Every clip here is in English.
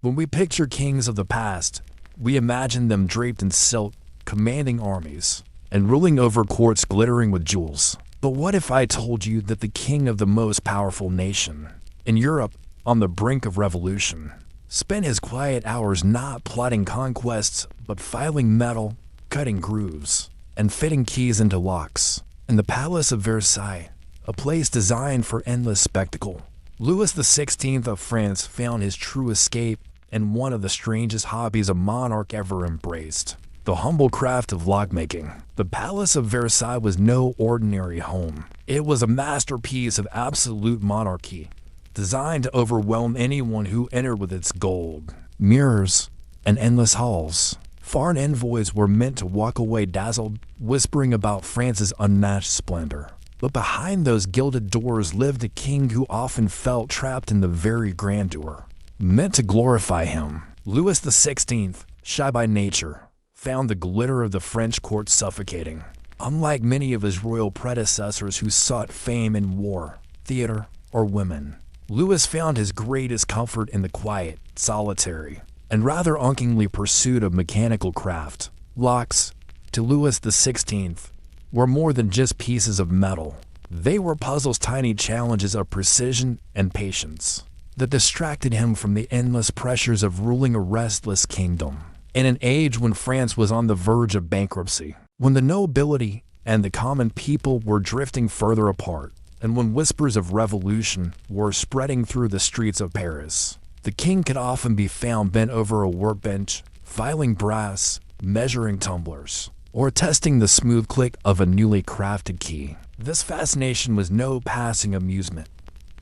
When we picture kings of the past, we imagine them draped in silk, commanding armies, and ruling over courts glittering with jewels. But what if I told you that the king of the most powerful nation in Europe, on the brink of revolution, spent his quiet hours not plotting conquests, but filing metal, cutting grooves, and fitting keys into locks? In the Palace of Versailles, a place designed for endless spectacle, Louis XVI of France found his true escape in one of the strangest hobbies a monarch ever embraced: the humble craft of lockmaking. The Palace of Versailles was no ordinary home. It was a masterpiece of absolute monarchy, designed to overwhelm anyone who entered with its gold, mirrors, and endless halls. Foreign envoys were meant to walk away dazzled, whispering about France's unmatched splendor. But behind those gilded doors lived a king who often felt trapped in the very grandeur meant to glorify him. Louis XVI, shy by nature, found the glitter of the French court suffocating. Unlike many of his royal predecessors who sought fame in war, theater, or women, Louis found his greatest comfort in the quiet, solitary, and rather unkingly pursuit of mechanical craft. Locks, to Louis XVI, were more than just pieces of metal. They were puzzles, tiny challenges of precision and patience that distracted him from the endless pressures of ruling a restless kingdom. In an age when France was on the verge of bankruptcy, when the nobility and the common people were drifting further apart, and when whispers of revolution were spreading through the streets of Paris, the king could often be found bent over a workbench, filing brass, measuring tumblers, or testing the smooth click of a newly crafted key. This fascination was no passing amusement.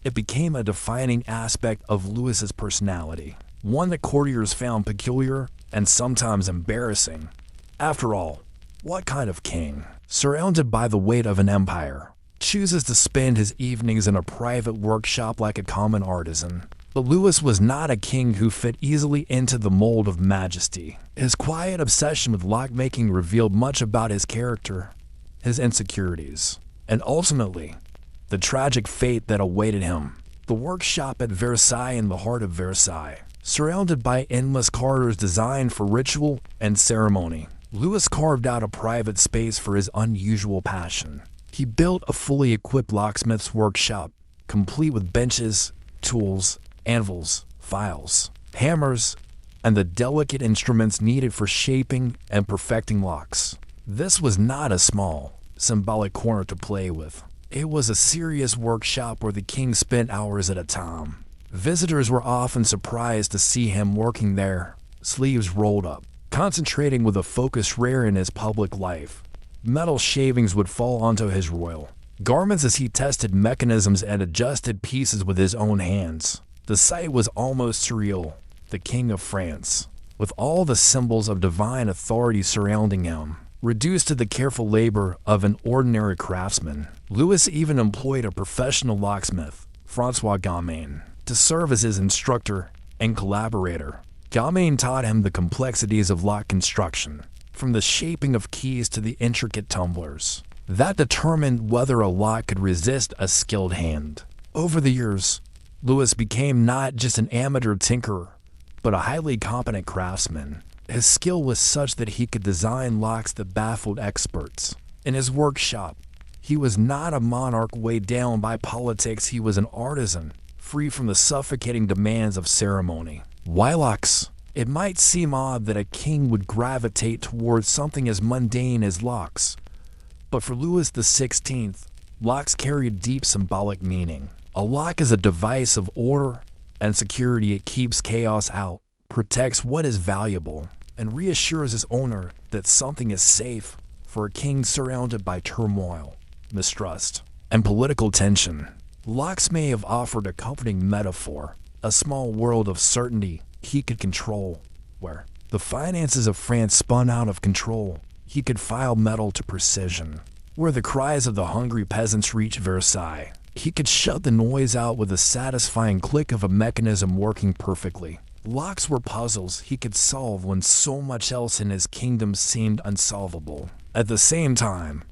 It became a defining aspect of Louis's personality, one that courtiers found peculiar and sometimes embarrassing. After all, what kind of king, surrounded by the weight of an empire, chooses to spend his evenings in a private workshop like a common artisan? But Louis was not a king who fit easily into the mold of majesty. His quiet obsession with lockmaking revealed much about his character, his insecurities, and ultimately, the tragic fate that awaited him. The workshop at Versailles, in the heart of Versailles, surrounded by endless corridors designed for ritual and ceremony, Louis carved out a private space for his unusual passion. He built a fully equipped locksmith's workshop, complete with benches, tools, anvils, files, hammers, and the delicate instruments needed for shaping and perfecting locks. This was not a small, symbolic corner to play with. It was a serious workshop where the king spent hours at a time. Visitors were often surprised to see him working there, sleeves rolled up, concentrating with a focus rare in his public life. Metal shavings would fall onto his royal garments as he tested mechanisms and adjusted pieces with his own hands. The sight was almost surreal. The King of France, with all the symbols of divine authority surrounding him, reduced to the careful labor of an ordinary craftsman. Louis even employed a professional locksmith, Francois Gamain, to serve as his instructor and collaborator. Gamain taught him the complexities of lock construction, from the shaping of keys to the intricate tumblers, that determined whether a lock could resist a skilled hand. Over the years, Louis became not just an amateur tinkerer, but a highly competent craftsman. His skill was such that he could design locks that baffled experts. In his workshop, he was not a monarch weighed down by politics. He was an artisan, free from the suffocating demands of ceremony. Why locks? It might seem odd that a king would gravitate towards something as mundane as locks, but for Louis XVI, locks carried deep symbolic meaning. A lock is a device of order and security. It keeps chaos out, protects what is valuable, and reassures his owner that something is safe. For a king surrounded by turmoil, mistrust, and political tension, locks may have offered a comforting metaphor, a small world of certainty he could control. Where the finances of France spun out of control, he could file metal to precision. Where the cries of the hungry peasants reached Versailles, he could shut the noise out with the satisfying click of a mechanism working perfectly. Locks were puzzles he could solve when so much else in his kingdom seemed unsolvable. At the same time,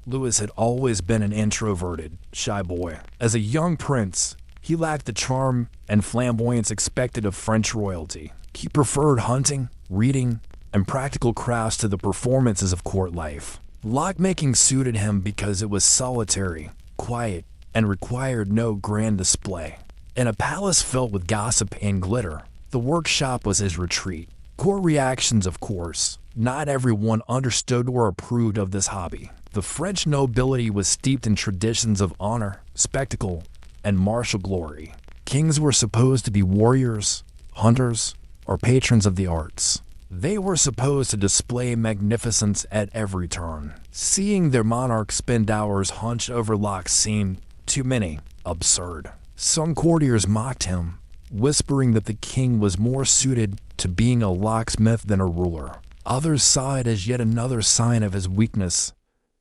Louis had always been an introverted, shy boy. As a young prince, He lacked the charm and flamboyance expected of French royalty. He preferred hunting, reading, and practical crafts to the performances of court life. Lockmaking suited him because it was solitary, quiet, and required no grand display. In a palace filled with gossip and glitter, the workshop was his retreat. Court reactions, of course. Not everyone understood or approved of this hobby. The French nobility was steeped in traditions of honor, spectacle, and martial glory. Kings were supposed to be warriors, hunters, or patrons of the arts. They were supposed to display magnificence at every turn. Seeing their monarch spend hours hunched over locks seemed, to many, absurd. Some courtiers mocked him, whispering that the king was more suited to being a locksmith than a ruler. Others saw it as yet another sign of his weakness,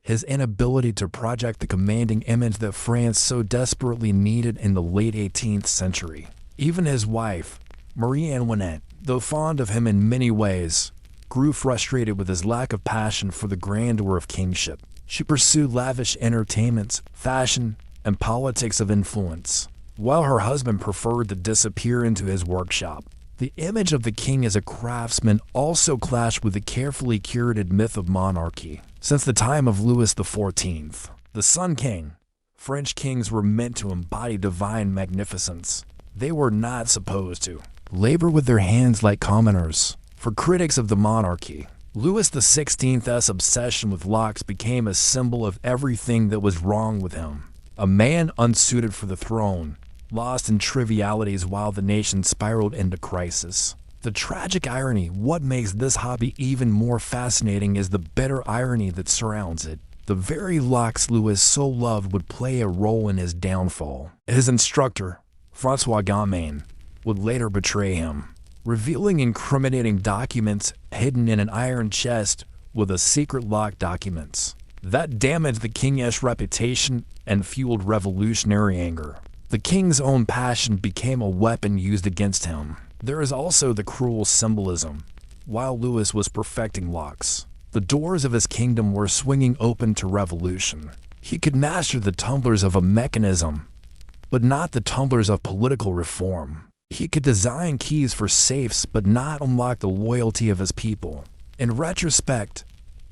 his inability to project the commanding image that France so desperately needed in the late 18th century. Even his wife, Marie Antoinette, though fond of him in many ways, grew frustrated with his lack of passion for the grandeur of kingship. She pursued lavish entertainments, fashion, and politics of influence, while her husband preferred to disappear into his workshop. The image of the king as a craftsman also clashed with the carefully curated myth of monarchy. Since the time of Louis XIV, the Sun King, French kings were meant to embody divine magnificence. They were not supposed to labor with their hands like commoners. For critics of the monarchy, Louis XVI's obsession with locks became a symbol of everything that was wrong with him. A man unsuited for the throne, lost in trivialities while the nation spiraled into crisis. The tragic irony, what makes this hobby even more fascinating, is the bitter irony that surrounds it. The very locks Louis so loved would play a role in his downfall. His instructor, François Gamain, would later betray him, revealing incriminating documents hidden in an iron chest with a secret lock documents. That damaged the king's reputation and fueled revolutionary anger. The king's own passion became a weapon used against him. There is also the cruel symbolism. While Louis was perfecting locks, the doors of his kingdom were swinging open to revolution. He could master the tumblers of a mechanism, but not the tumblers of political reform. He could design keys for safes, but not unlock the loyalty of his people. In retrospect,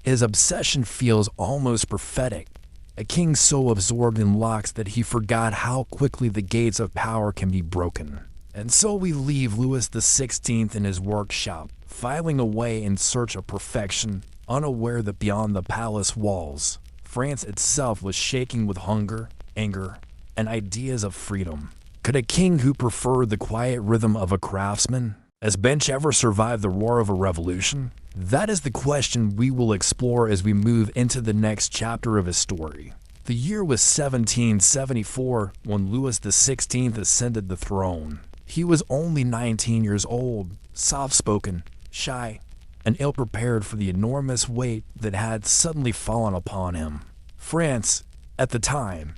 his obsession feels almost prophetic. A king so absorbed in locks that he forgot how quickly the gates of power can be broken. And so we leave Louis XVI in his workshop, filing away in search of perfection, unaware that beyond the palace walls, France itself was shaking with hunger, anger, and ideas of freedom. Could a king who preferred the quiet rhythm of a craftsman as bench ever survive the roar of a revolution? That is the question we will explore as we move into the next chapter of his story. The year was 1774 when Louis XVI ascended the throne. He was only 19 years old, soft-spoken, shy, and ill-prepared for the enormous weight that had suddenly fallen upon him. France, at the time,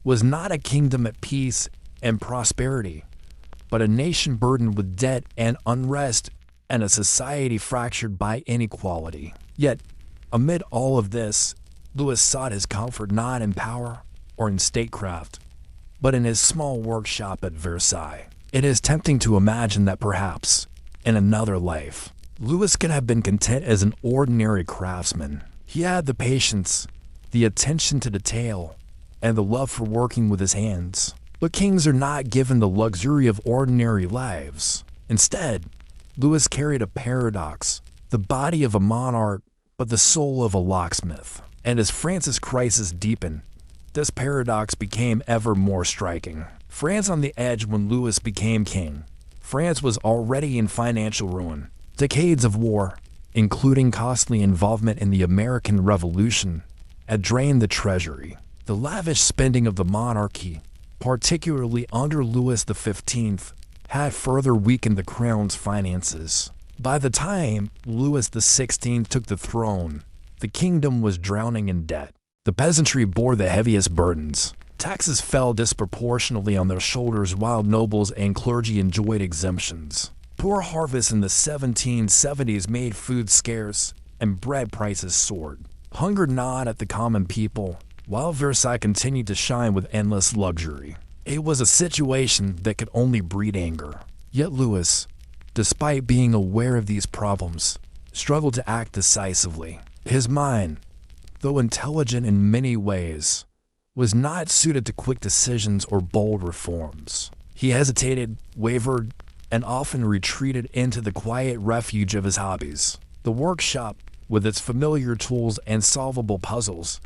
was not a kingdom at peace and prosperity, but a nation burdened with debt and unrest, and a society fractured by inequality. Yet, amid all of this, Louis sought his comfort not in power or in statecraft, but in his small workshop at Versailles. It is tempting to imagine that perhaps, in another life, Louis could have been content as an ordinary craftsman. He had the patience, the attention to detail, and the love for working with his hands. But kings are not given the luxury of ordinary lives. Instead, Louis carried a paradox, the body of a monarch, but the soul of a locksmith. And as France's crisis deepened, this paradox became ever more striking. France on the edge when Louis became king. France was already in financial ruin. Decades of war, including costly involvement in the American Revolution, had drained the treasury. The lavish spending of the monarchy, particularly under Louis XV, had further weakened the crown's finances. By the time Louis XVI took the throne, the kingdom was drowning in debt. The peasantry bore the heaviest burdens. Taxes fell disproportionately on their shoulders while nobles and clergy enjoyed exemptions. Poor harvests in the 1770s made food scarce, and bread prices soared. Hunger gnawed at the common people, while Versailles continued to shine with endless luxury. It was a situation that could only breed anger. Yet Louis, despite being aware of these problems, struggled to act decisively. His mind, though intelligent in many ways, was not suited to quick decisions or bold reforms. He hesitated, wavered, and often retreated into the quiet refuge of his hobbies. The workshop, with its familiar tools and solvable puzzles,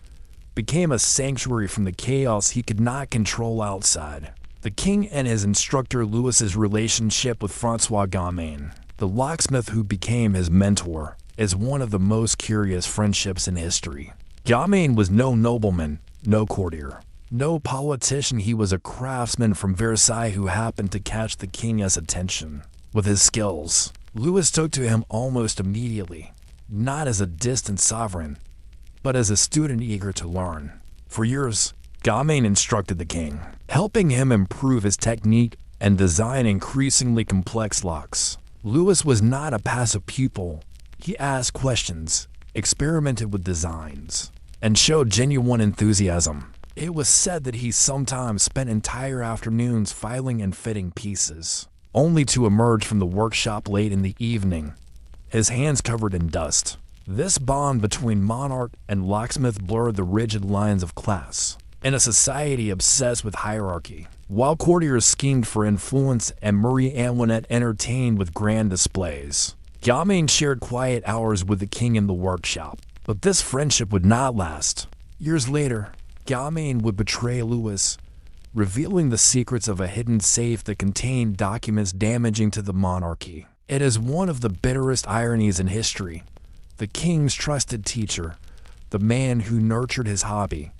became a sanctuary from the chaos he could not control outside. The king and his instructor Louis's relationship with Francois Gamain, the locksmith who became his mentor, is one of the most curious friendships in history. Gamain was no nobleman, no courtier, no politician. He was a craftsman from Versailles who happened to catch the king's attention. With his skills, Louis took to him almost immediately, not as a distant sovereign, but as a student eager to learn. For years, Gamain instructed the king, helping him improve his technique and design increasingly complex locks. Louis was not a passive pupil. He asked questions, experimented with designs, and showed genuine enthusiasm. It was said that he sometimes spent entire afternoons filing and fitting pieces, only to emerge from the workshop late in the evening, his hands covered in dust. This bond between monarch and locksmith blurred the rigid lines of class. In a society obsessed with hierarchy, while courtiers schemed for influence and Marie Antoinette entertained with grand displays, Gamain shared quiet hours with the king in the workshop. But this friendship would not last. Years later, Gamain would betray Louis, revealing the secrets of a hidden safe that contained documents damaging to the monarchy. It is one of the bitterest ironies in history. The king's trusted teacher, the man who nurtured his hobby,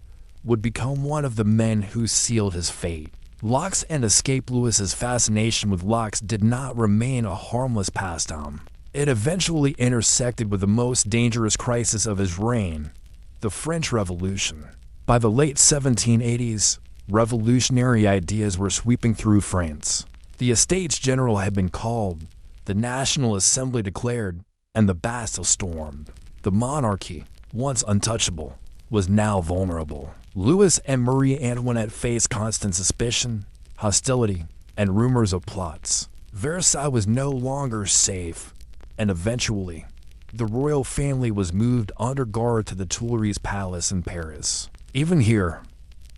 would become one of the men who sealed his fate. Locks and escape. Louis's fascination with locks did not remain a harmless pastime. It eventually intersected with the most dangerous crisis of his reign, the French Revolution. By the late 1780s, revolutionary ideas were sweeping through France. The Estates General had been called, the National Assembly declared, and the Bastille stormed. The monarchy, once untouchable, was now vulnerable. Louis and Marie Antoinette faced constant suspicion, hostility, and rumors of plots. Versailles was no longer safe, and eventually, the royal family was moved under guard to the Tuileries Palace in Paris. Even here,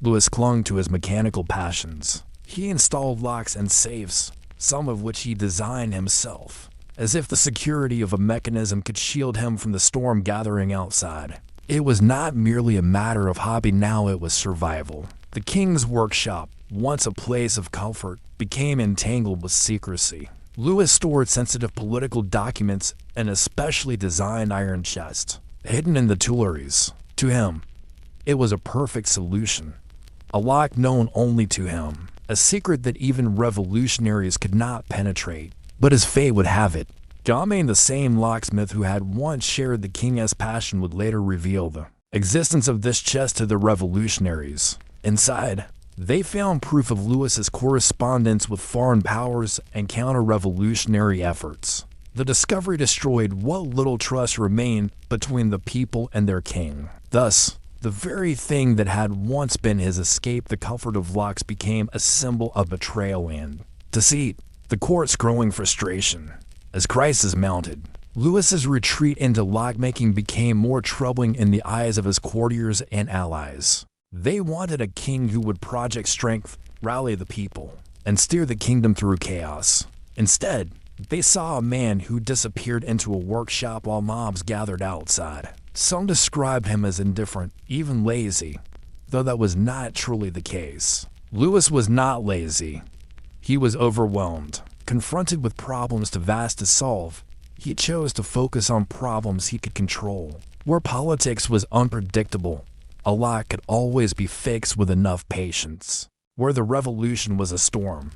Louis clung to his mechanical passions. He installed locks and safes, some of which he designed himself, as if the security of a mechanism could shield him from the storm gathering outside. It was not merely a matter of hobby now, it was survival. The king's workshop, once a place of comfort, became entangled with secrecy. Louis stored sensitive political documents in a specially designed iron chest, hidden in the Tuileries. To him, it was a perfect solution, a lock known only to him, a secret that even revolutionaries could not penetrate. But as fate would have it, Gamain, the same locksmith who had once shared the king's passion, would later reveal the existence of this chest to the revolutionaries. Inside, they found proof of Louis's correspondence with foreign powers and counter-revolutionary efforts. The discovery destroyed what little trust remained between the people and their king. Thus, the very thing that had once been his escape, the comfort of locks, became a symbol of betrayal and deceit. The court's growing frustration. As crisis mounted, Louis's retreat into lockmaking became more troubling in the eyes of his courtiers and allies. They wanted a king who would project strength, rally the people, and steer the kingdom through chaos. Instead, they saw a man who disappeared into a workshop while mobs gathered outside. Some described him as indifferent, even lazy, though that was not truly the case. Louis was not lazy. He was overwhelmed. Confronted with problems too vast to solve, he chose to focus on problems he could control. Where politics was unpredictable, a lock could always be fixed with enough patience. Where the revolution was a storm,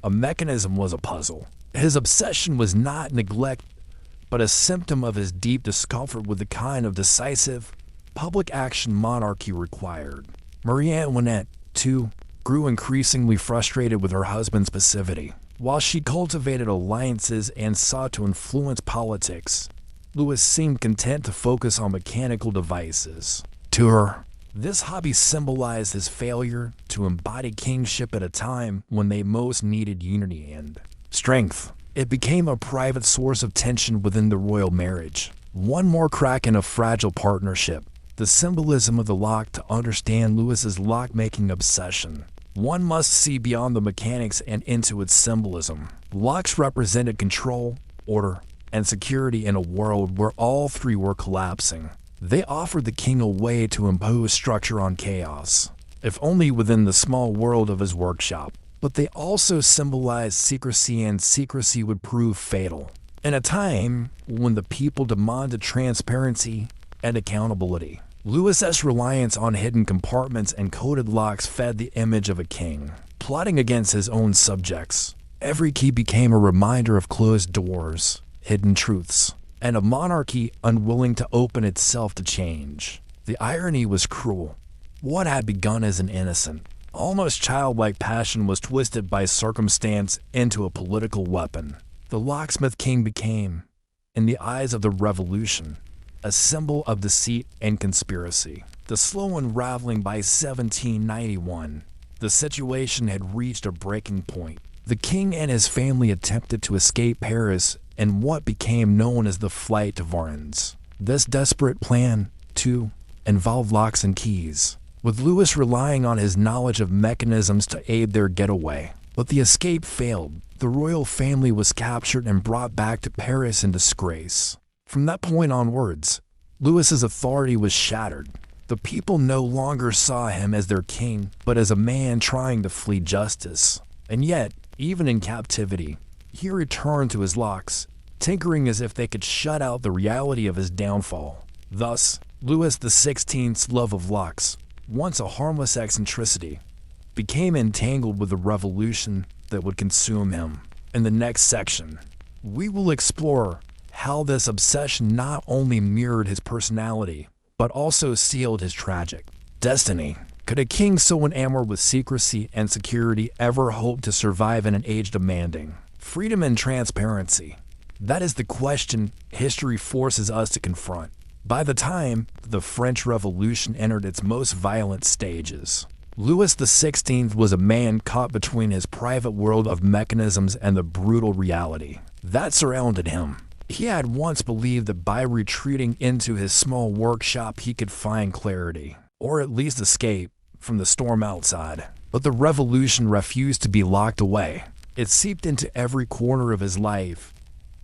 a mechanism was a puzzle. His obsession was not neglect, but a symptom of his deep discomfort with the kind of decisive, public action monarchy required. Marie Antoinette, too, grew increasingly frustrated with her husband's passivity. While she cultivated alliances and sought to influence politics, Louis seemed content to focus on mechanical devices. To her, This hobby symbolized his failure to embody kingship at a time when they most needed unity and strength. It became a private source of tension within the royal marriage. One more crack in a fragile partnership. The symbolism of the lock. To understand Lewis's lock-making obsession, one must see beyond the mechanics and into its symbolism. Locks represented control, order, and security in a world where all three were collapsing. They offered the king a way to impose structure on chaos, if only within the small world of his workshop. But they also symbolized secrecy, and secrecy would prove fatal. In a time when the people demanded transparency and accountability, Lewis's reliance on hidden compartments and coded locks fed the image of a king plotting against his own subjects. Every key became a reminder of closed doors, hidden truths, and a monarchy unwilling to open itself to change. The irony was cruel. What had begun as an innocent, almost childlike passion was twisted by circumstance into a political weapon. The locksmith king became, in the eyes of the revolution, a symbol of deceit and conspiracy. The slow unraveling. By 1791, the situation had reached a breaking point. The king and his family attempted to escape Paris in what became known as the Flight to Varennes. This desperate plan, too, involved locks and keys, with Lewis relying on his knowledge of mechanisms to aid their getaway. But the escape failed. The royal family was captured and brought back to Paris in disgrace. From that point onwards, Lewis's authority was shattered. The people no longer saw him as their king, but as a man trying to flee justice. And yet, even in captivity, he returned to his locks, tinkering as if they could shut out the reality of his downfall. Thus, Louis XVI's love of locks, once a harmless eccentricity, became entangled with the revolution that would consume him. In the next section, we will explore how this obsession not only mirrored his personality, but also sealed his tragic destiny. Could a king so enamored with secrecy and security ever hope to survive in an age demanding freedom and transparency? That is the question history forces us to confront. By the time the French Revolution entered its most violent stages, Louis XVI was a man caught between his private world of mechanisms and the brutal reality that surrounded him. He had once believed that by retreating into his small workshop he could find clarity, or at least escape from the storm outside. But the revolution refused to be locked away. It seeped into every corner of his life,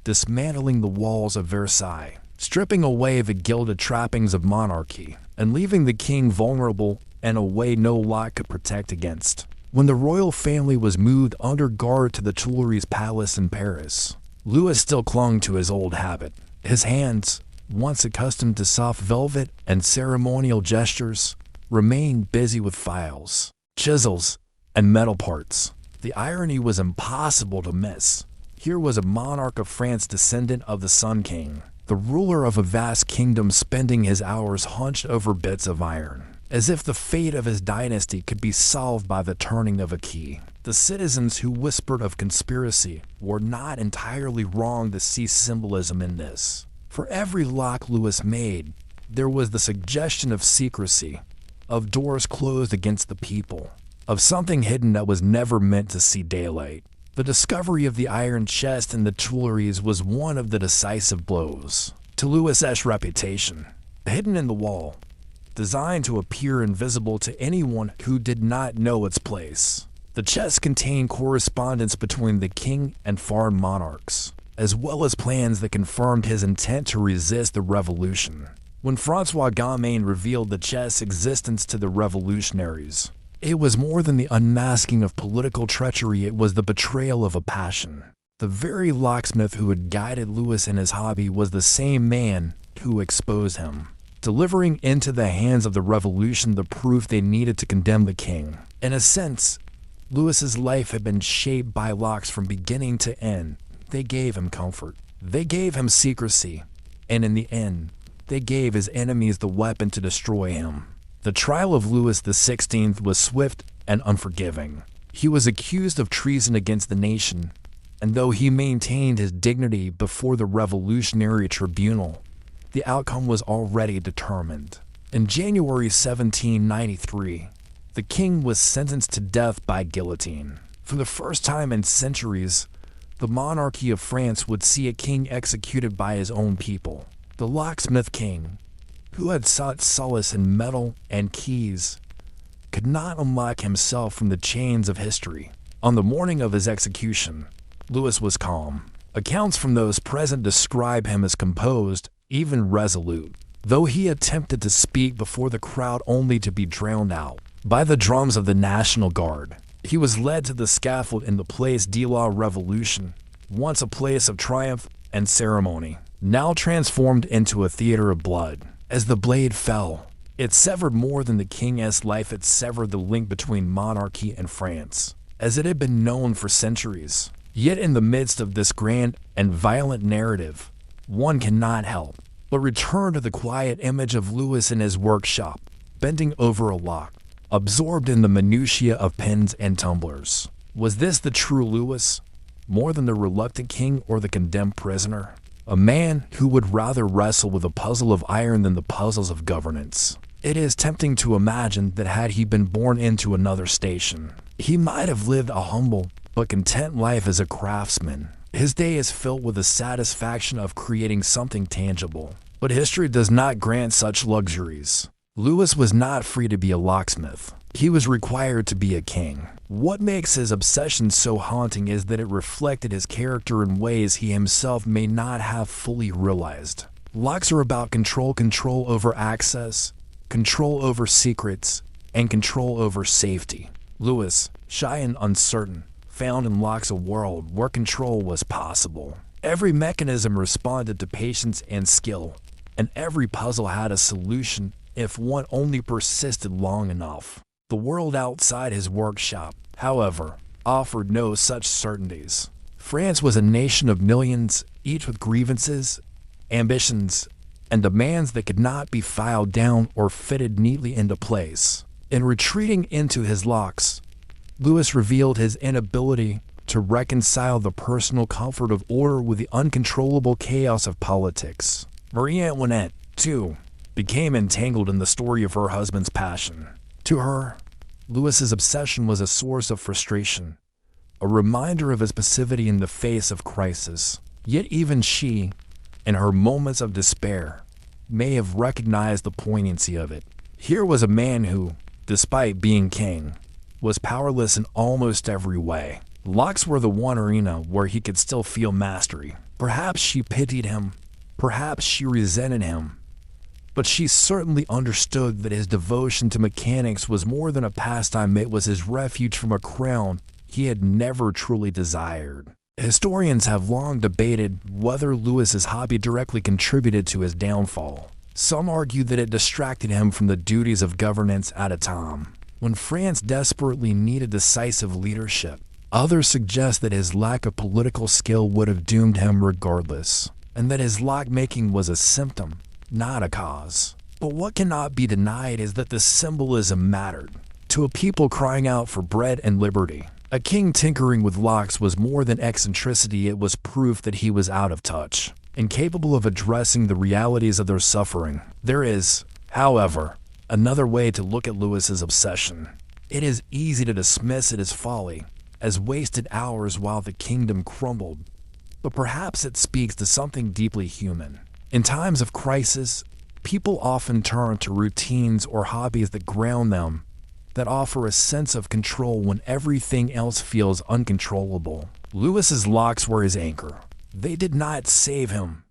dismantling the walls of Versailles, stripping away the gilded trappings of monarchy, and leaving the king vulnerable in a way no lock could protect against. When the royal family was moved under guard to the Tuileries Palace in Paris, Louis still clung to his old habit. His hands, once accustomed to soft velvet and ceremonial gestures, remained busy with files, chisels, and metal parts. The irony was impossible to miss. Here was a monarch of France, descendant of the Sun King, the ruler of a vast kingdom, spending his hours hunched over bits of iron, as if the fate of his dynasty could be solved by the turning of a key. The citizens who whispered of conspiracy were not entirely wrong to see symbolism in this. For every lock Louis made, there was the suggestion of secrecy, of doors closed against the people, of something hidden that was never meant to see daylight. The discovery of the iron chest in the Tuileries was one of the decisive blows to Louis's reputation. Hidden in the wall, designed to appear invisible to anyone who did not know its place, the chest contained correspondence between the king and foreign monarchs, as well as plans that confirmed his intent to resist the revolution. When François Gamain revealed the chest's existence to the revolutionaries, it was more than the unmasking of political treachery, it was the betrayal of a passion. The very locksmith who had guided Louis in his hobby was the same man who exposed him, delivering into the hands of the revolution the proof they needed to condemn the king. In a sense, Louis's life had been shaped by locks from beginning to end. They gave him comfort, they gave him secrecy, and in the end, they gave his enemies the weapon to destroy him. The trial of Louis XVI was swift and unforgiving. He was accused of treason against the nation, and though he maintained his dignity before the revolutionary tribunal, the outcome was already determined. In January 1793, the king was sentenced to death by guillotine. For the first time in centuries, the monarchy of France would see a king executed by his own people. The locksmith king, who had sought solace in metal and keys, could not unlock himself from the chains of history. On the morning of his execution, Louis was calm. Accounts from those present describe him as composed, even resolute, though he attempted to speak before the crowd only to be drowned out by the drums of the National Guard. He was led to the scaffold in the Place de la Revolution, once a place of triumph and ceremony, now transformed into a theater of blood. As the blade fell, it severed more than the king's life, it severed the link between monarchy and France, as it had been known for centuries. Yet in the midst of this grand and violent narrative, one cannot help but return to the quiet image of Louis in his workshop, bending over a lock, absorbed in the minutiae of pens and tumblers. Was this the true Louis, more than the reluctant king or the condemned prisoner? A man who would rather wrestle with a puzzle of iron than the puzzles of governance. It is tempting to imagine that had he been born into another station, he might have lived a humble but content life as a craftsman. His day is filled with the satisfaction of creating something tangible. But history does not grant such luxuries. Louis was not free to be a locksmith. He was required to be a king. What makes his obsession so haunting is that it reflected his character in ways he himself may not have fully realized. Locks are about control over access, control over secrets, and control over safety. Louis, shy and uncertain, found in locks a world where control was possible. Every mechanism responded to patience and skill, and every puzzle had a solution if one only persisted long enough. The world outside his workshop, however, offered no such certainties. France was a nation of millions, each with grievances, ambitions, and demands that could not be filed down or fitted neatly into place. In retreating into his locks, Louis revealed his inability to reconcile the personal comfort of order with the uncontrollable chaos of politics. Marie Antoinette, too, became entangled in the story of her husband's passion. To her, Louis's obsession was a source of frustration, a reminder of his passivity in the face of crisis. Yet even she, in her moments of despair, may have recognized the poignancy of it. Here was a man who, despite being king, was powerless in almost every way. Locks were the one arena where he could still feel mastery. Perhaps she pitied him, perhaps she resented him, but she certainly understood that his devotion to mechanics was more than a pastime. It was his refuge from a crown he had never truly desired. Historians have long debated whether Louis's hobby directly contributed to his downfall. Some argue that it distracted him from the duties of governance at a time when France desperately needed decisive leadership. Others suggest that his lack of political skill would have doomed him regardless, and that his lock-making was a symptom, not a cause. But what cannot be denied is that the symbolism mattered. To a people crying out for bread and liberty, a king tinkering with locks was more than eccentricity, it was proof that he was out of touch, incapable of addressing the realities of their suffering. There is, however, another way to look at Louis's obsession. It is easy to dismiss it as folly, as wasted hours while the kingdom crumbled, but perhaps it speaks to something deeply human. In times of crisis, people often turn to routines or hobbies that ground them, that offer a sense of control when everything else feels uncontrollable. Louis's locks were his anchor. They did not save him,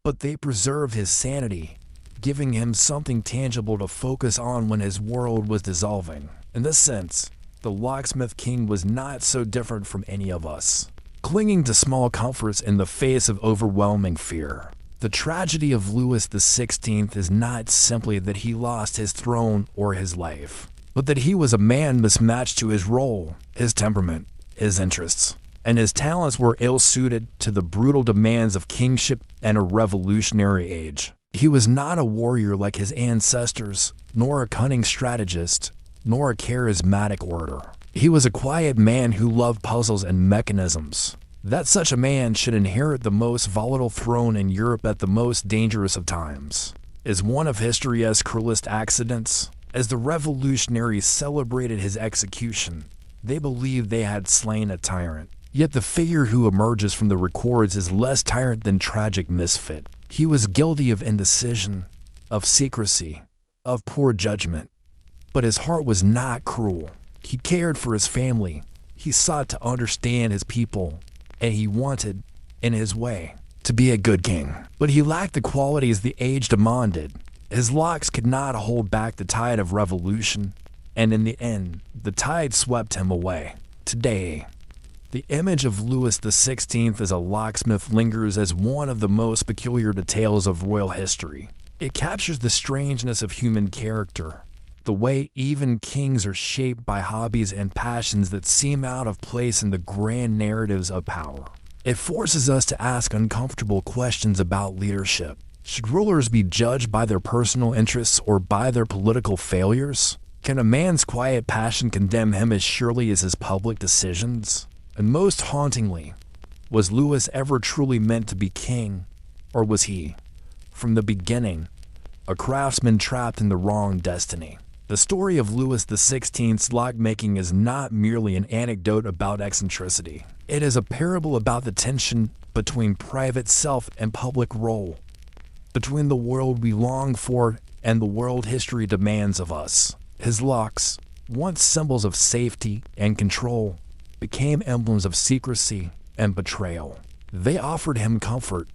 but they preserved his sanity, giving him something tangible to focus on when his world was dissolving. In this sense, the locksmith king was not so different from any of us, clinging to small comforts in the face of overwhelming fear. The tragedy of Louis XVI is not simply that he lost his throne or his life, but that he was a man mismatched to his role, his temperament, his interests, and his talents were ill-suited to the brutal demands of kingship and a revolutionary age. He was not a warrior like his ancestors, nor a cunning strategist, nor a charismatic orator. He was a quiet man who loved puzzles and mechanisms. That such a man should inherit the most volatile throne in Europe at the most dangerous of times. is one of history's cruelest accidents. As the revolutionaries celebrated his execution, they believed they had slain a tyrant. Yet the figure who emerges from the records is less tyrant than tragic misfit. He was guilty of indecision, of secrecy, of poor judgment. But his heart was not cruel. He cared for his family. He sought to understand his people, and he wanted, in his way, to be a good king. But he lacked the qualities the age demanded. His locks could not hold back the tide of revolution, and in the end, the tide swept him away. Today, the image of Louis XVI as a locksmith lingers as one of the most peculiar details of royal history. It captures the strangeness of human character, the way even kings are shaped by hobbies and passions that seem out of place in the grand narratives of power. It forces us to ask uncomfortable questions about leadership. Should rulers be judged by their personal interests or by their political failures? Can a man's quiet passion condemn him as surely as his public decisions? And most hauntingly, was Louis ever truly meant to be king, or was he, from the beginning, a craftsman trapped in the wrong destiny? The story of Louis XVI's lockmaking is not merely an anecdote about eccentricity. It is a parable about the tension between private self and public role, between the world we long for and the world history demands of us. His locks, once symbols of safety and control, became emblems of secrecy and betrayal. They offered him comfort,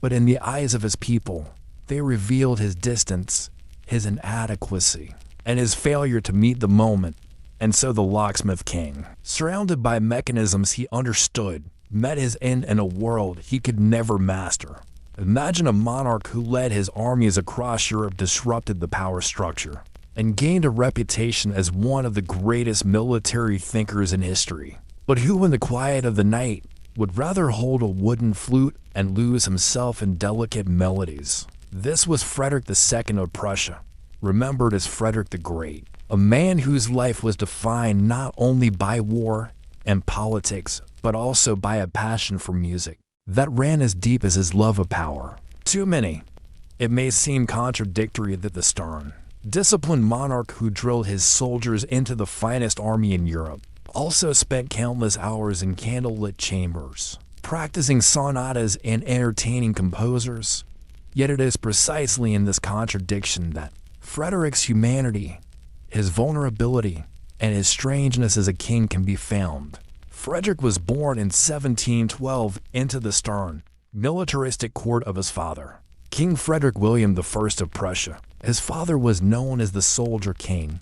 but in the eyes of his people, they revealed his distance, his inadequacy, and his failure to meet the moment. And so the locksmith king, surrounded by mechanisms he understood, met his end in a world he could never master. Imagine a monarch who led his armies across Europe, disrupted the power structure, and gained a reputation as one of the greatest military thinkers in history, but who in the quiet of the night would rather hold a wooden flute and lose himself in delicate melodies. This was Frederick II of Prussia, remembered as Frederick the Great, a man whose life was defined not only by war and politics, but also by a passion for music that ran as deep as his love of power. To many, it may seem contradictory that the stern, disciplined monarch who drilled his soldiers into the finest army in Europe also spent countless hours in candlelit chambers, practicing sonatas and entertaining composers. Yet it is precisely in this contradiction that Frederick's humanity, his vulnerability, and his strangeness as a king can be found. Frederick was born in 1712 into the stern, militaristic court of his father, King Frederick William I of Prussia. His father was known as the Soldier King,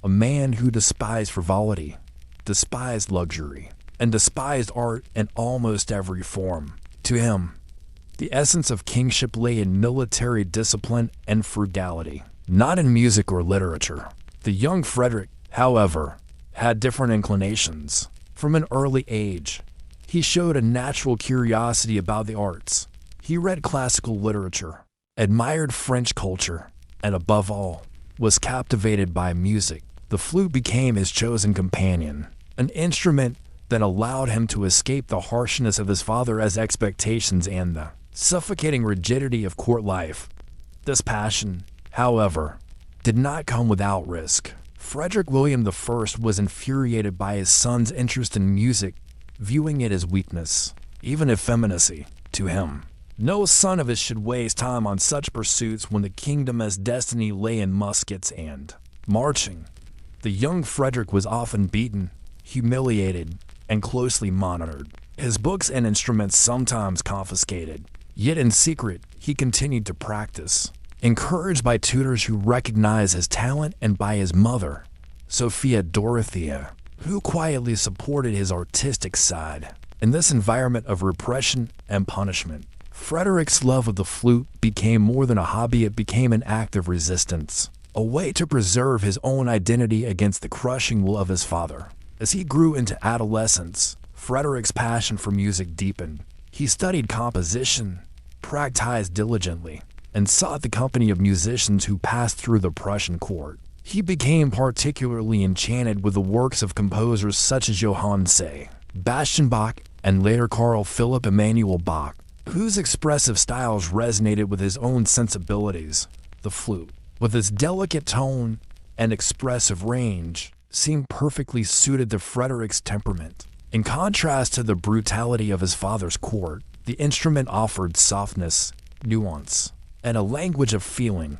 a man who despised frivolity, despised luxury, and despised art in almost every form. To him, the essence of kingship lay in military discipline and frugality, not in music or literature. The young Frederick, however, had different inclinations. From an early age, he showed a natural curiosity about the arts. He read classical literature, admired French culture, and above all, was captivated by music. The flute became his chosen companion, an instrument that allowed him to escape the harshness of his father's expectations and the suffocating rigidity of court life. This passion, however, did not come without risk. Frederick William I was infuriated by his son's interest in music, viewing it as weakness, even effeminacy, to him. No son of his should waste time on such pursuits when the kingdom's destiny lay in muskets and marching. The young Frederick was often beaten, humiliated, and closely monitored. His books and instruments sometimes confiscated. Yet in secret, he continued to practice, encouraged by tutors who recognized his talent and by his mother, Sophia Dorothea, who quietly supported his artistic side. In this environment of repression and punishment, Frederick's love of the flute became more than a hobby. It became an act of resistance, a way to preserve his own identity against the crushing will of his father. As he grew into adolescence, Frederick's passion for music deepened. He studied composition, practiced diligently, and sought the company of musicians who passed through the Prussian court. He became particularly enchanted with the works of composers such as Johann Sebastian Bach and later Carl Philipp Emanuel Bach, whose expressive styles resonated with his own sensibilities. The flute, with its delicate tone and expressive range, seemed perfectly suited to Frederick's temperament. In contrast to the brutality of his father's court, the instrument offered softness, nuance, and a language of feeling.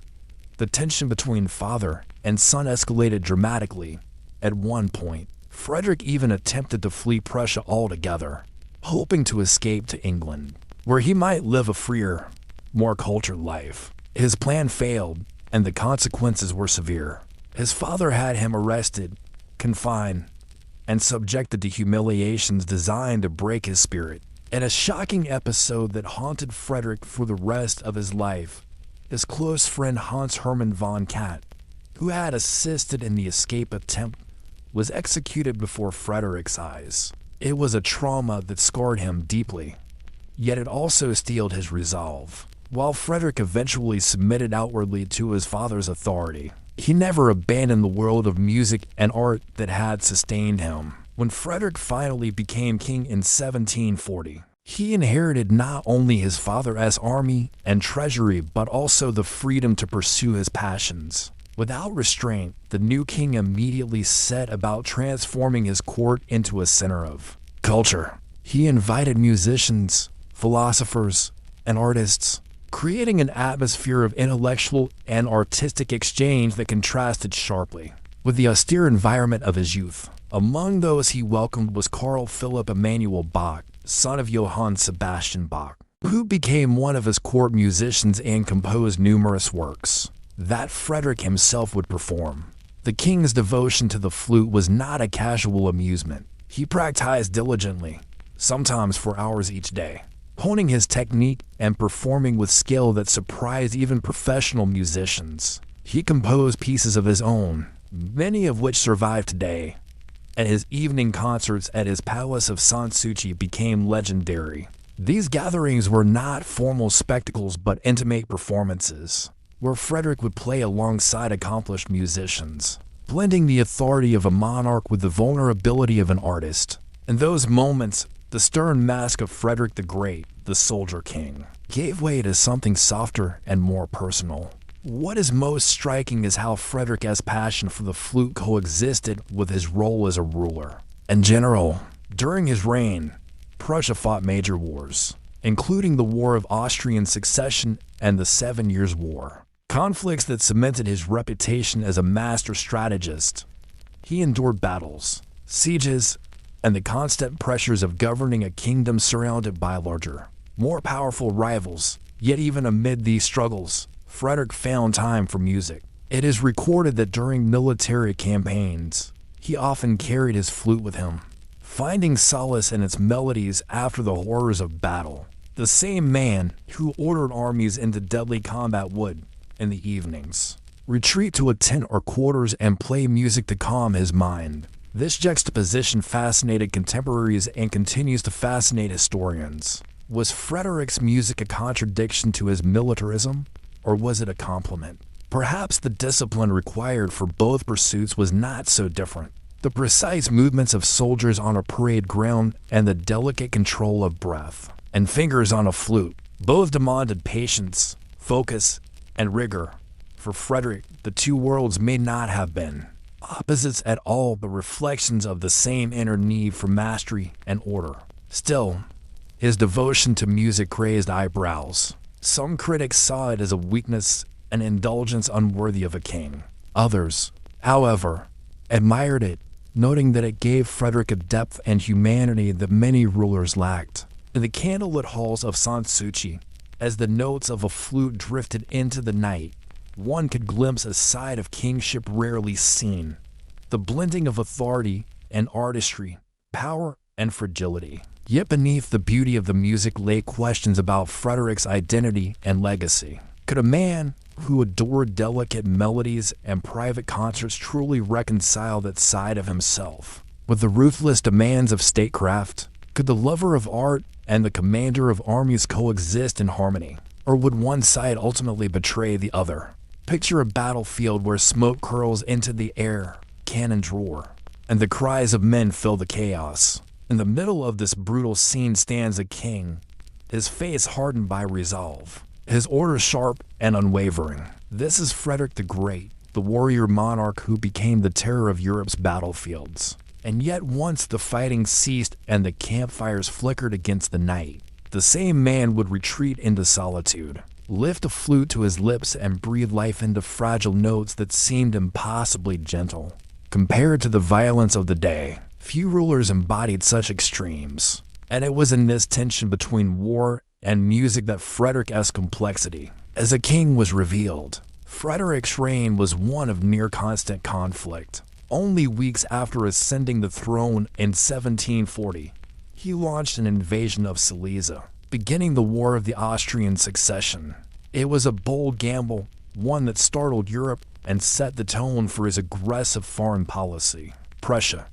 The tension between father and son escalated dramatically. At one point, Frederick even attempted to flee Prussia altogether, hoping to escape to England, where he might live a freer, more cultured life. His plan failed, and the consequences were severe. His father had him arrested, confined, and subjected to humiliations designed to break his spirit. In a shocking episode that haunted Frederick for the rest of his life, his close friend Hans Hermann von Katt, who had assisted in the escape attempt, was executed before Frederick's eyes. It was a trauma that scarred him deeply, yet it also steeled his resolve. While Frederick eventually submitted outwardly to his father's authority, he never abandoned the world of music and art that had sustained him. When Frederick finally became king in 1740, he inherited not only his father's army and treasury, but also the freedom to pursue his passions. Without restraint, the new king immediately set about transforming his court into a center of culture. He invited musicians, philosophers, and artists, creating an atmosphere of intellectual and artistic exchange that contrasted sharply with the austere environment of his youth. Among those he welcomed was Carl Philipp Emanuel Bach, son of Johann Sebastian Bach, who became one of his court musicians and composed numerous works that Frederick himself would perform. The king's devotion to the flute was not a casual amusement. He practiced diligently, sometimes for hours each day, honing his technique and performing with skill that surprised even professional musicians. He composed pieces of his own, many of which survive today, and his evening concerts at his palace of Sanssouci became legendary. These gatherings were not formal spectacles but intimate performances, where Frederick would play alongside accomplished musicians, blending the authority of a monarch with the vulnerability of an artist. In those moments, the stern mask of Frederick the Great, the soldier king, gave way to something softer and more personal. What is most striking is how Frederick's passion for the flute coexisted with his role as a ruler. In general, during his reign, Prussia fought major wars, including the War of Austrian Succession and the 7 Years' War, conflicts that cemented his reputation as a master strategist. He endured battles, sieges, and the constant pressures of governing a kingdom surrounded by larger, more powerful rivals. Yet even amid these struggles, Frederick found time for music. It is recorded that during military campaigns, he often carried his flute with him, finding solace in its melodies after the horrors of battle. The same man who ordered armies into deadly combat would, in the evenings, retreat to a tent or quarters and play music to calm his mind. This juxtaposition fascinated contemporaries and continues to fascinate historians. Was Frederick's music a contradiction to his militarism, or was it a complement? Perhaps the discipline required for both pursuits was not so different. The precise movements of soldiers on a parade ground and the delicate control of breath and fingers on a flute both demanded patience, focus, and rigor. For Frederick, the two worlds may not have been opposites at all, but reflections of the same inner need for mastery and order. Still, his devotion to music raised eyebrows. Some critics saw it as a weakness, an indulgence unworthy of a king. Others, however, admired it, noting that it gave Frederick a depth and humanity that many rulers lacked. In the candlelit halls of Sanssouci, as the notes of a flute drifted into the night, one could glimpse a side of kingship rarely seen: the blending of authority and artistry, power and fragility. Yet beneath the beauty of the music lay questions about Frederick's identity and legacy. Could a man who adored delicate melodies and private concerts truly reconcile that side of himself with the ruthless demands of statecraft? Could the lover of art and the commander of armies coexist in harmony? Or would one side ultimately betray the other? Picture a battlefield where smoke curls into the air, cannons roar, and the cries of men fill the chaos. In the middle of this brutal scene stands a king, his face hardened by resolve, his orders sharp and unwavering. This is Frederick the Great, the warrior monarch who became the terror of Europe's battlefields. And yet once the fighting ceased and the campfires flickered against the night, the same man would retreat into solitude, lift a flute to his lips and breathe life into fragile notes that seemed impossibly gentle. Compared to the violence of the day, few rulers embodied such extremes. And it was in this tension between war and music that Frederick's complexity as a king was revealed. Frederick's reign was one of near constant conflict. Only weeks after ascending the throne in 1740, he launched an invasion of Silesia, beginning the War of the Austrian Succession. It was a bold gamble, one that startled Europe and set the tone for his aggressive foreign policy. Prussia,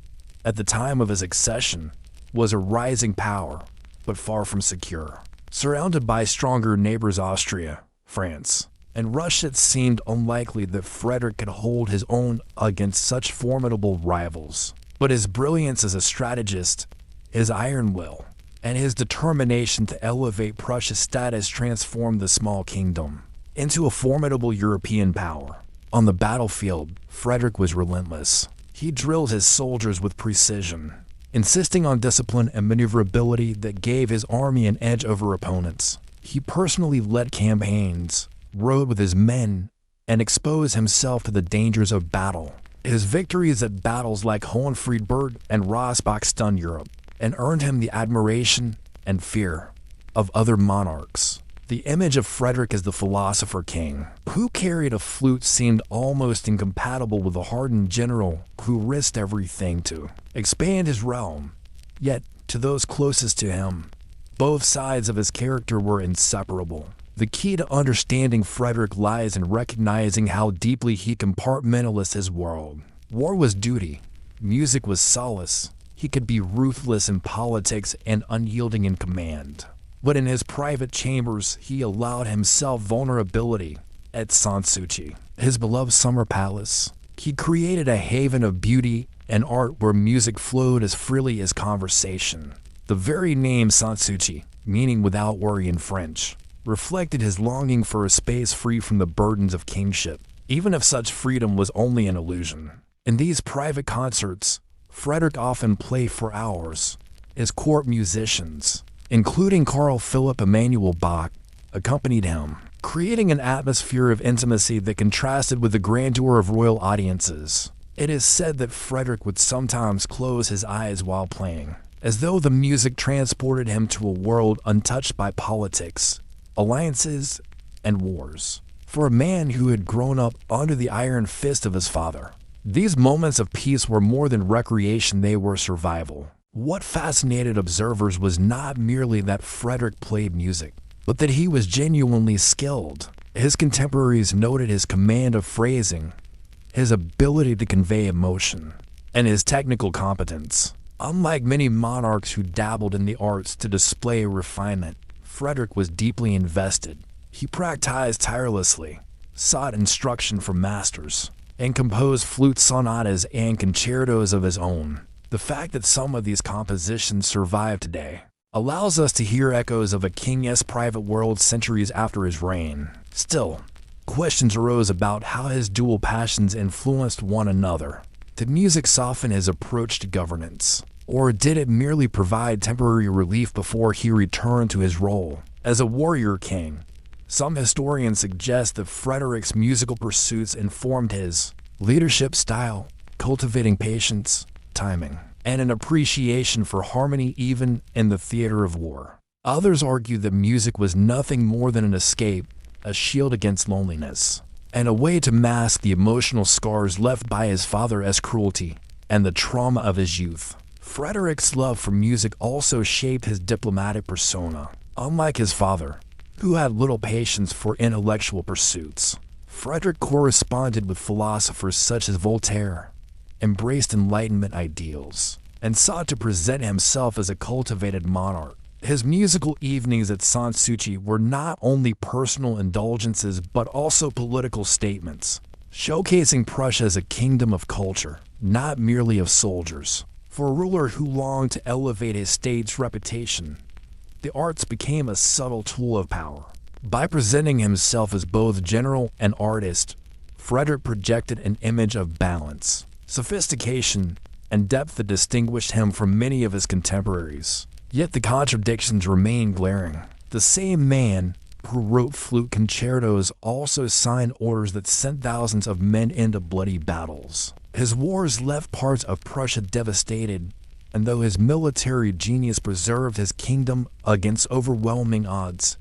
at the time of his accession, was a rising power, but far from secure. Surrounded by stronger neighbors Austria, France, and Russia, it seemed unlikely that Frederick could hold his own against such formidable rivals. But his brilliance as a strategist, his iron will, and his determination to elevate Prussia's status transformed the small kingdom into a formidable European power. On the battlefield, Frederick was relentless. He drilled his soldiers with precision, insisting on discipline and maneuverability that gave his army an edge over opponents. He personally led campaigns, rode with his men, and exposed himself to the dangers of battle. His victories at battles like Hohenfriedberg and Rossbach stunned Europe and earned him the admiration and fear of other monarchs. The image of Frederick as the philosopher king, who carried a flute, seemed almost incompatible with a hardened general who risked everything to expand his realm. Yet, to those closest to him, both sides of his character were inseparable. The key to understanding Frederick lies in recognizing how deeply he compartmentalized his world. War was duty, music was solace. He could be ruthless in politics and unyielding in command. But in his private chambers, he allowed himself vulnerability. At Sanssouci, his beloved summer palace, he created a haven of beauty and art where music flowed as freely as conversation. The very name Sanssouci, meaning without worry in French, reflected his longing for a space free from the burdens of kingship, even if such freedom was only an illusion. In these private concerts, Frederick often played for hours. His court musicians, including Carl Philipp Emanuel Bach, accompanied him, creating an atmosphere of intimacy that contrasted with the grandeur of royal audiences. It is said that Frederick would sometimes close his eyes while playing, as though the music transported him to a world untouched by politics, alliances, and wars. For a man who had grown up under the iron fist of his father, these moments of peace were more than recreation, they were survival. What fascinated observers was not merely that Frederick played music, but that he was genuinely skilled. His contemporaries noted his command of phrasing, his ability to convey emotion, and his technical competence. Unlike many monarchs who dabbled in the arts to display refinement, Frederick was deeply invested. He practiced tirelessly, sought instruction from masters, and composed flute sonatas and concertos of his own. The fact that some of these compositions survive today allows us to hear echoes of a king's private world centuries after his reign. Still, questions arose about how his dual passions influenced one another. Did music soften his approach to governance, or did it merely provide temporary relief before he returned to his role as a warrior king? Some historians suggest that Frederick's musical pursuits informed his leadership style, cultivating patience, timing, and an appreciation for harmony even in the theater of war. Others argue that music was nothing more than an escape, a shield against loneliness, and a way to mask the emotional scars left by his father's cruelty and the trauma of his youth. Frederick's love for music also shaped his diplomatic persona. Unlike his father, who had little patience for intellectual pursuits, Frederick corresponded with philosophers such as Voltaire, embraced Enlightenment ideals, and sought to present himself as a cultivated monarch. His musical evenings at Sanssouci were not only personal indulgences but also political statements, showcasing Prussia as a kingdom of culture, not merely of soldiers. For a ruler who longed to elevate his state's reputation, the arts became a subtle tool of power. By presenting himself as both general and artist, Frederick projected an image of balance, sophistication, and depth that distinguished him from many of his contemporaries. Yet the contradictions remain glaring. The same man who wrote flute concertos also signed orders that sent thousands of men into bloody battles. His wars left parts of Prussia devastated, and though his military genius preserved his kingdom against overwhelming odds,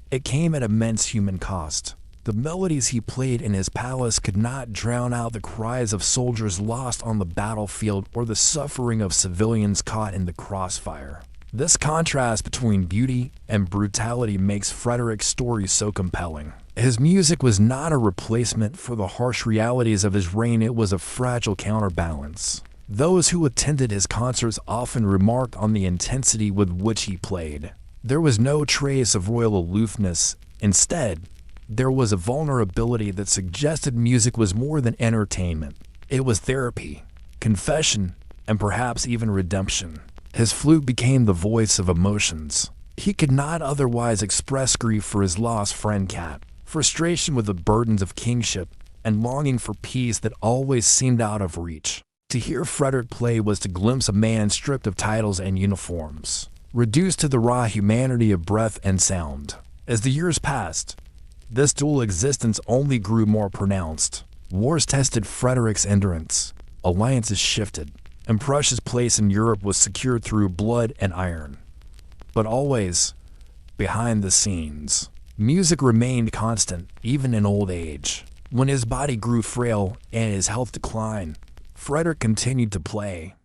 it came at immense human cost. The melodies he played in his palace could not drown out the cries of soldiers lost on the battlefield or the suffering of civilians caught in the crossfire. This contrast between beauty and brutality makes Frederick's story so compelling. His music was not a replacement for the harsh realities of his reign, it was a fragile counterbalance. Those who attended his concerts often remarked on the intensity with which he played. There was no trace of royal aloofness. Instead, there was a vulnerability that suggested music was more than entertainment. It was therapy, confession, and perhaps even redemption. His flute became the voice of emotions. He could not otherwise express grief for his lost friend Cat, frustration with the burdens of kingship, and longing for peace that always seemed out of reach. To hear Frederick play was to glimpse a man stripped of titles and uniforms, reduced to the raw humanity of breath and sound. As the years passed, this dual existence only grew more pronounced. Wars tested Frederick's endurance, alliances shifted, and Prussia's place in Europe was secured through blood and iron. But always, behind the scenes, music remained constant, even in old age. When his body grew frail and his health declined, Frederick continued to play.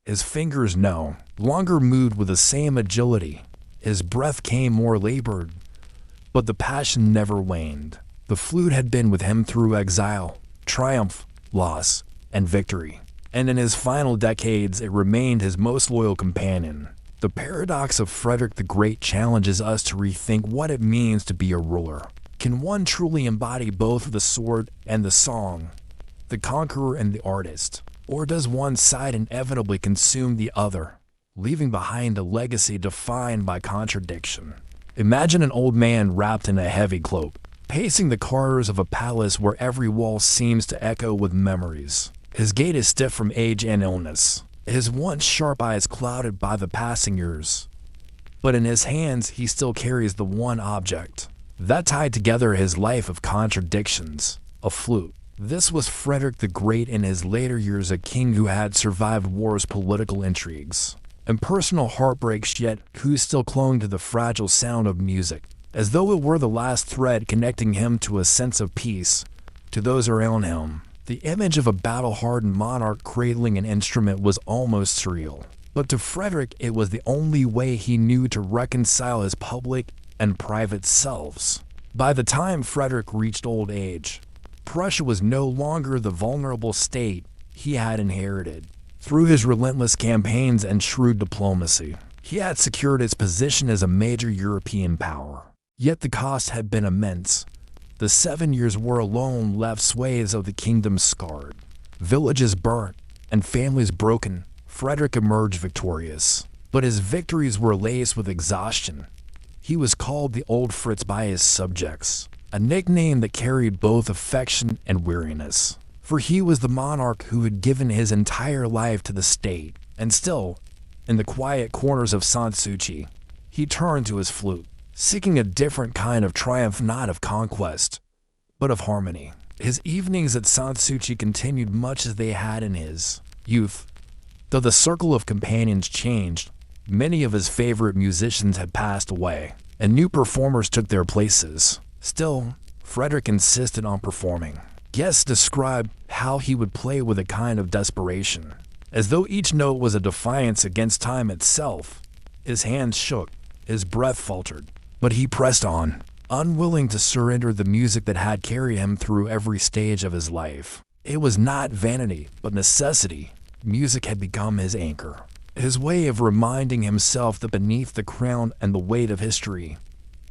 His fingers no longer moved with the same agility. His breath came more labored, but the passion never waned. The flute had been with him through exile, triumph, loss, and victory. And in his final decades, it remained his most loyal companion. The paradox of Frederick the Great challenges us to rethink what it means to be a ruler. Can one truly embody both the sword and the song, the conqueror and the artist? Or does one side inevitably consume the other, leaving behind a legacy defined by contradiction? Imagine an old man wrapped in a heavy cloak, pacing the corridors of a palace where every wall seems to echo with memories. His gait is stiff from age and illness, his once sharp eyes clouded by the passing years. But in his hands, he still carries the one object that tied together his life of contradictions, a flute. This was Frederick the Great in his later years, a king who had survived wars, political intrigues, and personal heartbreaks, yet who still clung to the fragile sound of music, as though it were the last thread connecting him to a sense of peace to those around him. The image of a battle-hardened monarch cradling an instrument was almost surreal. But to Frederick, it was the only way he knew to reconcile his public and private selves. By the time Frederick reached old age, Prussia was no longer the vulnerable state he had inherited. Through his relentless campaigns and shrewd diplomacy, he had secured its position as a major European power. Yet the cost had been immense. The 7 Years' War alone left swathes of the kingdom scarred, villages burnt, and families broken. Frederick emerged victorious, but his victories were laced with exhaustion. He was called the Old Fritz by his subjects, a nickname that carried both affection and weariness. For he was the monarch who had given his entire life to the state, and still, in the quiet corners of Sanssouci, he turned to his flute, seeking a different kind of triumph, not of conquest, but of harmony. His evenings at Sanssouci continued much as they had in his youth. Though the circle of companions changed, many of his favorite musicians had passed away, and new performers took their places. Still, Frederick insisted on performing. Guests described how he would play with a kind of desperation, as though each note was a defiance against time itself. His hands shook, his breath faltered, but he pressed on, unwilling to surrender the music that had carried him through every stage of his life. It was not vanity, but necessity. Music had become his anchor, his way of reminding himself that beneath the crown and the weight of history,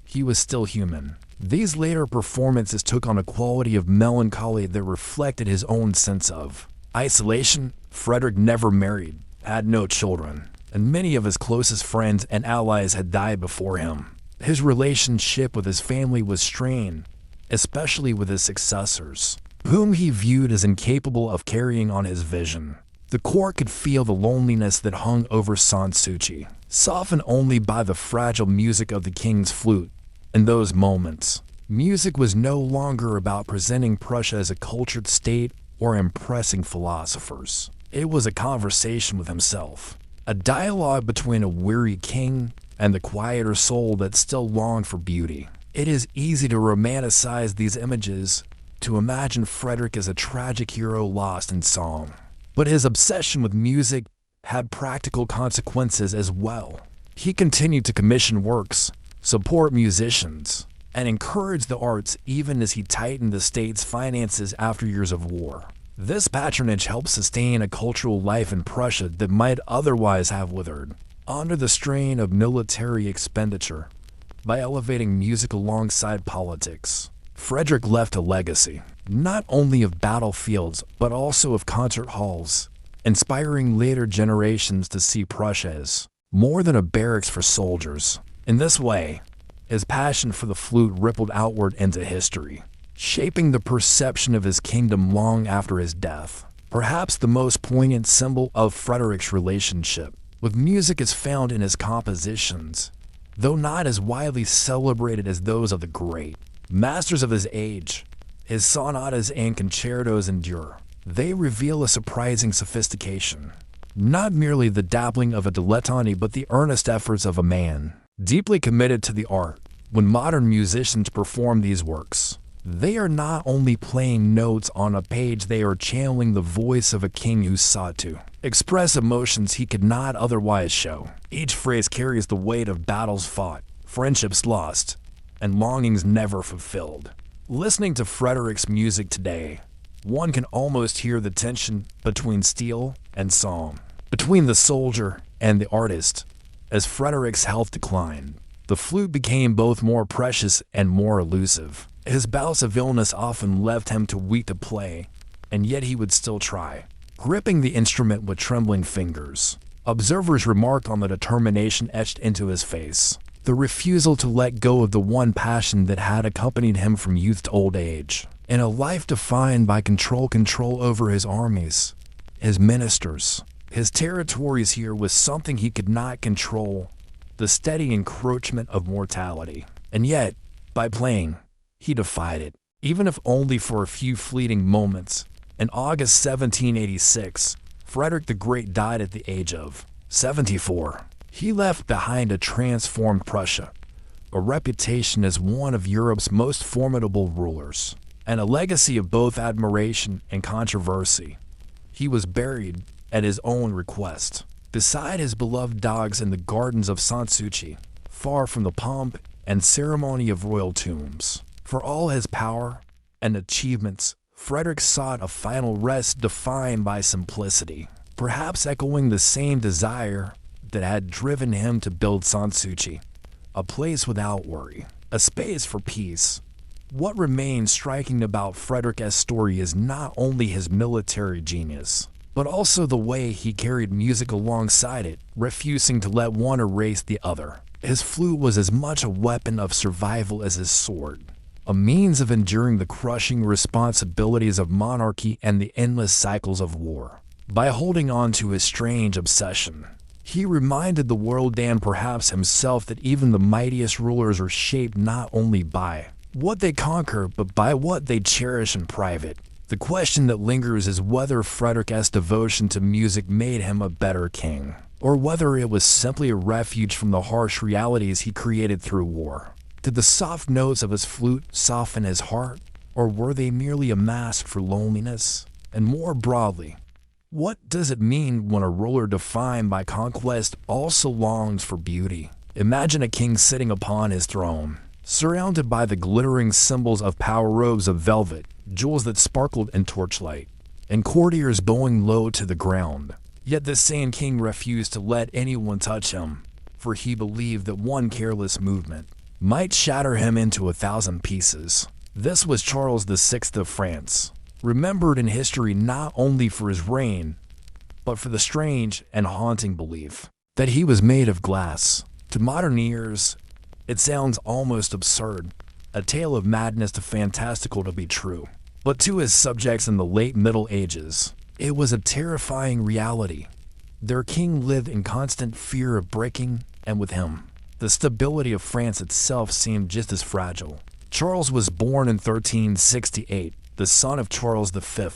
he was still human. These later performances took on a quality of melancholy that reflected his own sense of isolation. Frederick never married, had no children, and many of his closest friends and allies had died before him. His relationship with his family was strained, especially with his successors, whom he viewed as incapable of carrying on his vision. The court could feel the loneliness that hung over Sanssouci, softened only by the fragile music of the king's flute. In those moments, music was no longer about presenting Prussia as a cultured state or impressing philosophers. It was a conversation with himself, a dialogue between a weary king and the quieter soul that still longed for beauty. It is easy to romanticize these images, to imagine Frederick as a tragic hero lost in song. But his obsession with music had practical consequences as well. He continued to commission works, support musicians, and encourage the arts even as he tightened the state's finances after years of war. This patronage helped sustain a cultural life in Prussia that might otherwise have withered under the strain of military expenditure. By elevating music alongside politics, Frederick left a legacy, not only of battlefields but also of concert halls, inspiring later generations to see Prussia as more than a barracks for soldiers. In this way, his passion for the flute rippled outward into history, shaping the perception of his kingdom long after his death. Perhaps the most poignant symbol of Frederick's relationship with music is found in his compositions, though not as widely celebrated as those of the great masters of his age. His sonatas and concertos endure. They reveal a surprising sophistication, not merely the dabbling of a dilettante but the earnest efforts of a man deeply committed to the art. When modern musicians perform these works, they are not only playing notes on a page, they are channeling the voice of a king who sought to express emotions he could not otherwise show. Each phrase carries the weight of battles fought, friendships lost, and longings never fulfilled. Listening to Frederick's music today, one can almost hear the tension between steel and song, between the soldier and the artist. As Frederick's health declined, the flute became both more precious and more elusive. His bouts of illness often left him too weak to play, and yet he would still try, gripping the instrument with trembling fingers. Observers remark on the determination etched into his face, the refusal to let go of the one passion that had accompanied him from youth to old age. In a life defined by control over his armies, his ministers, his territories, here was something he could not control, the steady encroachment of mortality. And yet, by playing, he defied it, even if only for a few fleeting moments. In August 1786, Frederick the Great died at the age of 74. He left behind a transformed Prussia, a reputation as one of Europe's most formidable rulers, and a legacy of both admiration and controversy. He was buried, at his own request, beside his beloved dogs in the gardens of Sanssouci, far from the pomp and ceremony of royal tombs. For all his power and achievements, Frederick sought a final rest defined by simplicity, perhaps echoing the same desire that had driven him to build Sanssouci, a place without worry, a space for peace. What remains striking about Frederick's story is not only his military genius, but also the way he carried music alongside it, refusing to let one erase the other. His flute was as much a weapon of survival as his sword, a means of enduring the crushing responsibilities of monarchy and the endless cycles of war. By holding on to his strange obsession, he reminded the world and perhaps himself that even the mightiest rulers are shaped not only by what they conquer but by what they cherish in private. The question that lingers is whether Frederick's devotion to music made him a better king, or whether it was simply a refuge from the harsh realities he created through war. Did the soft notes of his flute soften his heart, or were they merely a mask for loneliness? And more broadly, what does it mean when a ruler defined by conquest also longs for beauty? Imagine a king sitting upon his throne, surrounded by the glittering symbols of power, robes of velvet, jewels that sparkled in torchlight, and courtiers bowing low to the ground. Yet this same king refused to let anyone touch him, for he believed that one careless movement might shatter him into 1,000 pieces. This was Charles VI of France, remembered in history not only for his reign, but for the strange and haunting belief that he was made of glass. To modern ears, It sounds almost absurd, a tale of madness too fantastical to be true. But to his subjects in the late Middle Ages, it was a terrifying reality. Their king lived in constant fear of breaking, and with him, the stability of France itself seemed just as fragile. Charles was born in 1368, the son of Charles V,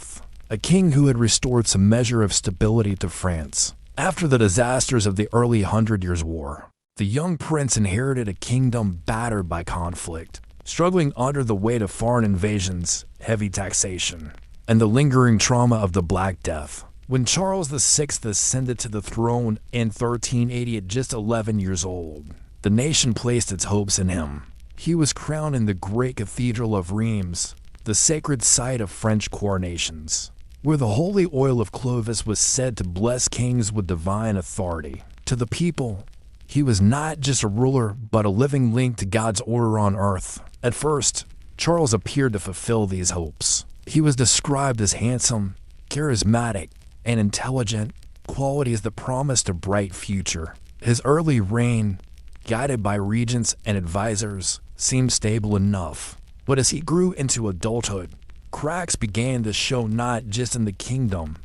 a king who had restored some measure of stability to France. After the disasters of the early Hundred Years' War, the young prince inherited a kingdom battered by conflict, struggling under the weight of foreign invasions, heavy taxation, and the lingering trauma of the Black Death. When Charles VI ascended to the throne in 1380 at just 11 years old, the nation placed its hopes in him. He was crowned in the great cathedral of Reims, the sacred site of French coronations, where the holy oil of Clovis was said to bless kings with divine authority. To the people, he was not just a ruler, but a living link to God's order on earth. At first, Charles appeared to fulfill these hopes. He was described as handsome, charismatic, and intelligent, qualities that promised a bright future. His early reign, guided by regents and advisors, seemed stable enough. But as he grew into adulthood, cracks began to show not just in the kingdom,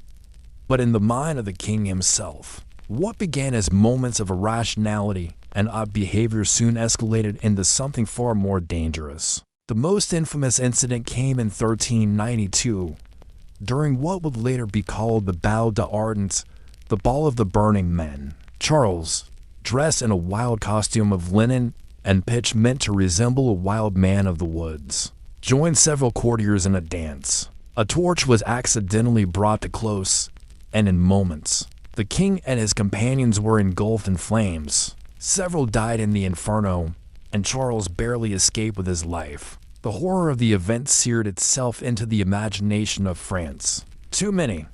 but in the mind of the king himself. What began as moments of irrationality and odd behavior soon escalated into something far more dangerous. The most infamous incident came in 1392, during what would later be called the Bal d'Ardents, the Ball of the Burning Men. Charles, dressed in a wild costume of linen and pitch meant to resemble a wild man of the woods, joined several courtiers in a dance. A torch was accidentally brought too close, and in moments, the king and his companions were engulfed in flames. Several died in the inferno, and Charles barely escaped with his life. The horror of the event seared itself into the imagination of France. Too many.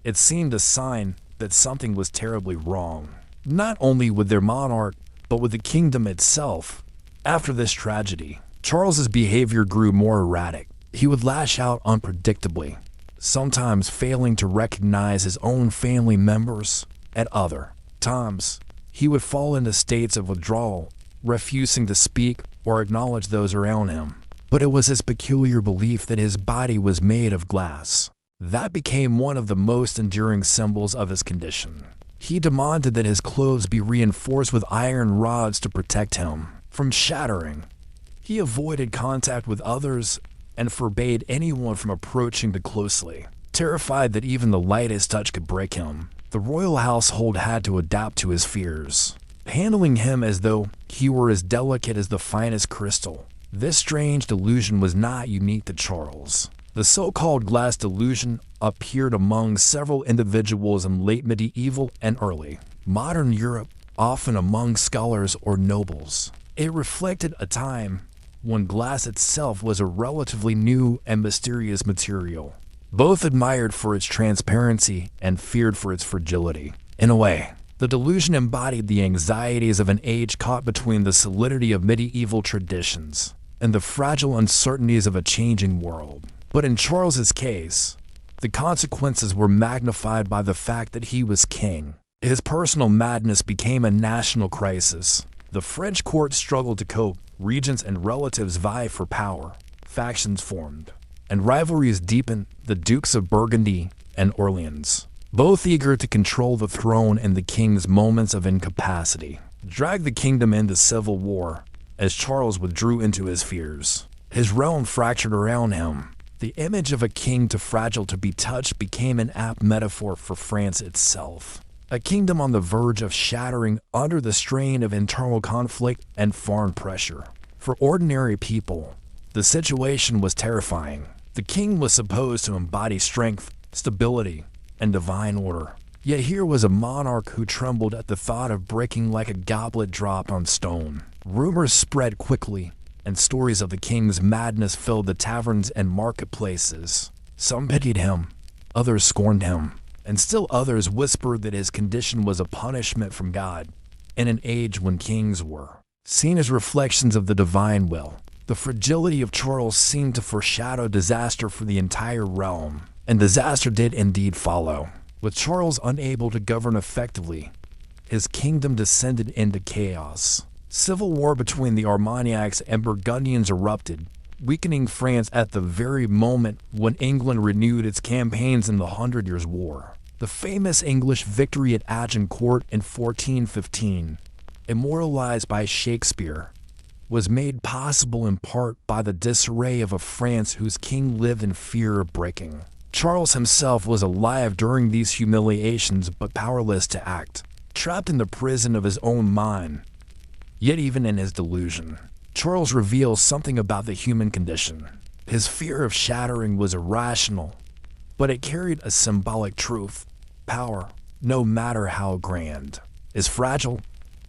It seemed a sign that something was terribly wrong, not only with their monarch, but with the kingdom itself. After this tragedy, Charles's behavior grew more erratic. He would lash out unpredictably, sometimes failing to recognize his own family members. At other times, he would fall into states of withdrawal, refusing to speak or acknowledge those around him. But it was his peculiar belief that his body was made of glass that became one of the most enduring symbols of his condition. He demanded that his clothes be reinforced with iron rods to protect him from shattering. He avoided contact with others and forbade anyone from approaching too closely. Terrified that even the lightest touch could break him, the royal household had to adapt to his fears, handling him as though he were as delicate as the finest crystal. This strange delusion was not unique to Charles. The so-called glass delusion appeared among several individuals in late medieval and early modern Europe, often among scholars or nobles. It reflected a time when glass itself was a relatively new and mysterious material, both admired for its transparency and feared for its fragility. In a way, the delusion embodied the anxieties of an age caught between the solidity of medieval traditions and the fragile uncertainties of a changing world. But in Charles's case, the consequences were magnified by the fact that he was king. His personal madness became a national crisis. The French court struggled to cope, regents and relatives vied for power, factions formed, and rivalries deepened. The Dukes of Burgundy and Orleans, both eager to control the throne in the king's moments of incapacity, dragged the kingdom into civil war as Charles withdrew into his fears. His realm fractured around him. The image of a king too fragile to be touched became an apt metaphor for France itself. A kingdom on the verge of shattering under the strain of internal conflict and foreign pressure. For ordinary people, the situation was terrifying. The king was supposed to embody strength, stability, and divine order. Yet here was a monarch who trembled at the thought of breaking like a goblet dropped on stone. Rumors spread quickly, and stories of the king's madness filled the taverns and marketplaces. Some pitied him, others scorned him, and still others whispered that his condition was a punishment from God. In an age when kings were seen as reflections of the divine will, the fragility of Charles seemed to foreshadow disaster for the entire realm, and disaster did indeed follow. With Charles unable to govern effectively, his kingdom descended into chaos. Civil war between the Armagnacs and Burgundians erupted, weakening France at the very moment when England renewed its campaigns in the Hundred Years' War. The famous English victory at Agincourt in 1415, immortalized by Shakespeare, was made possible in part by the disarray of a France whose king lived in fear of breaking. Charles himself was alive during these humiliations but powerless to act, trapped in the prison of his own mind. Yet even in his delusion, Charles reveals something about the human condition. His fear of shattering was irrational, but it carried a symbolic truth. Power, no matter how grand, is fragile.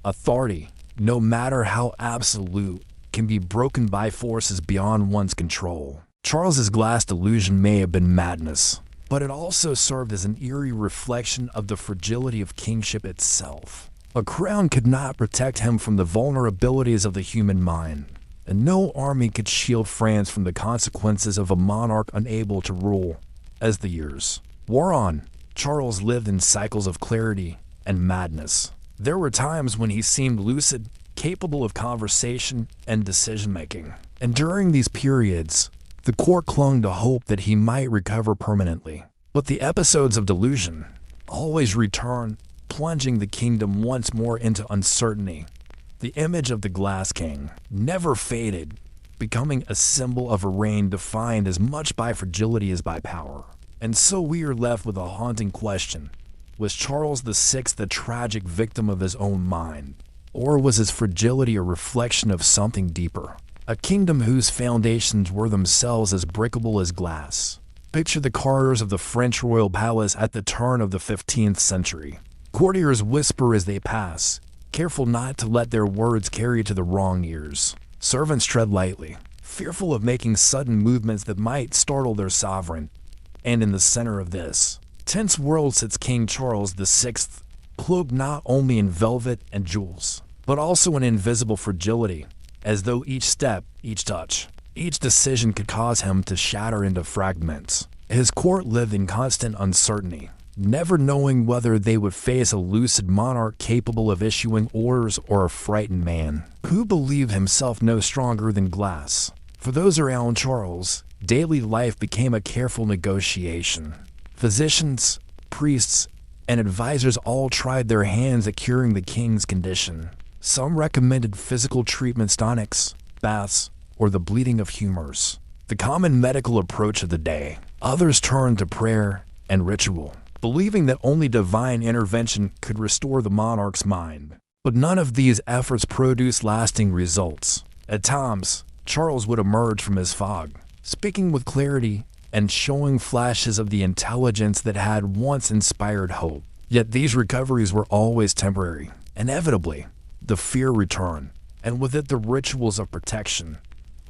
Authority, no matter how absolute, can be broken by forces beyond one's control. Charles's glass delusion may have been madness, but it also served as an eerie reflection of the fragility of kingship itself. A crown could not protect him from the vulnerabilities of the human mind, and no army could shield France from the consequences of a monarch unable to rule. As the years wore on, Charles lived in cycles of clarity and madness. There were times when he seemed lucid, capable of conversation and decision-making. And during these periods, the court clung to hope that he might recover permanently. But the episodes of delusion always returned, plunging the kingdom once more into uncertainty. The image of the Glass King never faded, becoming a symbol of a reign defined as much by fragility as by power. And so we are left with a haunting question. Was Charles VI the tragic victim of his own mind? Or was his fragility a reflection of something deeper? A kingdom whose foundations were themselves as breakable as glass. Picture the corridors of the French royal palace at the turn of the 15th century. Courtiers whisper as they pass, careful not to let their words carry to the wrong ears. Servants tread lightly, fearful of making sudden movements that might startle their sovereign. And in the center of this tense world sits King Charles VI, cloaked not only in velvet and jewels, but also in invisible fragility, as though each step, each touch, each decision could cause him to shatter into fragments. His court lived in constant uncertainty, never knowing whether they would face a lucid monarch capable of issuing orders or a frightened man who believed himself no stronger than glass. For those around Charles, daily life became a careful negotiation. Physicians, priests, and advisors all tried their hands at curing the king's condition. Some recommended physical treatments, tonics, baths, or the bleeding of humors, the common medical approach of the day. Others turned to prayer and ritual, believing that only divine intervention could restore the monarch's mind. But none of these efforts produced lasting results. At times, Charles would emerge from his fog, speaking with clarity and showing flashes of the intelligence that had once inspired hope. Yet these recoveries were always temporary. Inevitably, the fear returned, and with it the rituals of protection.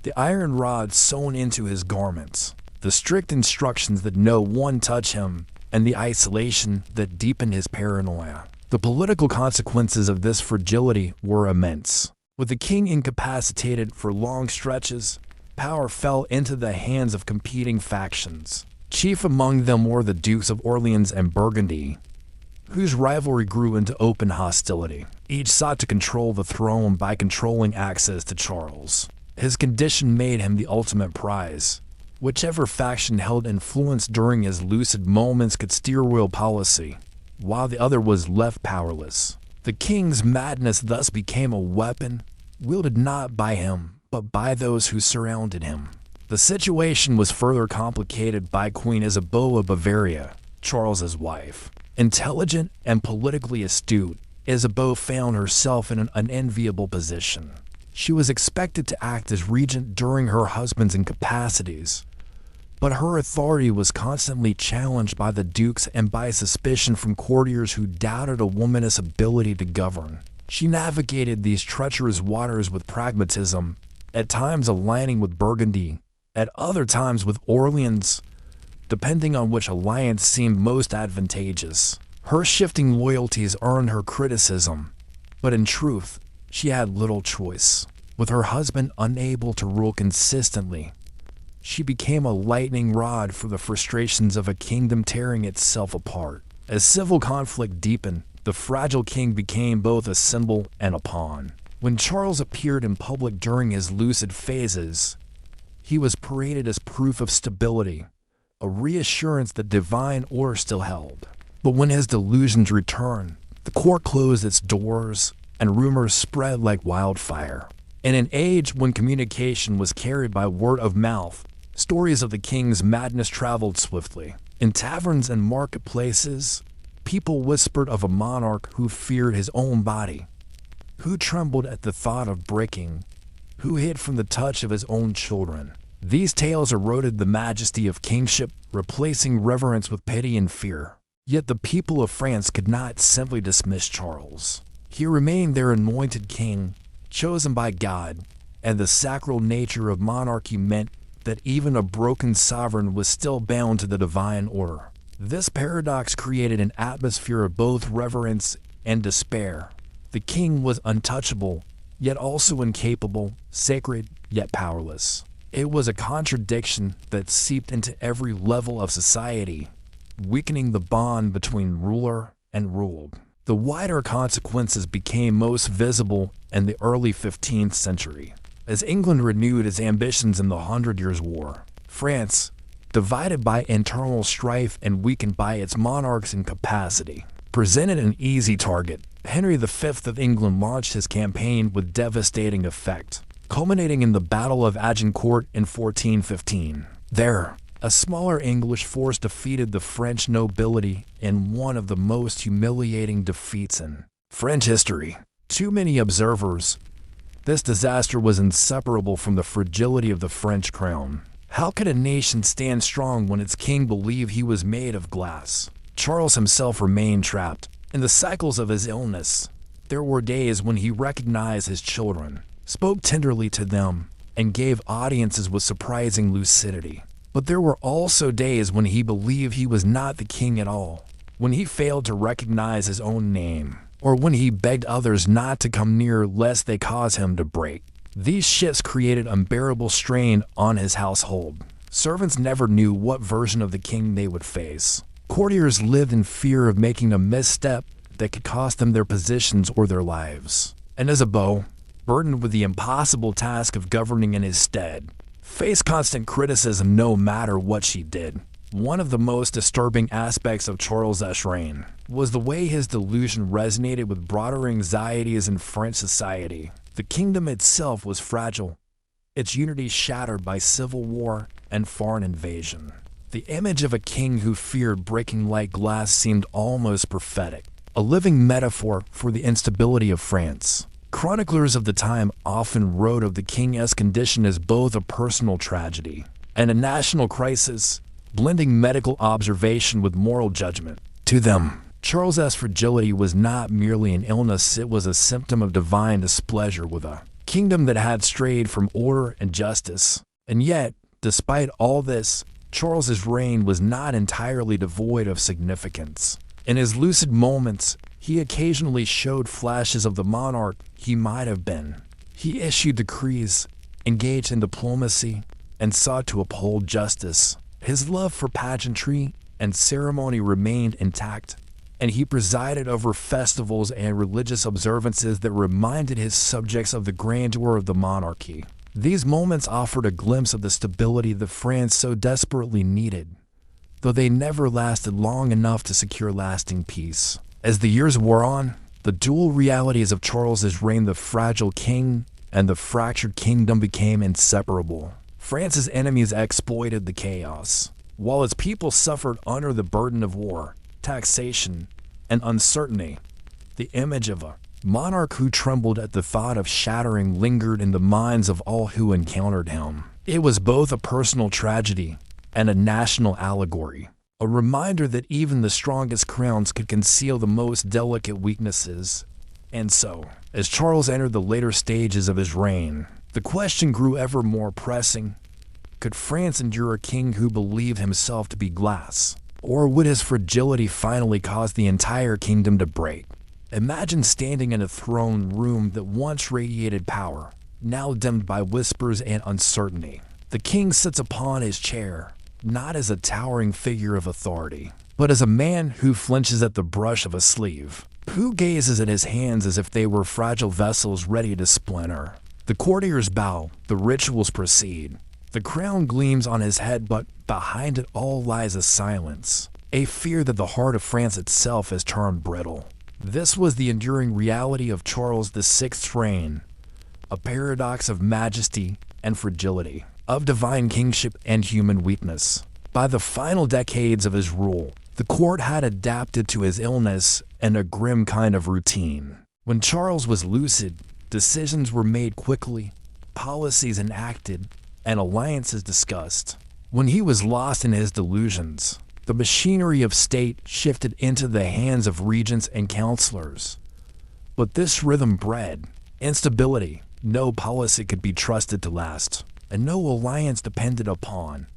The iron rod sewn into his garments, the strict instructions that no one touch him, and the isolation that deepened his paranoia. The political consequences of this fragility were immense. With the king incapacitated for long stretches, power fell into the hands of competing factions. Chief among them were the Dukes of Orleans and Burgundy, whose rivalry grew into open hostility. Each sought to control the throne by controlling access to Charles. His condition made him the ultimate prize. Whichever faction held influence during his lucid moments could steer royal policy, while the other was left powerless. The king's madness thus became a weapon wielded not by him, but by those who surrounded him. The situation was further complicated by Queen Isabeau of Bavaria, Charles's wife. Intelligent and politically astute, Isabeau found herself in an unenviable position. She was expected to act as regent during her husband's incapacities, but her authority was constantly challenged by the dukes and by suspicion from courtiers who doubted a woman's ability to govern. She navigated these treacherous waters with pragmatism, at times aligning with Burgundy, at other times with Orleans, depending on which alliance seemed most advantageous. Her shifting loyalties earned her criticism, but in truth, she had little choice. With her husband unable to rule consistently, she became a lightning rod for the frustrations of a kingdom tearing itself apart. As civil conflict deepened, the fragile king became both a symbol and a pawn. When Charles appeared in public during his lucid phases, he was paraded as proof of stability, a reassurance that divine order still held. But when his delusions returned, the court closed its doors and rumors spread like wildfire. In an age when communication was carried by word of mouth, stories of the king's madness traveled swiftly. In taverns and marketplaces, people whispered of a monarch who feared his own body, who trembled at the thought of breaking, who hid from the touch of his own children. These tales eroded the majesty of kingship, replacing reverence with pity and fear. Yet the people of France could not simply dismiss Charles. He remained their anointed king, chosen by God, and the sacral nature of monarchy meant that even a broken sovereign was still bound to the divine order. This paradox created an atmosphere of both reverence and despair. The king was untouchable, yet also incapable, sacred, yet powerless. It was a contradiction that seeped into every level of society, weakening the bond between ruler and ruled. The wider consequences became most visible in the early 15th century. As England renewed its ambitions in the Hundred Years' War, France, divided by internal strife and weakened by its monarch's incapacity, presented an easy target. Henry V of England launched his campaign with devastating effect, culminating in the Battle of Agincourt in 1415. There, a smaller English force defeated the French nobility in one of the most humiliating defeats in French history. To many observers, this disaster was inseparable from the fragility of the French crown. How could a nation stand strong when its king believed he was made of glass? Charles himself remained trapped in the cycles of his illness. There were days when he recognized his children, spoke tenderly to them, and gave audiences with surprising lucidity. But there were also days when he believed he was not the king at all, when he failed to recognize his own name, or when he begged others not to come near lest they cause him to break. These shifts created unbearable strain on his household. Servants never knew what version of the king they would face. Courtiers lived in fear of making a misstep that could cost them their positions or their lives. And Isabeau, burdened with the impossible task of governing in his stead, faced constant criticism no matter what she did. One of the most disturbing aspects of Charles's reign was the way his delusion resonated with broader anxieties in French society. The kingdom itself was fragile, its unity shattered by civil war and foreign invasion. The image of a king who feared breaking like glass seemed almost prophetic, a living metaphor for the instability of France. Chroniclers of the time often wrote of the king's condition as both a personal tragedy and a national crisis, blending medical observation with moral judgment. To them, Charles's fragility was not merely an illness, it was a symptom of divine displeasure with a kingdom that had strayed from order and justice. And yet, despite all this, Charles's reign was not entirely devoid of significance. In his lucid moments, he occasionally showed flashes of the monarch he might have been. He issued decrees, engaged in diplomacy, and sought to uphold justice. His love for pageantry and ceremony remained intact, and he presided over festivals and religious observances that reminded his subjects of the grandeur of the monarchy. These moments offered a glimpse of the stability that France so desperately needed, though they never lasted long enough to secure lasting peace. As the years wore on, the dual realities of Charles's reign, the fragile king and the fractured kingdom, became inseparable. France's enemies exploited the chaos, while its people suffered under the burden of war, taxation, and uncertainty. The image of a monarch who trembled at the thought of shattering lingered in the minds of all who encountered him. It was both a personal tragedy and a national allegory, a reminder that even the strongest crowns could conceal the most delicate weaknesses. And so, as Charles entered the later stages of his reign, the question grew ever more pressing. Could France endure a king who believed himself to be glass? Or would his fragility finally cause the entire kingdom to break? Imagine standing in a throne room that once radiated power, now dimmed by whispers and uncertainty. The king sits upon his chair, not as a towering figure of authority, but as a man who flinches at the brush of a sleeve, Who gazes at his hands as if they were fragile vessels ready to splinter? The courtiers bow, the rituals proceed. The crown gleams on his head, but behind it all lies a silence, a fear that the heart of France itself has turned brittle. This was the enduring reality of Charles VI's reign, a paradox of majesty and fragility, of divine kingship and human weakness. By the final decades of his rule, the court had adapted to his illness and a grim kind of routine. When Charles was lucid, decisions were made quickly, policies enacted, and alliances discussed. When he was lost in his delusions, the machinery of state shifted into the hands of regents and counselors. But this rhythm bred instability. No policy could be trusted to last, and no alliance depended upon.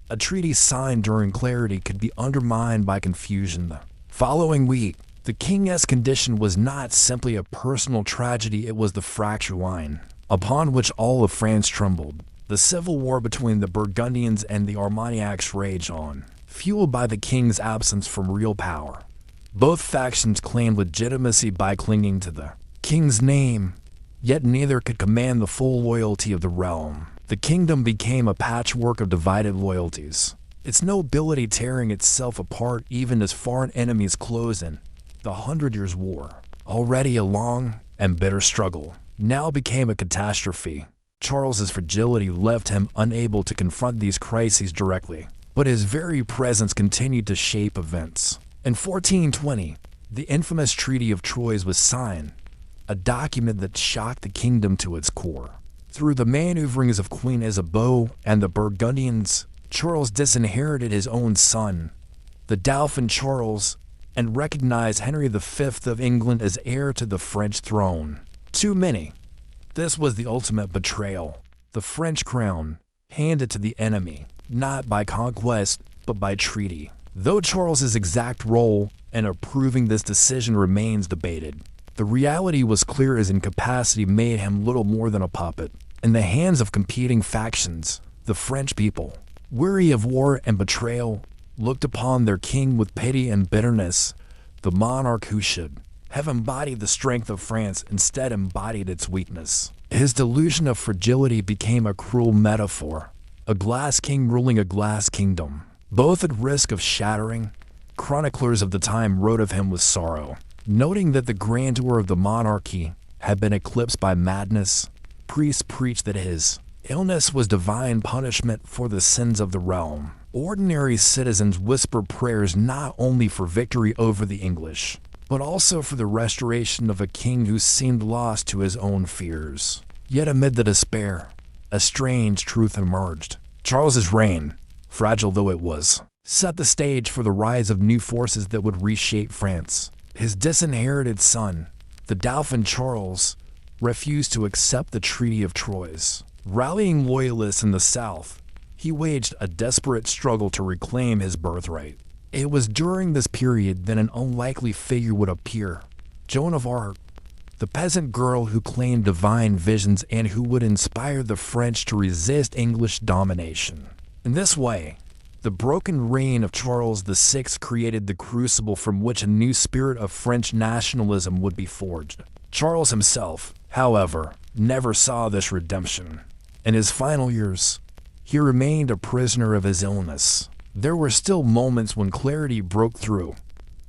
A treaty signed during clarity could be undermined by confusion. The following week, the king's condition was not simply a personal tragedy, it was the fracture line upon which all of France trembled. The civil war between the Burgundians and the Armagnacs raged on, fueled by the king's absence from real power. Both factions claimed legitimacy by clinging to the king's name, yet neither could command the full loyalty of the realm. The kingdom became a patchwork of divided loyalties, its nobility tearing itself apart even as foreign enemies closed in. The 100 Years' War, already a long and bitter struggle, now became a catastrophe. Charles's fragility left him unable to confront these crises directly, but his very presence continued to shape events. In 1420, the infamous Treaty of Troyes was signed, a document that shocked the kingdom to its core. Through the maneuverings of Queen Isabeau and the Burgundians, Charles disinherited his own son, the Dauphin Charles, and recognized Henry V of England as heir to the French throne. Too many. This was the ultimate betrayal. The French crown, handed to the enemy, not by conquest, but by treaty. Though Charles's exact role in approving this decision remains debated, the reality was clear: his incapacity made him little more than a puppet in the hands of competing factions. The French people, weary of war and betrayal, looked upon their king with pity and bitterness. The monarch who should have embodied the strength of France instead embodied its weakness. His delusion of fragility became a cruel metaphor, a glass king ruling a glass kingdom, both at risk of shattering. Chroniclers of the time wrote of him with sorrow, noting that the grandeur of the monarchy had been eclipsed by madness. Priests preached that his illness was divine punishment for the sins of the realm. Ordinary citizens whispered prayers not only for victory over the English, but also for the restoration of a king who seemed lost to his own fears. Yet amid the despair, a strange truth emerged. Charles's reign, fragile though it was, set the stage for the rise of new forces that would reshape France. His disinherited son, the Dauphin Charles, refused to accept the Treaty of Troyes. Rallying loyalists in the south, he waged a desperate struggle to reclaim his birthright. It was during this period that an unlikely figure would appear: Joan of Arc, the peasant girl who claimed divine visions and who would inspire the French to resist English domination. In this way, the broken reign of Charles VI created the crucible from which a new spirit of French nationalism would be forged. Charles himself, however, never saw this redemption. In his final years, he remained a prisoner of his illness. There were still moments when clarity broke through,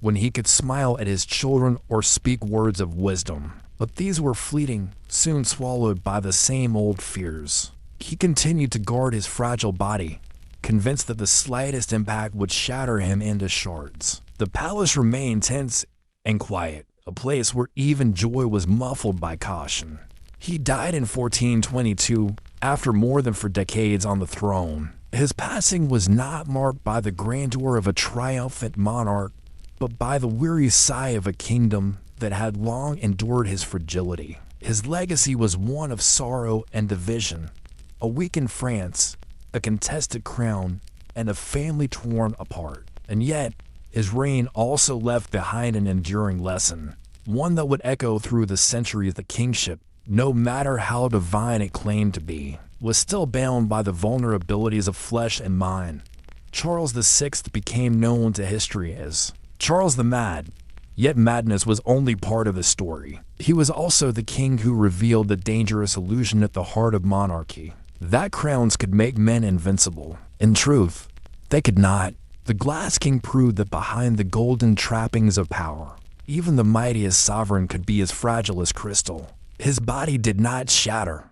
when he could smile at his children or speak words of wisdom. But these were fleeting, soon swallowed by the same old fears. He continued to guard his fragile body, convinced that the slightest impact would shatter him into shards. The palace remained tense and quiet, a place where even joy was muffled by caution. He died in 1422, after more than 4 decades on the throne. His passing was not marked by the grandeur of a triumphant monarch, but by the weary sigh of a kingdom that had long endured his fragility. His legacy was one of sorrow and division, a weakened France, a contested crown, and a family torn apart. And yet, his reign also left behind an enduring lesson, one that would echo through the centuries. The kingship, no matter how divine it claimed to be, was still bound by the vulnerabilities of flesh and mind. Charles VI became known to history as Charles the Mad, Yet madness was only part of his story. He was also the king who revealed the dangerous illusion at the heart of monarchy, that crowns could make men invincible. In truth, they could not. The Glass King proved that behind the golden trappings of power, even the mightiest sovereign could be as fragile as crystal. His body did not shatter,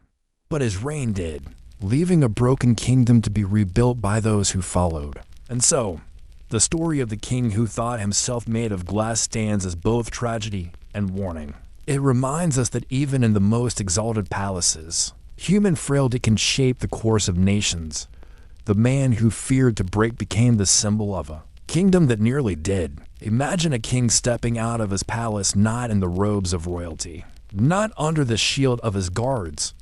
but his reign did, leaving a broken kingdom to be rebuilt by those who followed. And so, the story of the king who thought himself made of glass stands as both tragedy and warning. It reminds us that even in the most exalted palaces, human frailty can shape the course of nations. The man who feared to break became the symbol of a kingdom that nearly did. Imagine a king stepping out of his palace not in the robes of royalty, not under the shield of his guards,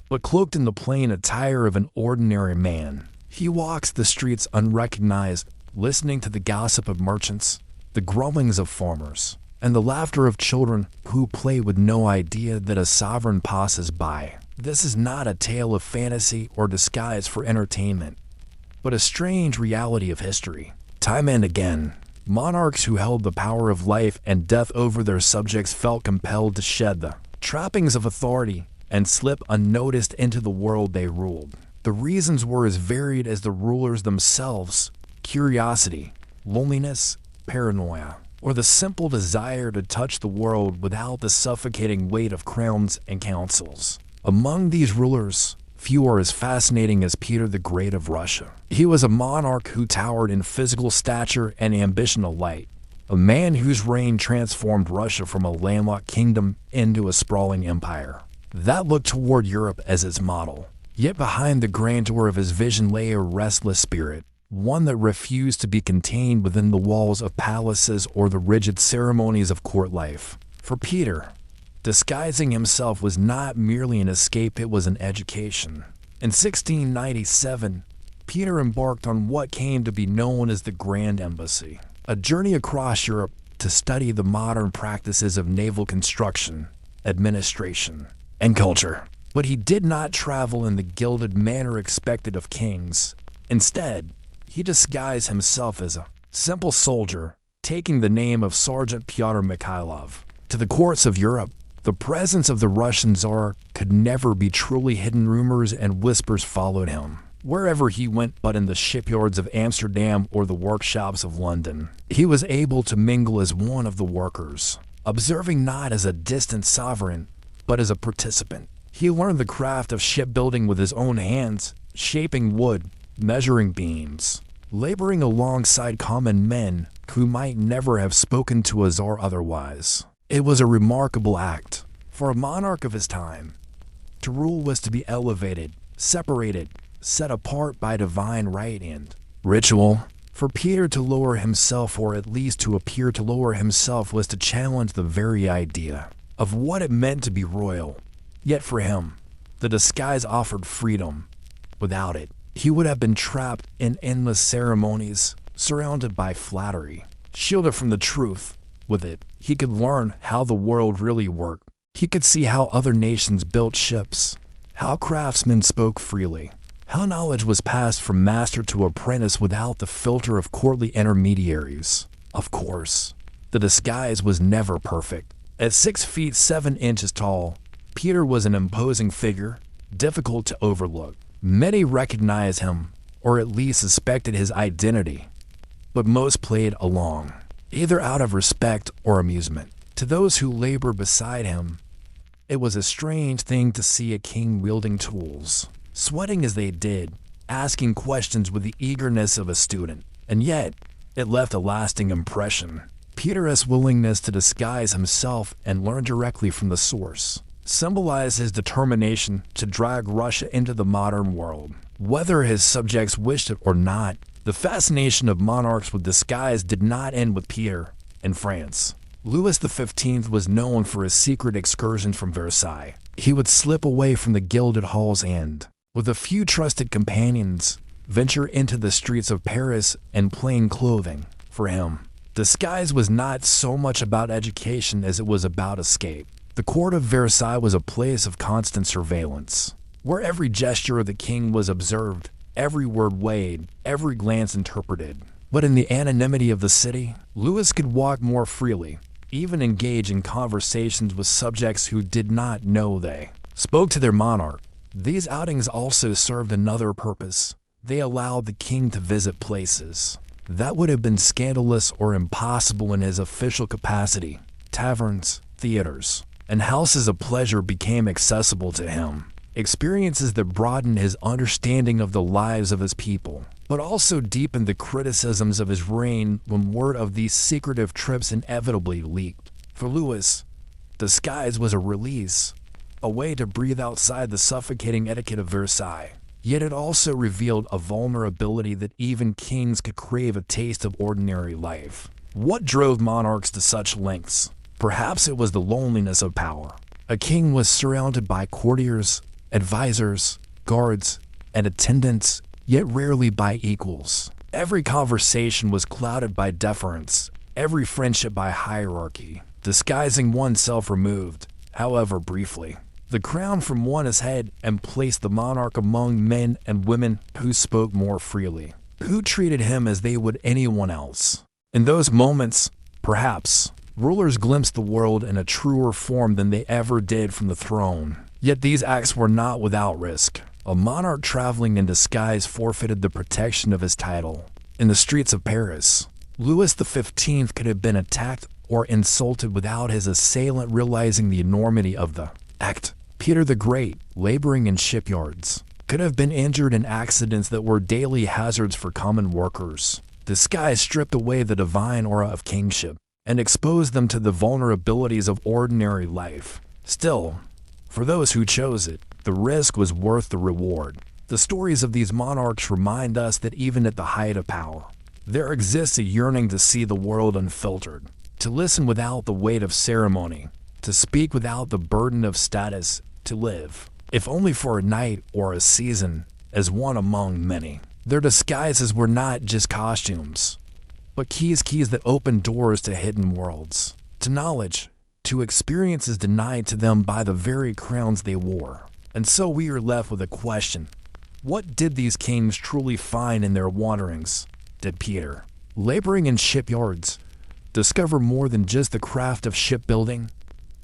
but cloaked in the plain attire of an ordinary man. He walks the streets unrecognized, listening to the gossip of merchants, the grumblings of farmers, and the laughter of children who play with no idea that a sovereign passes by. This is not a tale of fantasy or disguise for entertainment, but a strange reality of history. Time and again, monarchs who held the power of life and death over their subjects felt compelled to shed the trappings of authority and slip unnoticed into the world they ruled. The reasons were as varied as the rulers themselves: curiosity, loneliness, paranoia, or the simple desire to touch the world without the suffocating weight of crowns and councils. Among these rulers, few are as fascinating as Peter the Great of Russia. He was a monarch who towered in physical stature and ambition alike, a man whose reign transformed Russia from a landlocked kingdom into a sprawling empire that looked toward Europe as its model. Yet behind the grandeur of his vision lay a restless spirit, one that refused to be contained within the walls of palaces or the rigid ceremonies of court life. For Peter, disguising himself was not merely an escape, it was an education. In 1697, Peter embarked on what came to be known as the Grand Embassy, a journey across Europe to study the modern practices of naval construction, administration, and culture. But he did not travel in the gilded manner expected of kings. Instead, he disguised himself as a simple soldier, taking the name of Sergeant Pyotr Mikhailov. To the courts of Europe, the presence of the Russian Tsar could never be truly hidden. Rumors and whispers followed him wherever he went, but in the shipyards of Amsterdam or the workshops of London, he was able to mingle as one of the workers, observing not as a distant sovereign, but as a participant. He learned the craft of shipbuilding with his own hands, shaping wood, measuring beams, laboring alongside common men who might never have spoken to a czar otherwise. It was a remarkable act. For a monarch of his time, to rule was to be elevated, separated, set apart by divine right and ritual. For Peter to lower himself, or at least to appear to lower himself, was to challenge the very idea of what it meant to be royal. Yet for him, the disguise offered freedom. Without it, he would have been trapped in endless ceremonies, surrounded by flattery, shielded from the truth. With it, he could learn how the world really worked. He could see how other nations built ships, how craftsmen spoke freely, how knowledge was passed from master to apprentice without the filter of courtly intermediaries. Of course, the disguise was never perfect. At 6 feet 7 inches tall, Peter was an imposing figure, difficult to overlook. Many recognized him, or at least suspected his identity, but most played along, either out of respect or amusement. To those who labored beside him, it was a strange thing to see a king wielding tools, sweating as they did, asking questions with the eagerness of a student. And yet, it left a lasting impression. Peter's willingness to disguise himself and learn directly from the source symbolized his determination to drag Russia into the modern world. Whether his subjects wished it or not, the fascination of monarchs with disguise did not end with Peter. In France, Louis XV was known for his secret excursions from Versailles. He would slip away from the gilded halls and, with a few trusted companions, venture into the streets of Paris in plain clothing. For him, disguise was not so much about education as it was about escape. The court of Versailles was a place of constant surveillance, where every gesture of the king was observed, every word weighed, every glance interpreted. But in the anonymity of the city, Louis could walk more freely, even engage in conversations with subjects who did not know they spoke to their monarch. These outings also served another purpose. They allowed the king to visit places that would have been scandalous or impossible in his official capacity. Taverns, theaters, and houses of pleasure became accessible to him. Experiences that broadened his understanding of the lives of his people, but also deepened the criticisms of his reign when word of these secretive trips inevitably leaked. For Louis, disguise was a release, a way to breathe outside the suffocating etiquette of Versailles. Yet it also revealed a vulnerability that even kings could crave a taste of ordinary life. What drove monarchs to such lengths? Perhaps it was the loneliness of power. A king was surrounded by courtiers, advisors, guards, and attendants, yet rarely by equals. Every conversation was clouded by deference, every friendship by hierarchy. Disguising oneself removed, however briefly, the crown from one's head and placed the monarch among men and women who spoke more freely, who treated him as they would anyone else. In those moments, perhaps, rulers glimpsed the world in a truer form than they ever did from the throne. Yet these acts were not without risk. A monarch traveling in disguise forfeited the protection of his title. In the streets of Paris, Louis XV could have been attacked or insulted without his assailant realizing the enormity of the act. Peter the Great, laboring in shipyards, could have been injured in accidents that were daily hazards for common workers. Disguise stripped away the divine aura of kingship and exposed them to the vulnerabilities of ordinary life. Still, for those who chose it, the risk was worth the reward. The stories of these monarchs remind us that even at the height of power, there exists a yearning to see the world unfiltered, to listen without the weight of ceremony, to speak without the burden of status, to live, if only for a night or a season, as one among many. Their disguises were not just costumes, but keys that opened doors to hidden worlds, to knowledge, to experiences denied to them by the very crowns they wore. And so we are left with a question. What did these kings truly find in their wanderings? Did Peter, laboring in shipyards, discover more than just the craft of shipbuilding?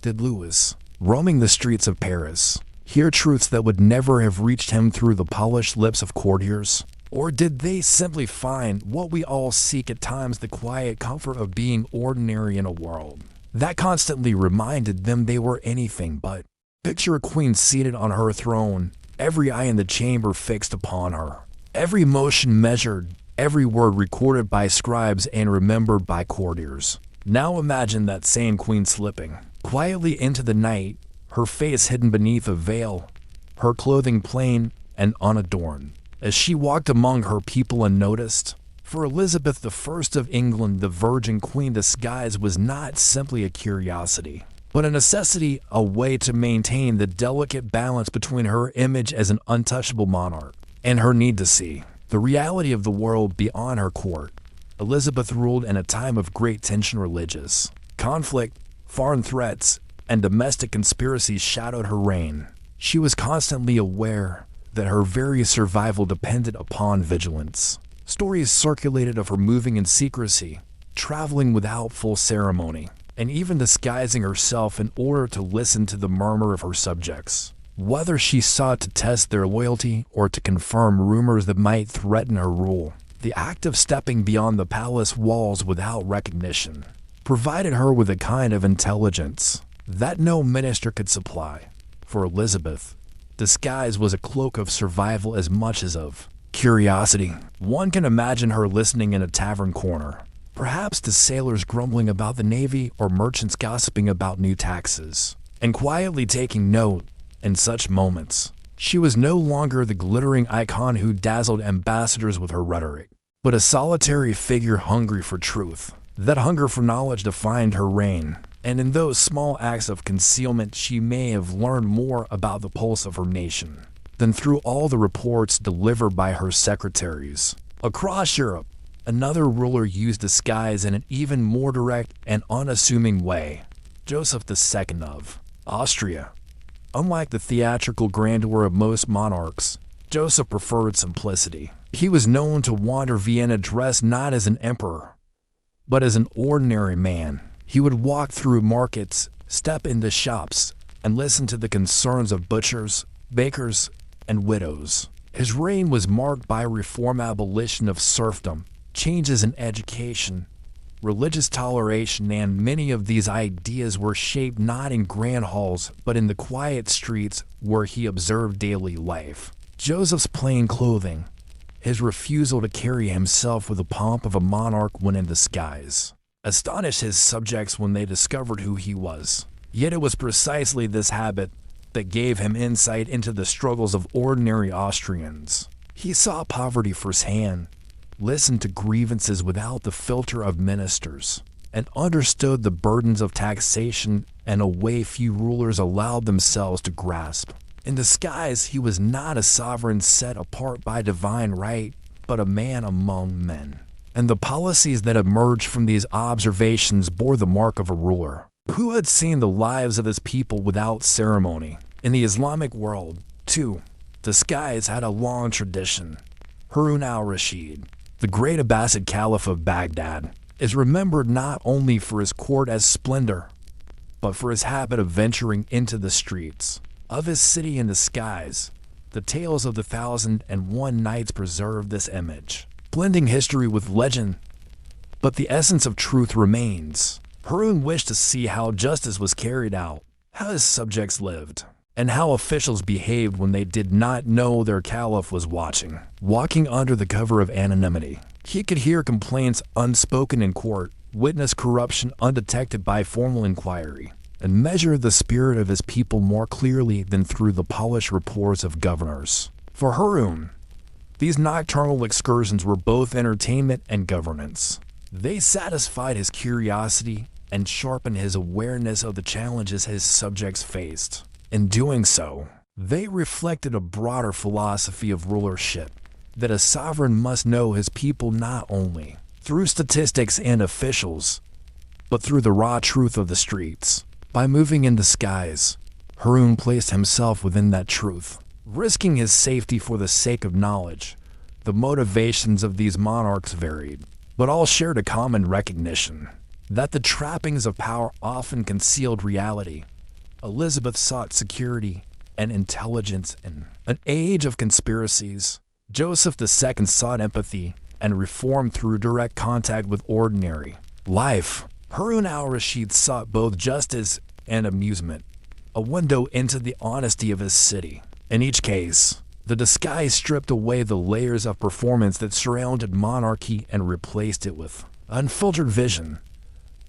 Did Louis, roaming the streets of Paris, hear truths that would never have reached him through the polished lips of courtiers? Or did they simply find what we all seek at times, the quiet comfort of being ordinary in a world that constantly reminded them they were anything but? Picture a queen seated on her throne, every eye in the chamber fixed upon her, every motion measured, every word recorded by scribes and remembered by courtiers. Now imagine that same queen slipping quietly into the night, her face hidden beneath a veil, her clothing plain and unadorned, as she walked among her people unnoticed. For Elizabeth I of England, the Virgin Queen disguise was not simply a curiosity, but a necessity, a way to maintain the delicate balance between her image as an untouchable monarch and her need to see the reality of the world beyond her court. Elizabeth ruled in a time of great tension. Religious conflict, foreign threats, and domestic conspiracies shadowed her reign. She was constantly aware that her very survival depended upon vigilance. Stories circulated of her moving in secrecy, traveling without full ceremony, and even disguising herself in order to listen to the murmur of her subjects. Whether she sought to test their loyalty or to confirm rumors that might threaten her rule, the act of stepping beyond the palace walls without recognition provided her with a kind of intelligence that no minister could supply. For Elizabeth, disguise was a cloak of survival as much as of curiosity. One can imagine her listening in a tavern corner, perhaps to sailors grumbling about the navy or merchants gossiping about new taxes, and quietly taking note. In such moments, she was no longer the glittering icon who dazzled ambassadors with her rhetoric, but a solitary figure hungry for truth. That hunger for knowledge defined her reign, and in those small acts of concealment she may have learned more about the pulse of her nation than through all the reports delivered by her secretaries. Across Europe, another ruler used disguise in an even more direct and unassuming way. Joseph II of Austria. Unlike the theatrical grandeur of most monarchs, Joseph preferred simplicity. He was known to wander Vienna dressed not as an emperor, but as an ordinary man. He would walk through markets, step into shops, and listen to the concerns of butchers, bakers, and widows. His reign was marked by reform, abolition of serfdom, changes in education, religious toleration, and many of these ideas were shaped not in grand halls but in the quiet streets where he observed daily life. Joseph's plain clothing, his refusal to carry himself with the pomp of a monarch when in disguise, astonished his subjects when they discovered who he was. Yet it was precisely this habit that gave him insight into the struggles of ordinary Austrians. He saw poverty firsthand, listened to grievances without the filter of ministers, and understood the burdens of taxation in a way few rulers allowed themselves to grasp. In disguise, he was not a sovereign set apart by divine right, but a man among men. And the policies that emerged from these observations bore the mark of a ruler who had seen the lives of his people without ceremony. In the Islamic world, too, disguise had a long tradition. Harun al-Rashid, the great Abbasid Caliph of Baghdad, is remembered not only for his court as splendor, but for his habit of venturing into the streets of his city in disguise. The tales of the 1001 Nights preserve this image, blending history with legend, but the essence of truth remains. Harun wished to see how justice was carried out, how his subjects lived, and how officials behaved when they did not know their caliph was watching. Walking under the cover of anonymity, he could hear complaints unspoken in court, witness corruption undetected by formal inquiry, and measure the spirit of his people more clearly than through the polished reports of governors. For Harun, these nocturnal excursions were both entertainment and governance. They satisfied his curiosity and sharpened his awareness of the challenges his subjects faced. In doing so, they reflected a broader philosophy of rulership, that a sovereign must know his people not only through statistics and officials, but through the raw truth of the streets. By moving in disguise, Harun placed himself within that truth, risking his safety for the sake of knowledge. The motivations of these monarchs varied, but all shared a common recognition that the trappings of power often concealed reality. Elizabeth sought security and intelligence in an age of conspiracies. Joseph II sought empathy and reform through direct contact with ordinary life. Harun al-Rashid sought both justice and amusement, a window into the honesty of his city. In each case, the disguise stripped away the layers of performance that surrounded monarchy and replaced it with unfiltered vision.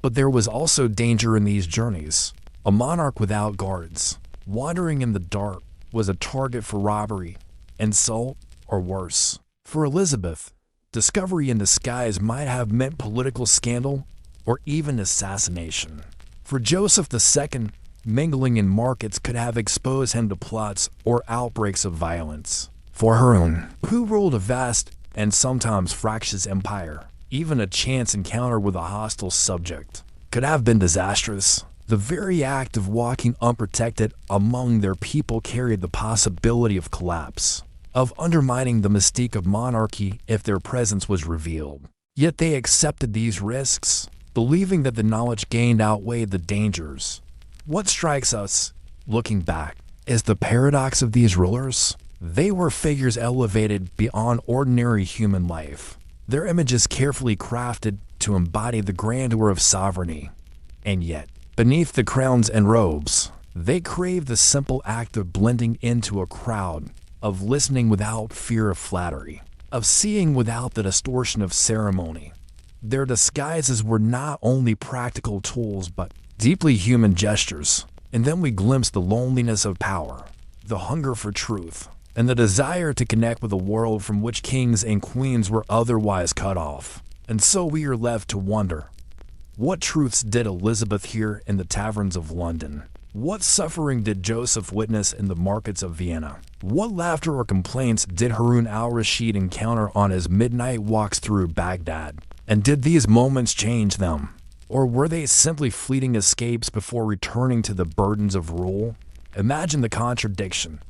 But there was also danger in these journeys. A monarch without guards, wandering in the dark, was a target for robbery, insult, or worse. For Elizabeth, discovery in disguise might have meant political scandal or even assassination. For Joseph II, mingling in markets could have exposed him to plots or outbreaks of violence. For Harun, who ruled a vast and sometimes fractious empire, even a chance encounter with a hostile subject could have been disastrous. The very act of walking unprotected among their people carried the possibility of collapse, of undermining the mystique of monarchy if their presence was revealed. Yet they accepted these risks, believing that the knowledge gained outweighed the dangers. What strikes us, looking back, is the paradox of these rulers. They were figures elevated beyond ordinary human life, their images carefully crafted to embody the grandeur of sovereignty. And yet, beneath the crowns and robes, they craved the simple act of blending into a crowd, of listening without fear of flattery, of seeing without the distortion of ceremony. Their disguises were not only practical tools but deeply human gestures. And then we glimpsed the loneliness of power, the hunger for truth, and the desire to connect with a world from which kings and queens were otherwise cut off. And so we are left to wonder, what truths did Elizabeth hear in the taverns of London? What suffering did Joseph witness in the markets of Vienna? What laughter or complaints did Harun al-Rashid encounter on his midnight walks through Baghdad? And did these moments change them? Or were they simply fleeting escapes before returning to the burdens of rule? Imagine the contradiction.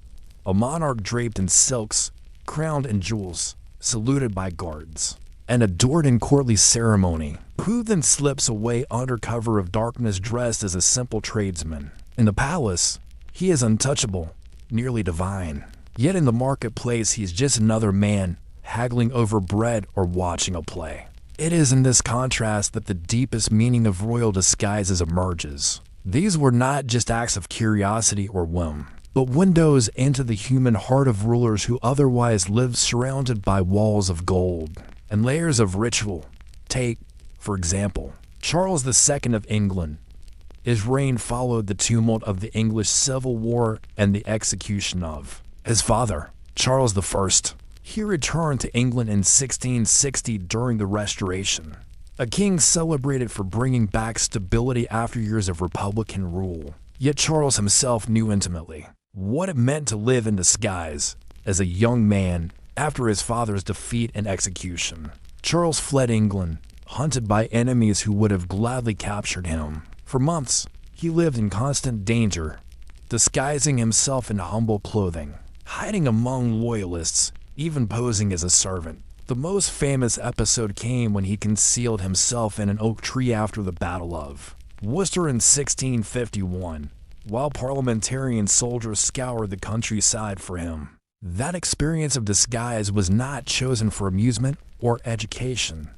A monarch draped in silks, crowned in jewels, saluted by guards. and adored in courtly ceremony, who then slips away under cover of darkness dressed as a simple tradesman. In the palace, he is untouchable, nearly divine. Yet in the marketplace, he's just another man, haggling over bread or watching a play. It is in this contrast that the deepest meaning of royal disguises emerges. These were not just acts of curiosity or whim, but windows into the human heart of rulers who otherwise lived surrounded by walls of gold and layers of ritual. Take, for example, Charles II of England. His reign followed the tumult of the English Civil War and the execution of his father, Charles I. He returned to England in 1660 during the Restoration, a king celebrated for bringing back stability after years of Republican rule. Yet Charles himself knew intimately what it meant to live in disguise as a young man after his father's defeat and execution. Charles fled England, hunted by enemies who would have gladly captured him. For months, he lived in constant danger, disguising himself in humble clothing, hiding among loyalists, even posing as a servant. The most famous episode came when he concealed himself in an oak tree after the Battle of Worcester in 1651, while parliamentarian soldiers scoured the countryside for him. That experience of disguise was not chosen for amusement or education,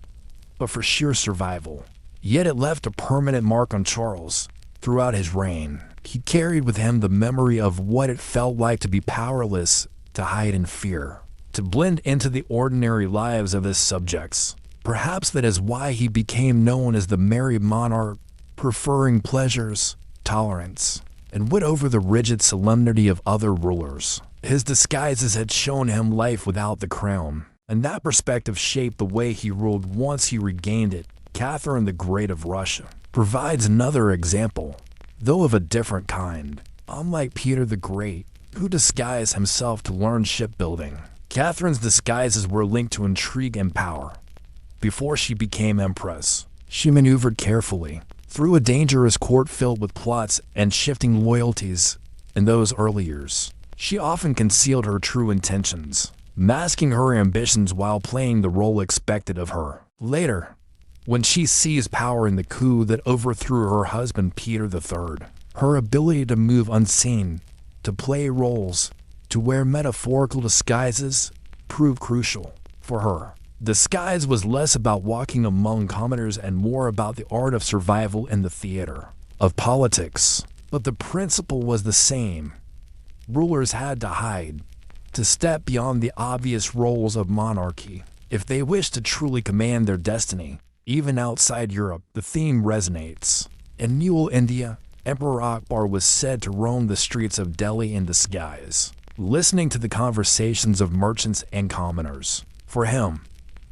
but for sheer survival. Yet it left a permanent mark on Charles. Throughout his reign, he carried with him the memory of what it felt like to be powerless, to hide in fear, to blend into the ordinary lives of his subjects. Perhaps that is why he became known as the merry monarch, preferring pleasures, tolerance, and wit over the rigid solemnity of other rulers. His disguises had shown him life without the crown, and that perspective shaped the way he ruled once he regained it. Catherine the Great of Russia provides another example, though of a different kind. Unlike Peter the Great, who disguised himself to learn shipbuilding, Catherine's disguises were linked to intrigue and power. Before she became empress, she maneuvered carefully through a dangerous court filled with plots and shifting loyalties. In those early years, she often concealed her true intentions, masking her ambitions while playing the role expected of her. Later, when she seized power in the coup that overthrew her husband Peter III, her ability to move unseen, to play roles, to wear metaphorical disguises proved crucial for her. Disguise was less about walking among commoners and more about the art of survival in the theater of politics. But the principle was the same. Rulers had to hide, to step beyond the obvious roles of monarchy, if they wished to truly command their destiny. Even outside Europe, the theme resonates. In New India, Emperor Akbar was said to roam the streets of Delhi in disguise, listening to the conversations of merchants and commoners. For him,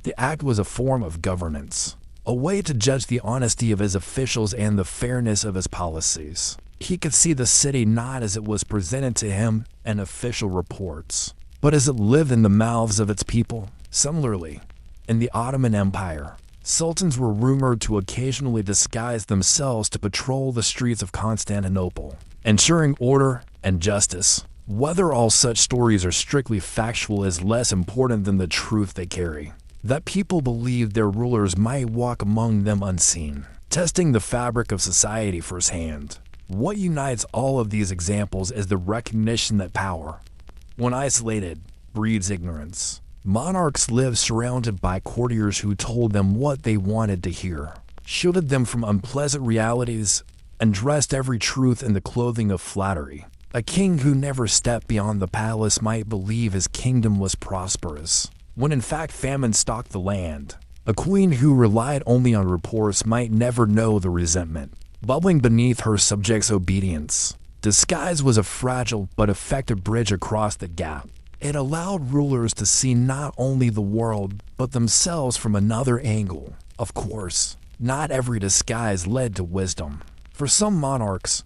the act was a form of governance, a way to judge the honesty of his officials and the fairness of his policies. He could see the city not as it was presented to him in official reports, but as it lived in the mouths of its people. Similarly, in the Ottoman Empire, sultans were rumored to occasionally disguise themselves to patrol the streets of Constantinople, ensuring order and justice. Whether all such stories are strictly factual is less important than the truth they carry. That people believed their rulers might walk among them unseen, testing the fabric of society firsthand. What unites all of these examples is the recognition that power, when isolated, breeds ignorance. Monarchs lived surrounded by courtiers who told them what they wanted to hear, shielded them from unpleasant realities, and dressed every truth in the clothing of flattery. A king who never stepped beyond the palace might believe his kingdom was prosperous, when in fact famine stalked the land. A queen who relied only on reports might never know the resentment bubbling beneath her subjects' obedience. Disguise was a fragile but effective bridge across the gap. It allowed rulers to see not only the world, but themselves from another angle. Of course, not every disguise led to wisdom. For some monarchs,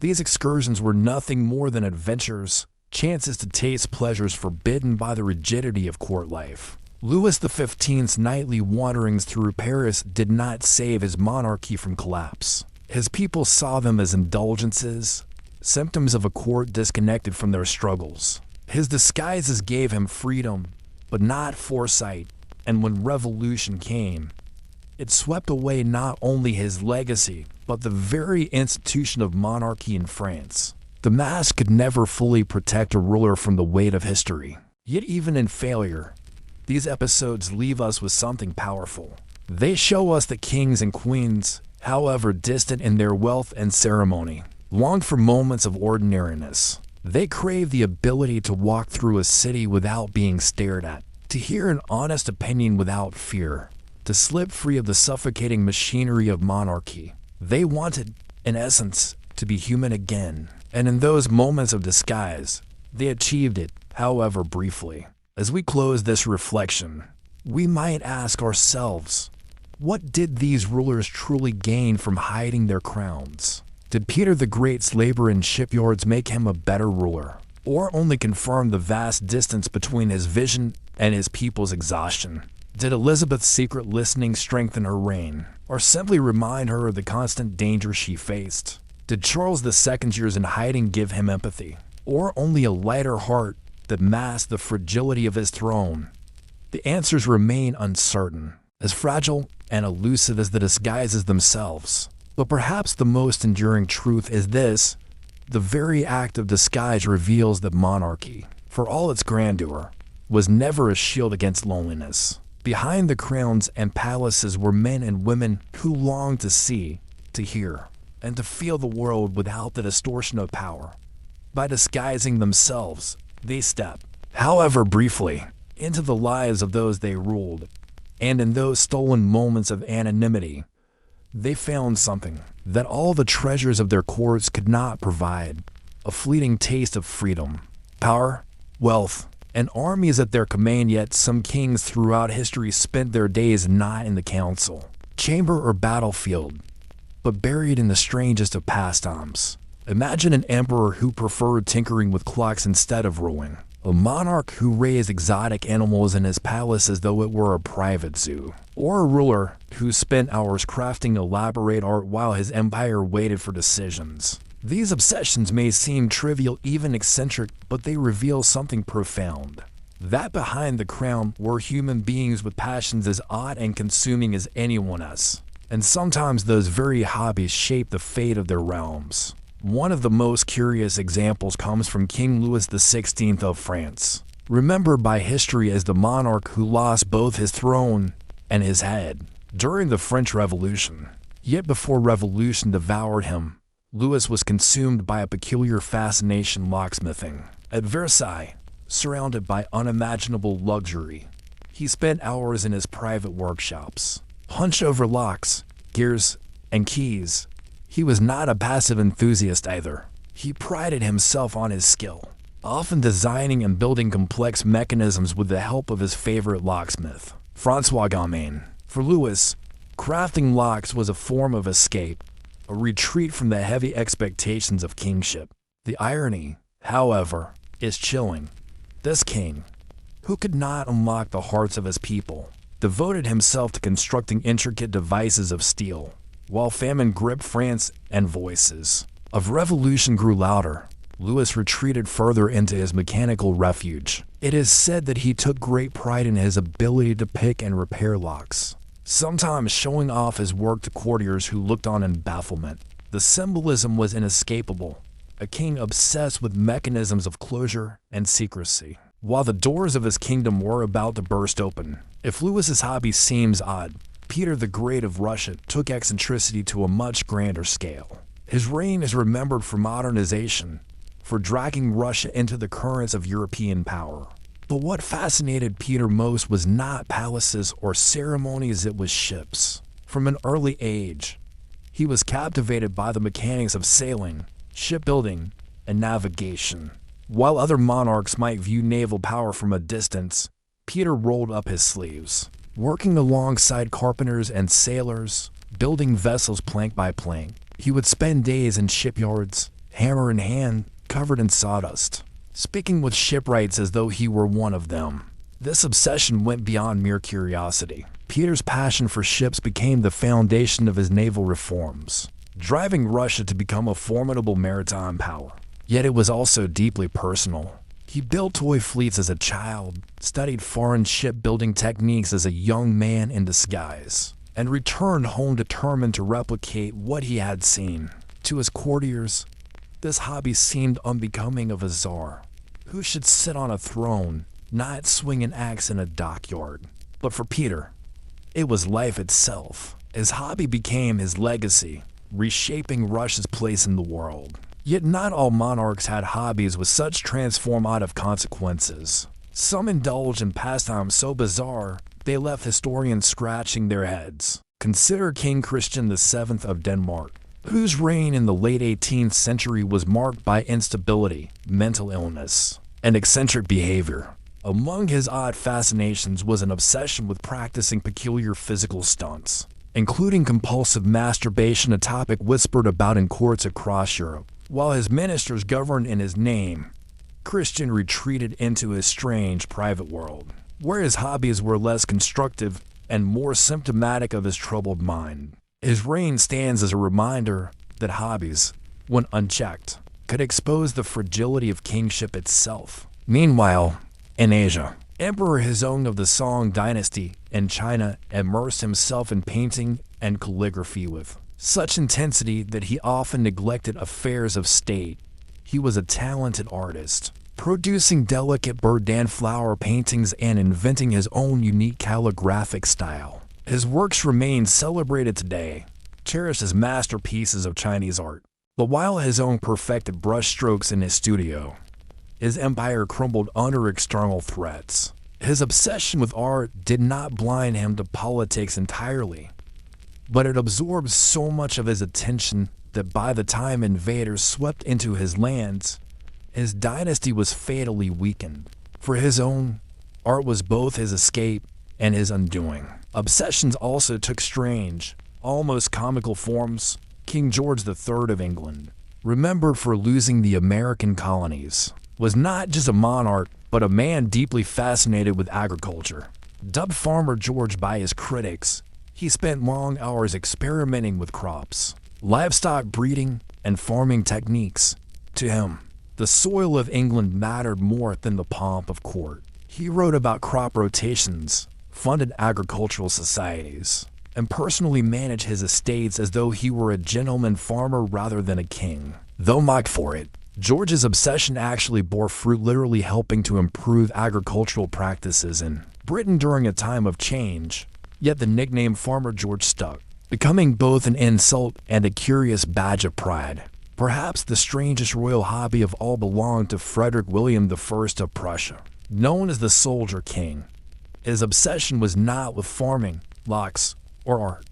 these excursions were nothing more than adventures, chances to taste pleasures forbidden by the rigidity of court life. Louis XV's nightly wanderings through Paris did not save his monarchy from collapse. His people saw them as indulgences, symptoms of a court disconnected from their struggles. His disguises gave him freedom, but not foresight, And when revolution came, it swept away not only his legacy, but the very institution of monarchy in France. The mask could never fully protect a ruler from the weight of history. Yet even in failure, these episodes leave us with something powerful. They show us that kings and queens, however distant in their wealth and ceremony, longed for moments of ordinariness. They craved the ability to walk through a city without being stared at, to hear an honest opinion without fear, to slip free of the suffocating machinery of monarchy. They wanted, in essence, to be human again. And in those moments of disguise, they achieved it, however briefly. As we close this reflection, we might ask ourselves, what did these rulers truly gain from hiding their crowns? Did Peter the Great's labor in shipyards make him a better ruler, or only confirm the vast distance between his vision and his people's exhaustion? Did Elizabeth's secret listening strengthen her reign, or simply remind her of the constant danger she faced? Did Charles II's years in hiding give him empathy, or only a lighter heart that masked the fragility of his throne? The answers remain uncertain, as fragile and elusive as the disguises themselves. But perhaps the most enduring truth is this: the very act of disguise reveals that monarchy, for all its grandeur, was never a shield against loneliness. Behind the crowns and palaces were men and women who longed to see, to hear, and to feel the world without the distortion of power. By disguising themselves, they stepped, however briefly, into the lives of those they ruled, and in those stolen moments of anonymity, they found something that all the treasures of their courts could not provide: a fleeting taste of freedom, power, wealth, and armies at their command. Yet some kings throughout history spent their days not in the council, chamber, or battlefield, but buried in the strangest of pastimes. Imagine an emperor who preferred tinkering with clocks instead of ruling, a monarch who raised exotic animals in his palace as though it were a private zoo, or a ruler who spent hours crafting elaborate art while his empire waited for decisions. These obsessions may seem trivial, even eccentric, but they reveal something profound: that behind the crown were human beings with passions as odd and consuming as anyone else. And sometimes those very hobbies shape the fate of their realms. One of the most curious examples comes from King Louis XVI of France, remembered by history as the monarch who lost both his throne and his head during the French Revolution. Yet before revolution devoured him, Louis was consumed by a peculiar fascination: locksmithing. At Versailles, surrounded by unimaginable luxury, he spent hours in his private workshops, hunched over locks, gears, and keys. He was not a passive enthusiast either. He prided himself on his skill, often designing and building complex mechanisms with the help of his favorite locksmith, François Gamain. For Louis, crafting locks was a form of escape, a retreat from the heavy expectations of kingship. The irony, however, is chilling. This king, who could not unlock the hearts of his people, devoted himself to constructing intricate devices of steel, while famine gripped France and voices of revolution grew louder. Louis retreated further into his mechanical refuge. It is said that he took great pride in his ability to pick and repair locks, sometimes showing off his work to courtiers who looked on in bafflement. The symbolism was inescapable: a king obsessed with mechanisms of closure and secrecy, while the doors of his kingdom were about to burst open. If Louis's hobby seems odd, Peter the Great of Russia took eccentricity to a much grander scale. His reign is remembered for modernization, for dragging Russia into the currents of European power. But what fascinated Peter most was not palaces or ceremonies, it was ships. From an early age, he was captivated by the mechanics of sailing, shipbuilding, and navigation. While other monarchs might view naval power from a distance, Peter rolled up his sleeves, working alongside carpenters and sailors, building vessels plank by plank. He would spend days in shipyards, hammer in hand, covered in sawdust, speaking with shipwrights as though he were one of them. This obsession went beyond mere curiosity. Peter's passion for ships became the foundation of his naval reforms, driving Russia to become a formidable maritime power. Yet it was also deeply personal. He built toy fleets as a child, studied foreign shipbuilding techniques as a young man in disguise, and returned home determined to replicate what he had seen. To his courtiers, this hobby seemed unbecoming of a czar, who should sit on a throne, not swing an axe in a dockyard. But for Peter, it was life itself. His hobby became his legacy, reshaping Russia's place in the world. Yet not all monarchs had hobbies with such transformative consequences. Some indulged in pastimes so bizarre, they left historians scratching their heads. Consider King Christian VII of Denmark, whose reign in the late 18th century was marked by instability, mental illness, and eccentric behavior. Among his odd fascinations was an obsession with practicing peculiar physical stunts, including compulsive masturbation, a topic whispered about in courts across Europe. While his ministers governed in his name, Christian retreated into his strange private world, where his hobbies were less constructive and more symptomatic of his troubled mind. His reign stands as a reminder that hobbies, when unchecked, could expose the fragility of kingship itself. Meanwhile, in Asia, Emperor Hezong of the Song dynasty in China immersed himself in painting and calligraphy with such intensity that he often neglected affairs of state. He was a talented artist, producing delicate bird and flower paintings and inventing his own unique calligraphic style. His works remain celebrated today, cherished as masterpieces of Chinese art. But while his own perfected brushstrokes in his studio, his empire crumbled under external threats. His obsession with art did not blind him to politics entirely, but it absorbed so much of his attention that by the time invaders swept into his lands, his dynasty was fatally weakened. For his own, art was both his escape and his undoing. Obsessions also took strange, almost comical forms. King George III of England, remembered for losing the American colonies, was not just a monarch, but a man deeply fascinated with agriculture. Dubbed Farmer George by his critics, he spent long hours experimenting with crops, livestock breeding, and farming techniques. To him, the soil of England mattered more than the pomp of court. He wrote about crop rotations, funded agricultural societies, and personally managed his estates as though he were a gentleman farmer rather than a king. Though mocked for it, George's obsession actually bore fruit, literally helping to improve agricultural practices in Britain during a time of change. Yet the nickname Farmer George stuck, becoming both an insult and a curious badge of pride. Perhaps the strangest royal hobby of all belonged to Frederick William I of Prussia. Known as the Soldier King, his obsession was not with farming, locks, or art,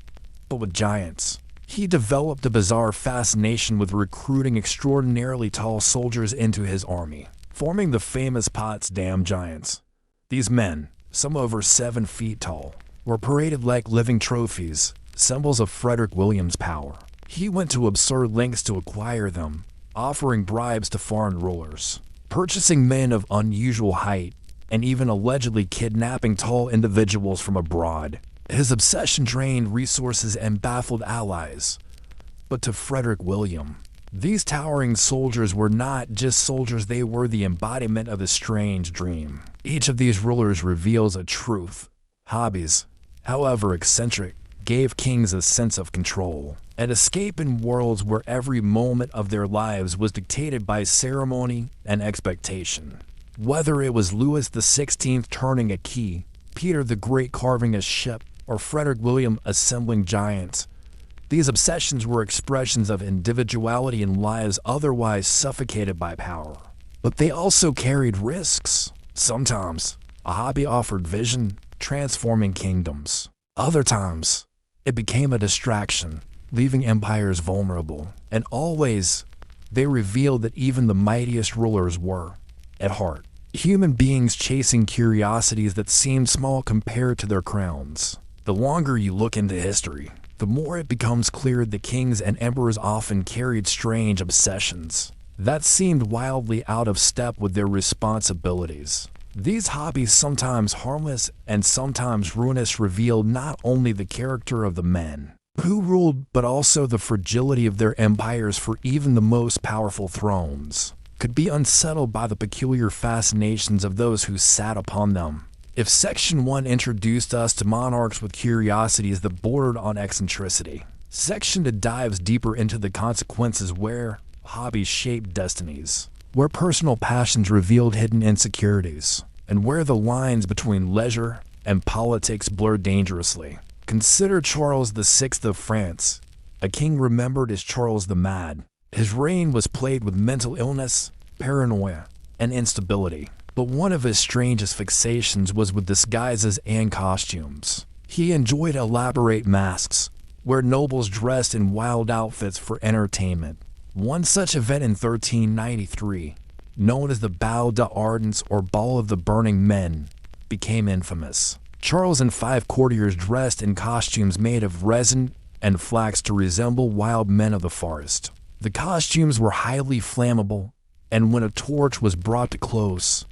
but with giants. He developed a bizarre fascination with recruiting extraordinarily tall soldiers into his army, forming the famous Potsdam Giants. These men, some over 7 feet tall, were paraded like living trophies, symbols of Frederick William's power. He went to absurd lengths to acquire them, offering bribes to foreign rulers, purchasing men of unusual height, and even allegedly kidnapping tall individuals from abroad. His obsession drained resources and baffled allies. But to Frederick William, these towering soldiers were not just soldiers, they were the embodiment of a strange dream. Each of these rulers reveals a truth. Hobbies, however eccentric, gave kings a sense of control, an escape in worlds where every moment of their lives was dictated by ceremony and expectation. Whether it was Louis XVI turning a key, Peter the Great carving a ship, or Frederick William assembling giants, these obsessions were expressions of individuality in lives otherwise suffocated by power. But they also carried risks. Sometimes, a hobby offered vision, transforming kingdoms. Other times, it became a distraction, leaving empires vulnerable. And always, they revealed that even the mightiest rulers were, at heart, human beings chasing curiosities that seemed small compared to their crowns. The longer you look into history, the more it becomes clear that kings and emperors often carried strange obsessions that seemed wildly out of step with their responsibilities. These hobbies, sometimes harmless and sometimes ruinous, revealed not only the character of the men who ruled, but also the fragility of their empires for even the most powerful thrones could be unsettled by the peculiar fascinations of those who sat upon them. If Section 1 introduced us to monarchs with curiosities that bordered on eccentricity, Section 2 dives deeper into the consequences where hobbies shaped destinies, where personal passions revealed hidden insecurities, and where the lines between leisure and politics blurred dangerously. Consider Charles VI of France, a king remembered as Charles the Mad. His reign was plagued with mental illness, paranoia, and instability. But one of his strangest fixations was with disguises and costumes. He enjoyed elaborate masks, where nobles dressed in wild outfits for entertainment. One such event in 1393, known as the Bal d'Ardence or Ball of the Burning Men, became infamous. Charles and 5 courtiers dressed in costumes made of resin and flax to resemble wild men of the forest. The costumes were highly flammable, and when a torch was brought close,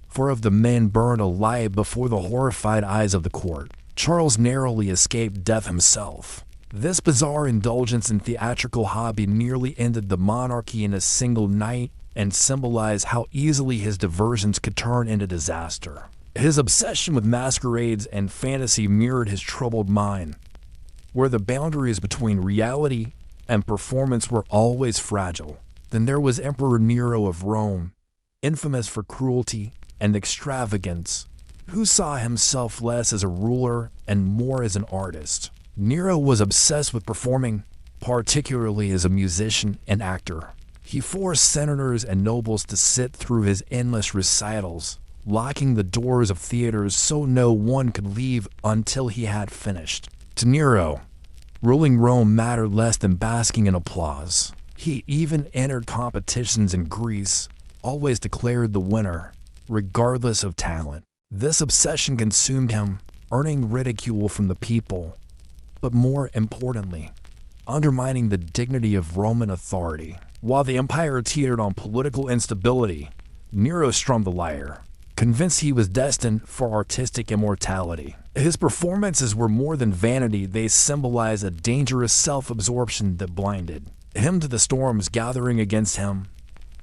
4 of the men burned alive before the horrified eyes of the court. Charles narrowly escaped death himself. This bizarre indulgence in theatrical hobby nearly ended the monarchy in a single night and symbolized how easily his diversions could turn into disaster. His obsession with masquerades and fantasy mirrored his troubled mind, where the boundaries between reality and performance were always fragile. Then there was Emperor Nero of Rome, infamous for cruelty and extravagance, who saw himself less as a ruler and more as an artist. Nero was obsessed with performing, particularly as a musician and actor. He forced senators and nobles to sit through his endless recitals, locking the doors of theaters so no one could leave until he had finished. To Nero, ruling Rome mattered less than basking in applause. He even entered competitions in Greece, always declared the winner, regardless of talent. This obsession consumed him, earning ridicule from the people, but more importantly, undermining the dignity of Roman authority. While the empire teetered on political instability, Nero strummed the lyre, convinced he was destined for artistic immortality. His performances were more than vanity, they symbolized a dangerous self-absorption that blinded him to the storms gathering against him.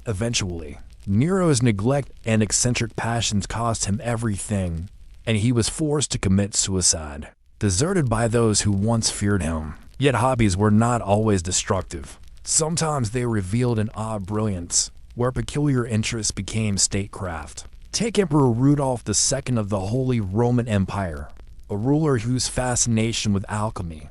Eventually, Nero's neglect and eccentric passions cost him everything, and he was forced to commit suicide, deserted by those who once feared him. Yet hobbies were not always destructive. Sometimes they revealed an odd brilliance, where peculiar interests became statecraft. Take Emperor Rudolph II of the Holy Roman Empire, a ruler whose fascination with alchemy,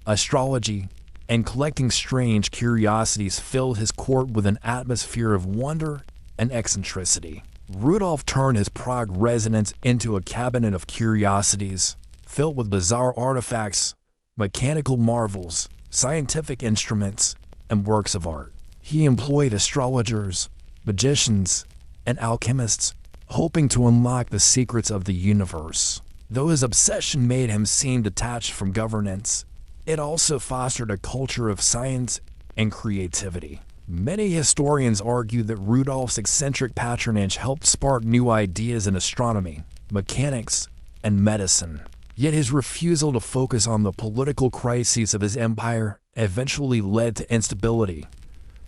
astrology, and collecting strange curiosities filled his court with an atmosphere of wonder and eccentricity. Rudolph turned his Prague residence into a cabinet of curiosities, filled with bizarre artifacts, mechanical marvels, scientific instruments, and works of art. He employed astrologers, magicians, and alchemists, hoping to unlock the secrets of the universe. Though his obsession made him seem detached from governance, it also fostered a culture of science and creativity. Many historians argue that Rudolph's eccentric patronage helped spark new ideas in astronomy, mechanics, and medicine. Yet his refusal to focus on the political crises of his empire eventually led to instability,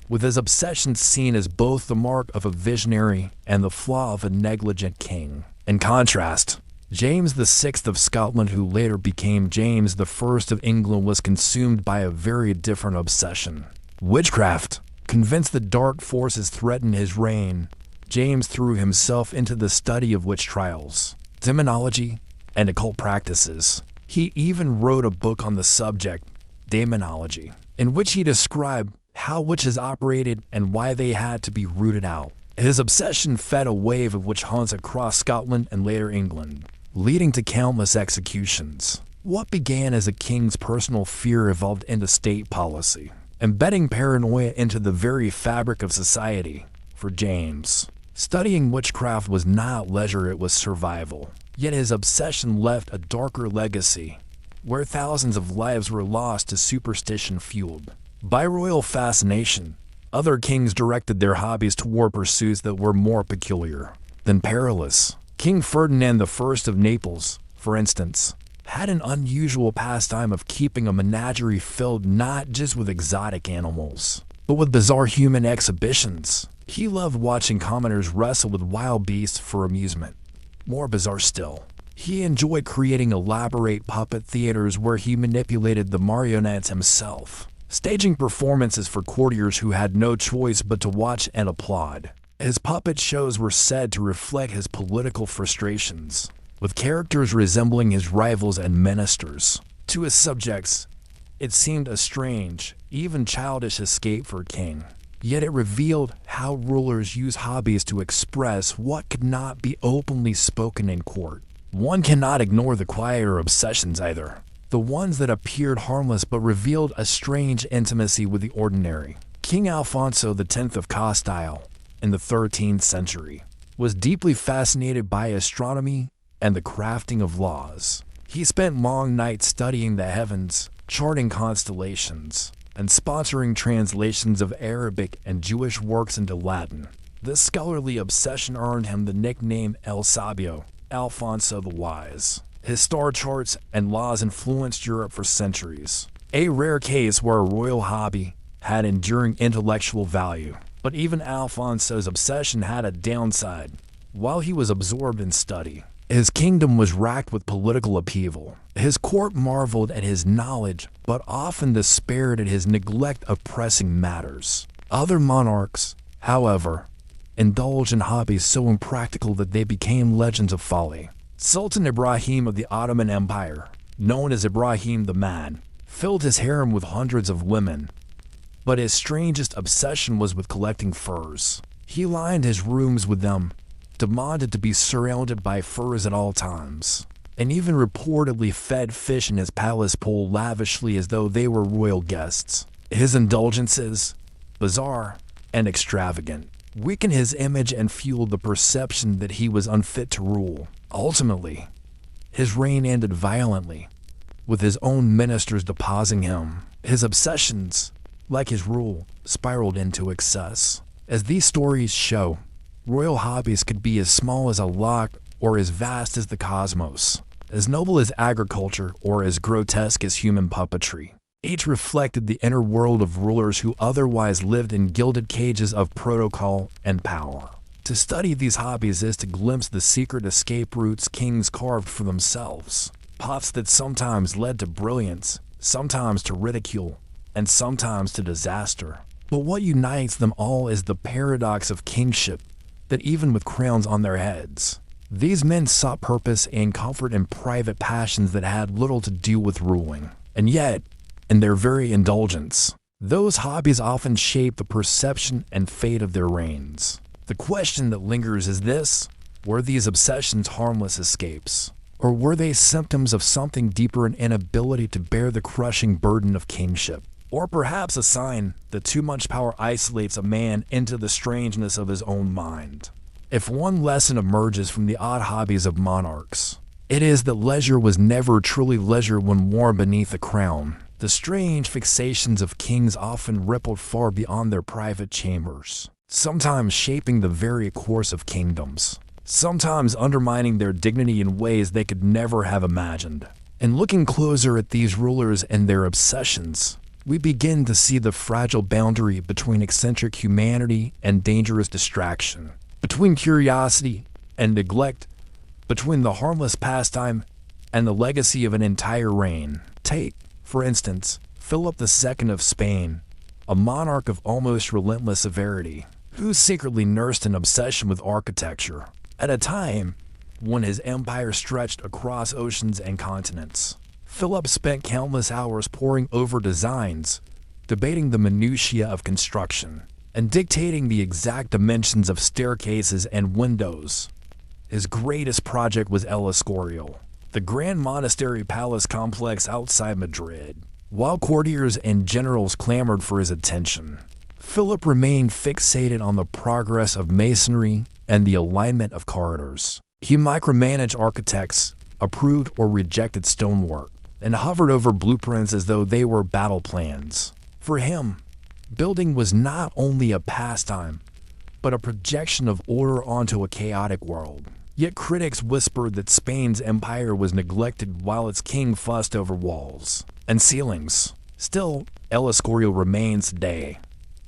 with his obsession seen as both the mark of a visionary and the flaw of a negligent king. In contrast, James VI of Scotland, who later became James I of England, was consumed by a very different obsession: witchcraft. Convinced that dark forces threatened his reign, James threw himself into the study of witch trials, demonology, and occult practices. He even wrote a book on the subject, Demonology, in which he described how witches operated and why they had to be rooted out. His obsession fed a wave of witch hunts across Scotland and later England, leading to countless executions. What began as a king's personal fear evolved into state policy, embedding paranoia into the very fabric of society. For James, studying witchcraft was not leisure, it was survival. Yet his obsession left a darker legacy, where thousands of lives were lost to superstition fueled by royal fascination. Other kings directed their hobbies toward pursuits that were more peculiar than perilous. King Ferdinand I of Naples, for instance, had an unusual pastime of keeping a menagerie filled not just with exotic animals, but with bizarre human exhibitions. He loved watching commoners wrestle with wild beasts for amusement. More bizarre still, he enjoyed creating elaborate puppet theaters where he manipulated the marionettes himself, staging performances for courtiers who had no choice but to watch and applaud. His puppet shows were said to reflect his political frustrations, with characters resembling his rivals and ministers. To his subjects, it seemed a strange, even childish escape for a king. Yet it revealed how rulers use hobbies to express what could not be openly spoken in court. One cannot ignore the quieter obsessions either, the ones that appeared harmless but revealed a strange intimacy with the ordinary. King Alfonso X of Castile, in the 13th century, was deeply fascinated by astronomy and the crafting of laws. He spent long nights studying the heavens, charting constellations, and sponsoring translations of Arabic and Jewish works into Latin. This scholarly obsession earned him the nickname El Sabio, Alfonso the Wise. His star charts and laws influenced Europe for centuries, a rare case where a royal hobby had enduring intellectual value. But even Alfonso's obsession had a downside. While he was absorbed in study, his kingdom was racked with political upheaval. His court marveled at his knowledge, but often despaired at his neglect of pressing matters. Other monarchs, however, indulged in hobbies so impractical that they became legends of folly. Sultan Ibrahim of the Ottoman Empire, known as Ibrahim the Mad, filled his harem with hundreds of women, but his strangest obsession was with collecting furs. He lined his rooms with them, demanded to be surrounded by furs at all times, and even reportedly fed fish in his palace pool lavishly as though they were royal guests. His indulgences, bizarre and extravagant, weakened his image and fueled the perception that he was unfit to rule. Ultimately, his reign ended violently, with his own ministers deposing him. His obsessions, like his rule, spiraled into excess. As these stories show, royal hobbies could be as small as a lock or as vast as the cosmos, as noble as agriculture or as grotesque as human puppetry. Each reflected the inner world of rulers who otherwise lived in gilded cages of protocol and power. To study these hobbies is to glimpse the secret escape routes kings carved for themselves, paths that sometimes led to brilliance, sometimes to ridicule, and sometimes to disaster. But what unites them all is the paradox of kingship, that even with crowns on their heads, these men sought purpose and comfort in private passions that had little to do with ruling. And yet, in their very indulgence, those hobbies often shape the perception and fate of their reigns. The question that lingers is this: were these obsessions harmless escapes? Or were they symptoms of something deeper, an inability to bear the crushing burden of kingship? Or perhaps a sign that too much power isolates a man into the strangeness of his own mind? If one lesson emerges from the odd hobbies of monarchs, it is that leisure was never truly leisure when worn beneath a crown. The strange fixations of kings often rippled far beyond their private chambers, sometimes shaping the very course of kingdoms, sometimes undermining their dignity in ways they could never have imagined. And looking closer at these rulers and their obsessions, we begin to see the fragile boundary between eccentric humanity and dangerous distraction, between curiosity and neglect, between the harmless pastime and the legacy of an entire reign. Take, for instance, Philip II of Spain, a monarch of almost relentless severity, who secretly nursed an obsession with architecture at a time when his empire stretched across oceans and continents. Philip spent countless hours poring over designs, debating the minutiae of construction, and dictating the exact dimensions of staircases and windows. His greatest project was El Escorial, the grand monastery palace complex outside Madrid. While courtiers and generals clamored for his attention, Philip remained fixated on the progress of masonry and the alignment of corridors. He micromanaged architects, approved or rejected stonework, and hovered over blueprints as though they were battle plans. For him, building was not only a pastime, but a projection of order onto a chaotic world. Yet critics whispered that Spain's empire was neglected while its king fussed over walls and ceilings. Still, El Escorial remains today,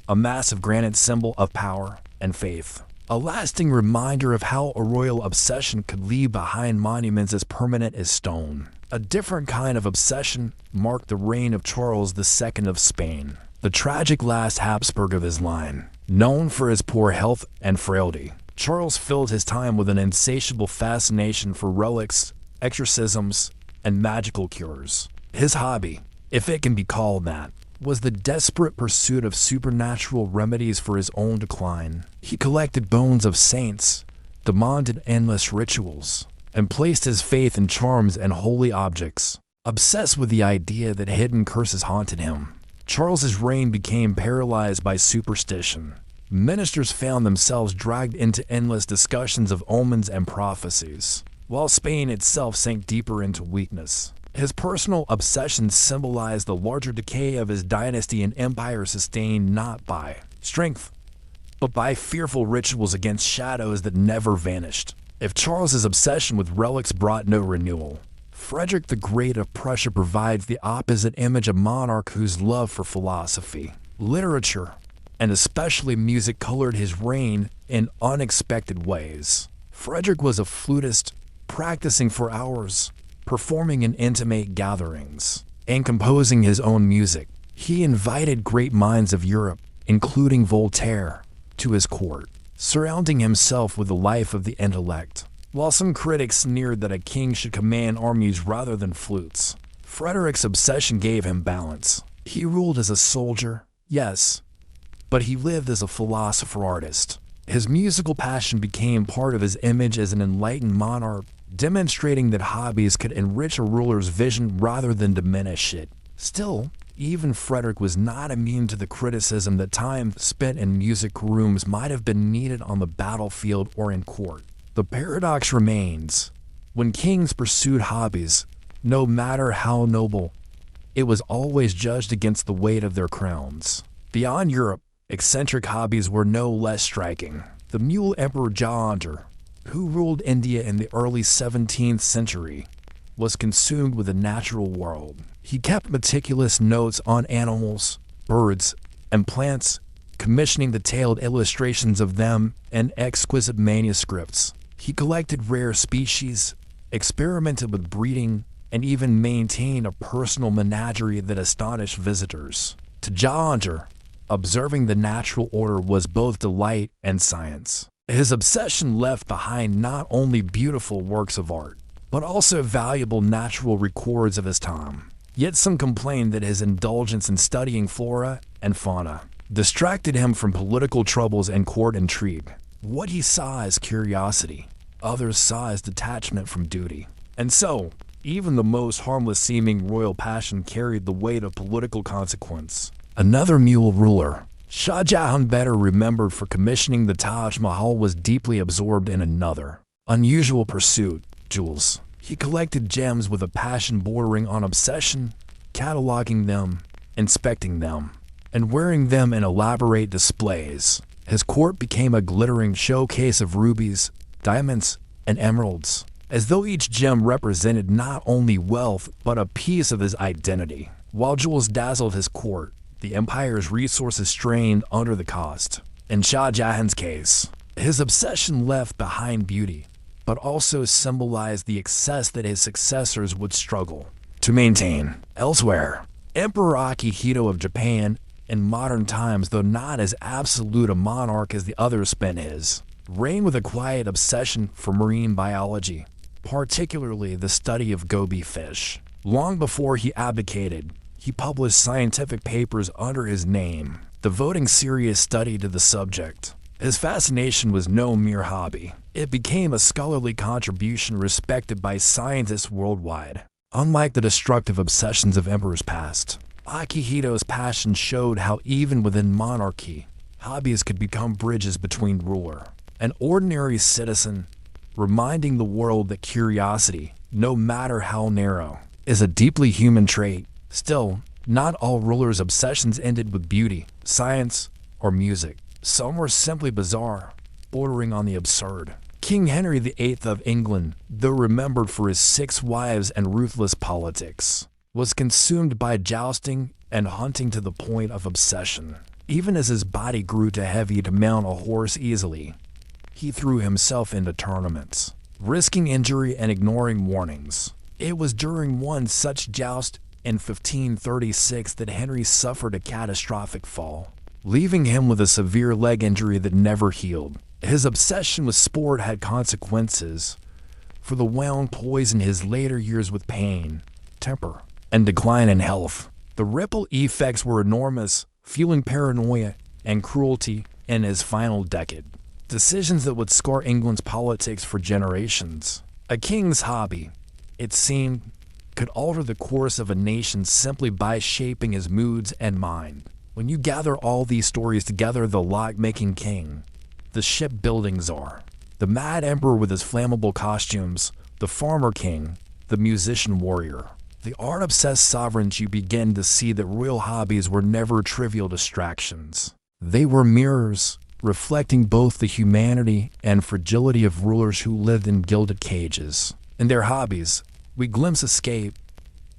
a massive granite symbol of power, and faith. A lasting reminder of how a royal obsession could leave behind monuments as permanent as stone. A different kind of obsession marked the reign of Charles II of Spain, the tragic last Habsburg of his line. Known for his poor health and frailty, Charles filled his time with an insatiable fascination for relics, exorcisms, and magical cures. His hobby, if it can be called that, was the desperate pursuit of supernatural remedies for his own decline. He collected bones of saints, demanded endless rituals, and placed his faith in charms and holy objects. Obsessed with the idea that hidden curses haunted him, Charles's reign became paralyzed by superstition. Ministers found themselves dragged into endless discussions of omens and prophecies, while Spain itself sank deeper into weakness. His personal obsessions symbolized the larger decay of his dynasty and empire, sustained not by strength, but by fearful rituals against shadows that never vanished. If Charles's obsession with relics brought no renewal, Frederick the Great of Prussia provides the opposite image, a monarch whose love for philosophy, literature, and especially music colored his reign in unexpected ways. Frederick was a flutist, practicing for hours, performing in intimate gatherings, and composing his own music. He invited great minds of Europe, including Voltaire, to his court, surrounding himself with the life of the intellect. While some critics sneered that a king should command armies rather than flutes, Frederick's obsession gave him balance. He ruled as a soldier, yes, but he lived as a philosopher-artist. His musical passion became part of his image as an enlightened monarch, demonstrating that hobbies could enrich a ruler's vision rather than diminish it. Still, even Frederick was not immune to the criticism that time spent in music rooms might have been needed on the battlefield or in court. The paradox remains: when kings pursued hobbies, no matter how noble, it was always judged against the weight of their crowns. Beyond Europe, eccentric hobbies were no less striking. The Mule Emperor Jahangir, who ruled India in the early 17th century, was consumed with the natural world. He kept meticulous notes on animals, birds, and plants, commissioning detailed illustrations of them and exquisite manuscripts. He collected rare species, experimented with breeding, and even maintained a personal menagerie that astonished visitors. To Jahangir, observing the natural order was both delight and science. His obsession left behind not only beautiful works of art, but also valuable natural records of his time. Yet some complained that his indulgence in studying flora and fauna distracted him from political troubles and court intrigue. What he saw as curiosity, others saw as detachment from duty. And so, even the most harmless-seeming royal passion carried the weight of political consequence. Another mule ruler, Shah Jahan, better remembered for commissioning the Taj Mahal, was deeply absorbed in another unusual pursuit: jewels. He collected gems with a passion bordering on obsession, cataloging them, inspecting them, and wearing them in elaborate displays. His court became a glittering showcase of rubies, diamonds, and emeralds, as though each gem represented not only wealth but a piece of his identity. While jewels dazzled his court, the empire's resources strained under the cost. In Shah Jahan's case, his obsession left behind beauty, but also symbolized the excess that his successors would struggle to maintain. Elsewhere, Emperor Akihito of Japan, in modern times, though not as absolute a monarch as the others, spent his reign with a quiet obsession for marine biology, particularly the study of goby fish. Long before he abdicated, he published scientific papers under his name, devoting serious study to the subject. His fascination was no mere hobby. It became a scholarly contribution respected by scientists worldwide. Unlike the destructive obsessions of emperors past, Akihito's passion showed how even within monarchy, hobbies could become bridges between ruler and ordinary citizen, reminding the world that curiosity, no matter how narrow, is a deeply human trait. Still, not all rulers' obsessions ended with beauty, science, or music. Some were simply bizarre, bordering on the absurd. King Henry VIII of England, though remembered for his 6 wives and ruthless politics, was consumed by jousting and hunting to the point of obsession. Even as his body grew too heavy to mount a horse easily, he threw himself into tournaments, risking injury and ignoring warnings. It was during one such joust in 1536 that Henry suffered a catastrophic fall, leaving him with a severe leg injury that never healed. His obsession with sport had consequences, for the wound poisoned his later years with pain, temper, and decline in health. The ripple effects were enormous, fueling paranoia and cruelty in his final decade. Decisions that would scar England's politics for generations. A king's hobby, it seemed, could alter the course of a nation simply by shaping his moods and mind. When you gather all these stories together, the lock-making king, the shipbuilding czar, the mad emperor with his flammable costumes, the farmer king, the musician warrior, the art-obsessed sovereigns, you begin to see that royal hobbies were never trivial distractions. They were mirrors, reflecting both the humanity and fragility of rulers who lived in gilded cages. In their hobbies, we glimpse escape,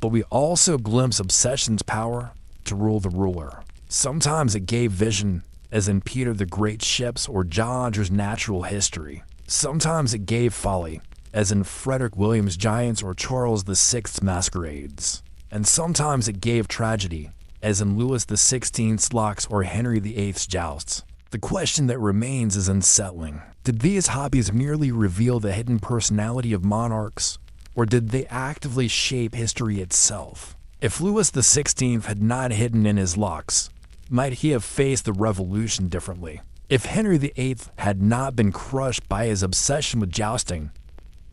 but we also glimpse obsession's power to rule the ruler. Sometimes it gave vision, as in Peter the Great's ships or George's natural history. Sometimes it gave folly, as in Frederick William's giants or Charles VI's masquerades. And sometimes it gave tragedy, as in Louis XVI's locks or Henry VIII's jousts. The question that remains is unsettling. Did these hobbies merely reveal the hidden personality of monarchs, or did they actively shape history itself? If Louis XVI had not hidden in his locks, might he have faced the revolution differently? If Henry VIII had not been crushed by his obsession with jousting,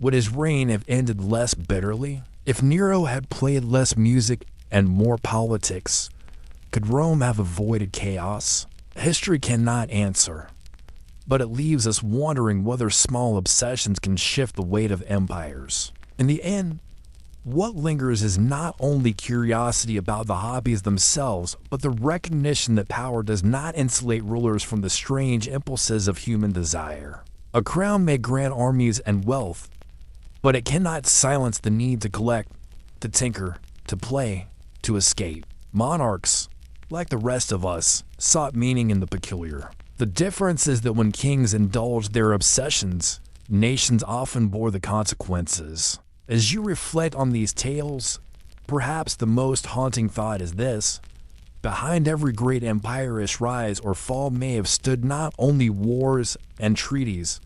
would his reign have ended less bitterly? If Nero had played less music and more politics, could Rome have avoided chaos? History cannot answer, but it leaves us wondering whether small obsessions can shift the weight of empires. In the end, what lingers is not only curiosity about the hobbies themselves, but the recognition that power does not insulate rulers from the strange impulses of human desire. A crown may grant armies and wealth, but it cannot silence the need to collect, to tinker, to play, to escape. Monarchs, like the rest of us, sought meaning in the peculiar. The difference is that when kings indulged their obsessions, nations often bore the consequences. As you reflect on these tales, perhaps the most haunting thought is this: behind every great empirish rise or fall may have stood not only wars and treaties,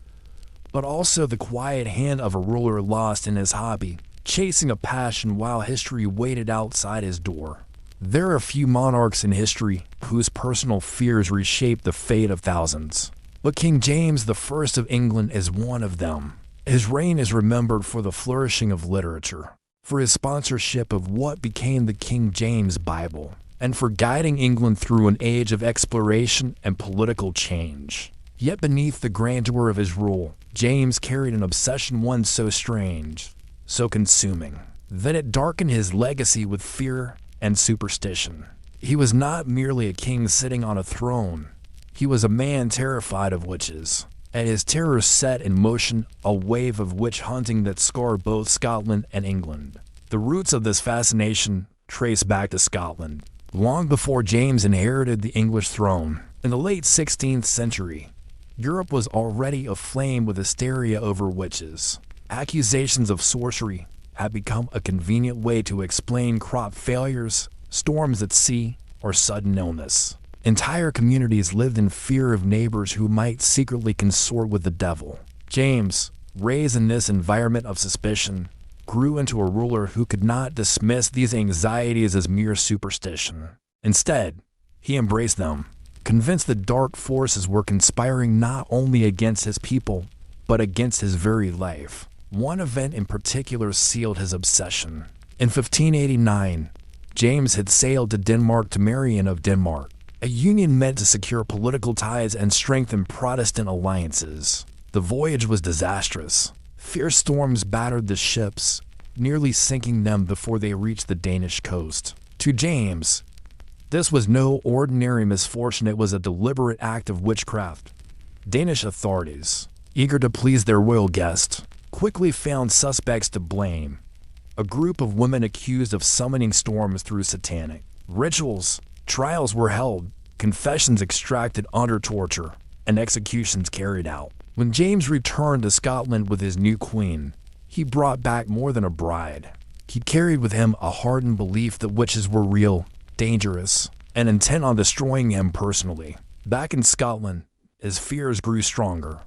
but also the quiet hand of a ruler lost in his hobby, chasing a passion while history waited outside his door. There are few monarchs in history whose personal fears reshaped the fate of thousands, but King James I of England is one of them. His reign is remembered for the flourishing of literature, for his sponsorship of what became the King James Bible, and for guiding England through an age of exploration and political change. Yet beneath the grandeur of his rule, James carried an obsession one so strange, so consuming, that it darkened his legacy with fear and superstition. He was not merely a king sitting on a throne. He was a man terrified of witches, and his terror set in motion a wave of witch hunting that scarred both Scotland and England. The roots of this fascination trace back to Scotland, long before James inherited the English throne. In the late 16th century, Europe was already aflame with hysteria over witches. Accusations of sorcery had become a convenient way to explain crop failures, storms at sea, or sudden illness. Entire communities lived in fear of neighbors who might secretly consort with the devil. James, raised in this environment of suspicion, grew into a ruler who could not dismiss these anxieties as mere superstition. Instead, he embraced them, convinced that dark forces were conspiring not only against his people, but against his very life. One event in particular sealed his obsession. In 1589, James had sailed to Denmark to Marian of Denmark, a union meant to secure political ties and strengthen Protestant alliances. The voyage was disastrous. Fierce storms battered the ships, nearly sinking them before they reached the Danish coast. To James, this was no ordinary misfortune, it was a deliberate act of witchcraft. Danish authorities, eager to please their royal guest, quickly found suspects to blame. A group of women accused of summoning storms through satanic rituals. Trials were held, confessions extracted under torture, and executions carried out. When James returned to Scotland with his new queen, he brought back more than a bride. He carried with him a hardened belief that witches were real, dangerous, and intent on destroying him personally. Back in Scotland, his fears grew stronger.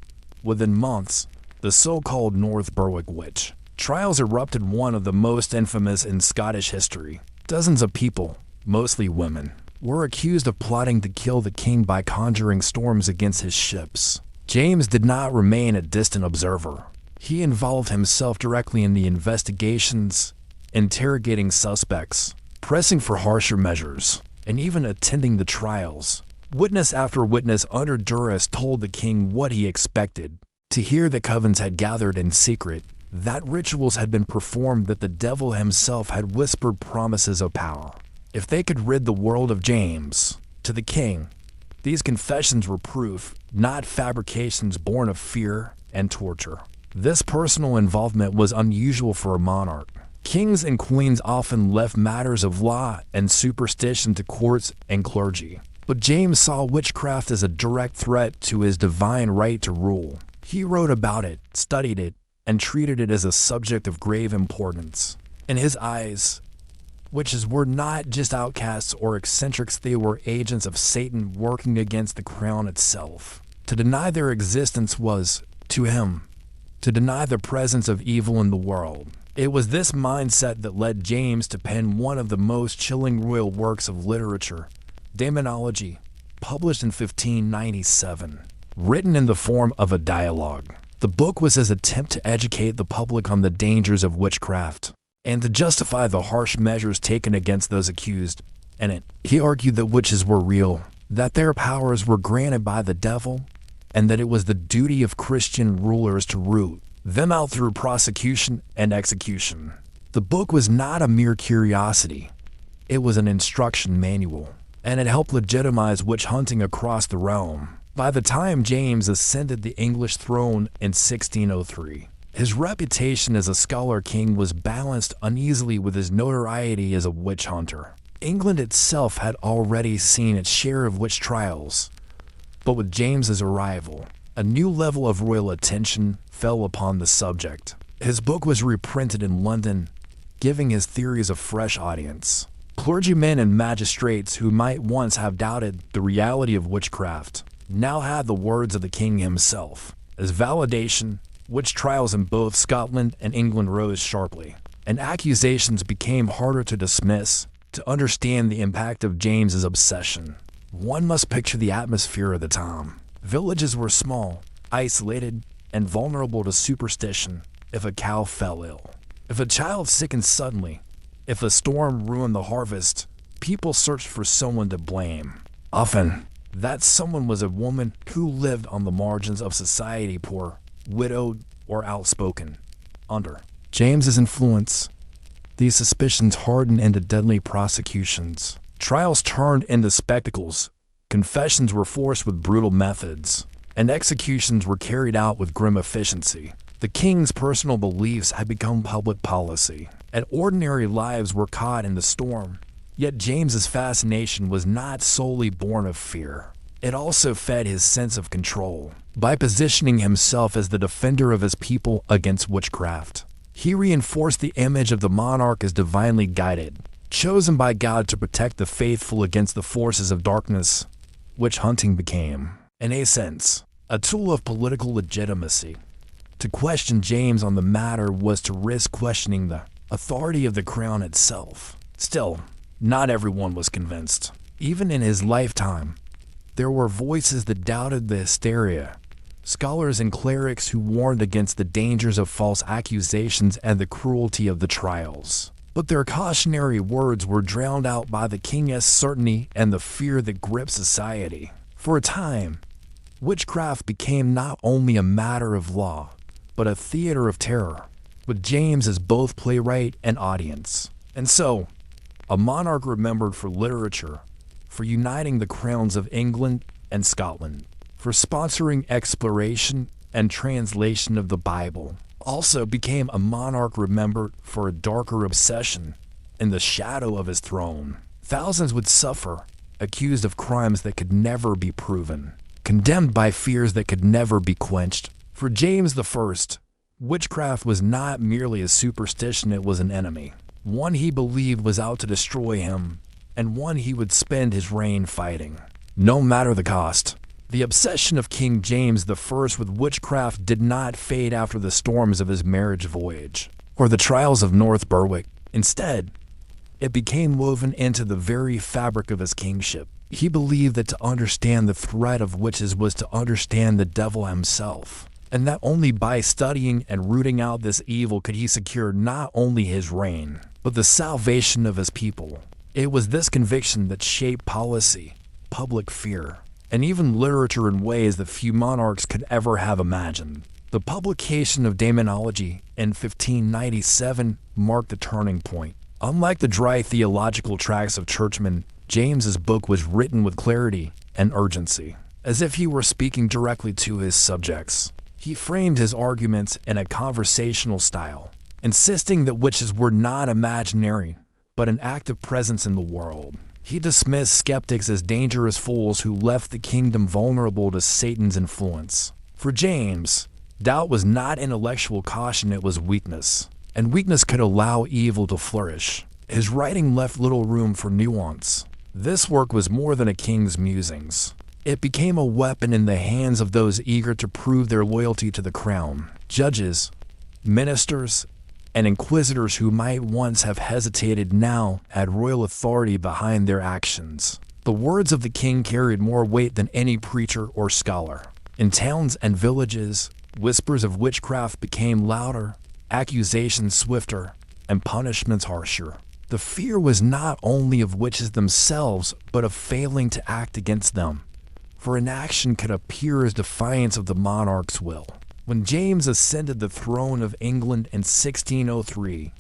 Within months, the so-called North Berwick witch trials erupted, one of the most infamous in Scottish history. Dozens of people, mostly women, were accused of plotting to kill the king by conjuring storms against his ships. James did not remain a distant observer. He involved himself directly in the investigations, interrogating suspects, pressing for harsher measures, and even attending the trials. Witness after witness under duress told the king what he expected: to hear that covens had gathered in secret, that rituals had been performed, that the devil himself had whispered promises of power if they could rid the world of James. To the king, these confessions were proof, not fabrications born of fear and torture. This personal involvement was unusual for a monarch. Kings and queens often left matters of law and superstition to courts and clergy. But James saw witchcraft as a direct threat to his divine right to rule. He wrote about it, studied it, and treated it as a subject of grave importance. In his eyes, witches were not just outcasts or eccentrics, they were agents of Satan working against the crown itself. To deny their existence was, to him, to deny the presence of evil in the world. It was this mindset that led James to pen one of the most chilling royal works of literature, Demonology, published in 1597. Written in the form of a dialogue, the book was his attempt to educate the public on the dangers of witchcraft and to justify the harsh measures taken against those accused. In it, he argued that witches were real, that their powers were granted by the devil, and that it was the duty of Christian rulers to root them out through prosecution and execution. The book was not a mere curiosity. It was an instruction manual, and it helped legitimize witch hunting across the realm. By the time James ascended the English throne in 1603, his reputation as a scholar king was balanced uneasily with his notoriety as a witch hunter. England itself had already seen its share of witch trials, but with James's arrival, a new level of royal attention fell upon the subject. His book was reprinted in London, giving his theories a fresh audience. Clergymen and magistrates who might once have doubted the reality of witchcraft now had the words of the king himself as validation. Witch trials in both Scotland and England rose sharply, and accusations became harder to dismiss. To understand the impact of James's obsession, one must picture the atmosphere of the time. Villages were small, isolated, and vulnerable to superstition. If a cow fell ill, if a child sickened suddenly, if a storm ruined the harvest, people searched for someone to blame. Often, that someone was a woman who lived on the margins of society, poor, widowed, or outspoken. Under James's influence, these suspicions hardened into deadly prosecutions. Trials turned into spectacles, confessions were forced with brutal methods, and executions were carried out with grim efficiency. The king's personal beliefs had become public policy, and ordinary lives were caught in the storm. Yet James's fascination was not solely born of fear. It also fed his sense of control. By positioning himself as the defender of his people against witchcraft, he reinforced the image of the monarch as divinely guided, chosen by God to protect the faithful against the forces of darkness. Witch hunting became, in a sense, a tool of political legitimacy. To question James on the matter was to risk questioning the authority of the crown itself. Still, not everyone was convinced. Even in his lifetime, there were voices that doubted the hysteria, scholars and clerics who warned against the dangers of false accusations and the cruelty of the trials. But their cautionary words were drowned out by the king's certainty and the fear that gripped society. For a time, witchcraft became not only a matter of law, but a theater of terror, with James as both playwright and audience. And so, a monarch remembered for literature, for uniting the crowns of England and Scotland, for sponsoring exploration and translation of the Bible, also became a monarch remembered for a darker obsession in the shadow of his throne. Thousands would suffer, accused of crimes that could never be proven, condemned by fears that could never be quenched. For James I, witchcraft was not merely a superstition, it was an enemy, one he believed was out to destroy him, and one he would spend his reign fighting, no matter the cost. The obsession of King James I with witchcraft did not fade after the storms of his marriage voyage, or the trials of North Berwick. Instead, it became woven into the very fabric of his kingship. He believed that to understand the threat of witches was to understand the devil himself, and that only by studying and rooting out this evil could he secure not only his reign, but the salvation of his people. It was this conviction that shaped policy, public fear, and even literature in ways that few monarchs could ever have imagined. The publication of Daemonology in 1597 marked the turning point. Unlike the dry theological tracts of churchmen, James's book was written with clarity and urgency, as if he were speaking directly to his subjects. He framed his arguments in a conversational style, insisting that witches were not imaginary, but an active presence in the world. He dismissed skeptics as dangerous fools who left the kingdom vulnerable to Satan's influence. For James, doubt was not intellectual caution, it was weakness, and weakness could allow evil to flourish. His writing left little room for nuance. This work was more than a king's musings. It became a weapon in the hands of those eager to prove their loyalty to the crown. Judges, ministers, and inquisitors who might once have hesitated now had royal authority behind their actions. The words of the king carried more weight than any preacher or scholar. In towns and villages, whispers of witchcraft became louder, accusations swifter, and punishments harsher. The fear was not only of witches themselves, but of failing to act against them, for inaction could appear as defiance of the monarch's will. When James ascended the throne of England in 1603,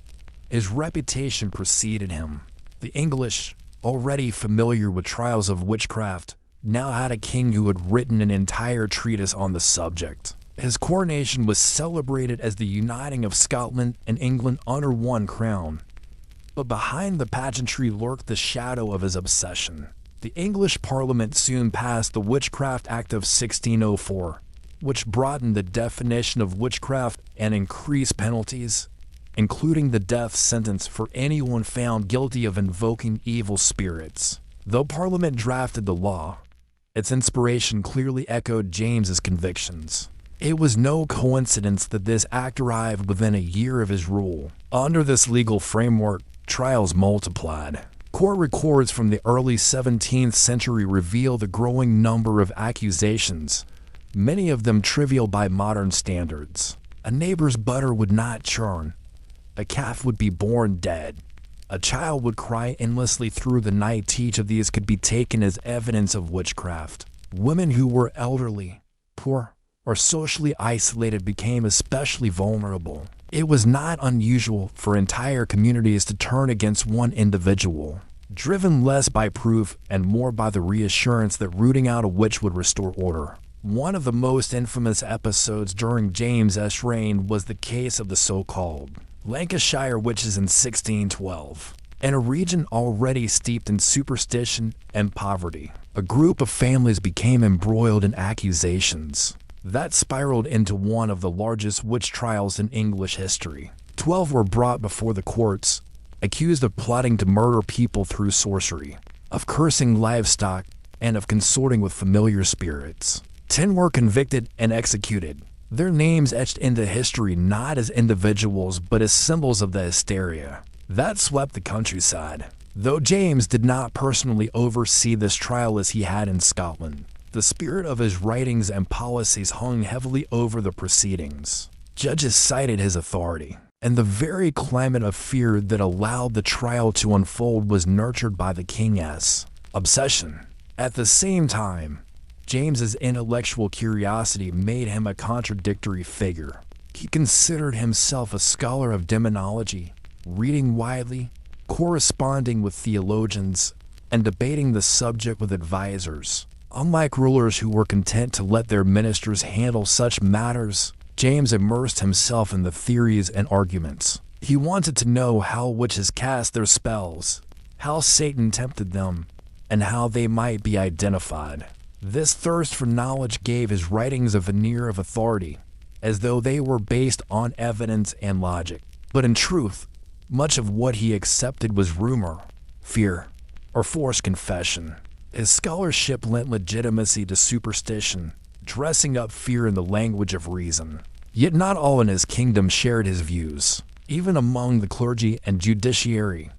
his reputation preceded him. The English, already familiar with trials of witchcraft, now had a king who had written an entire treatise on the subject. His coronation was celebrated as the uniting of Scotland and England under one crown. But behind the pageantry lurked the shadow of his obsession. The English Parliament soon passed the Witchcraft Act of 1604, which broadened the definition of witchcraft and increased penalties, including the death sentence for anyone found guilty of invoking evil spirits. Though Parliament drafted the law, its inspiration clearly echoed James's convictions. It was no coincidence that this act arrived within a year of his rule. Under this legal framework, trials multiplied. Court records from the early 17th century reveal the growing number of accusations, many of them trivial by modern standards. A neighbor's butter would not churn. A calf would be born dead. A child would cry endlessly through the night. Each of these could be taken as evidence of witchcraft. Women who were elderly, poor, or socially isolated became especially vulnerable. It was not unusual for entire communities to turn against one individual, driven less by proof and more by the reassurance that rooting out a witch would restore order. One of the most infamous episodes during James's reign was the case of the so-called Lancashire witches in 1612. In a region already steeped in superstition and poverty, a group of families became embroiled in accusations that spiraled into one of the largest witch trials in English history. 12 were brought before the courts, accused of plotting to murder people through sorcery, of cursing livestock, and of consorting with familiar spirits. 10 were convicted and executed, their names etched into history not as individuals but as symbols of the hysteria that swept the countryside. Though James did not personally oversee this trial as he had in Scotland, the spirit of his writings and policies hung heavily over the proceedings. Judges cited his authority, and the very climate of fear that allowed the trial to unfold was nurtured by the king's obsession. At the same time, James's intellectual curiosity made him a contradictory figure. He considered himself a scholar of demonology, reading widely, corresponding with theologians, and debating the subject with advisors. Unlike rulers who were content to let their ministers handle such matters, James immersed himself in the theories and arguments. He wanted to know how witches cast their spells, how Satan tempted them, and how they might be identified. This thirst for knowledge gave his writings a veneer of authority, as though they were based on evidence and logic. But in truth, much of what he accepted was rumor, fear, or forced confession. His scholarship lent legitimacy to superstition, dressing up fear in the language of reason. Yet not all in his kingdom shared his views. Even among the clergy and judiciary,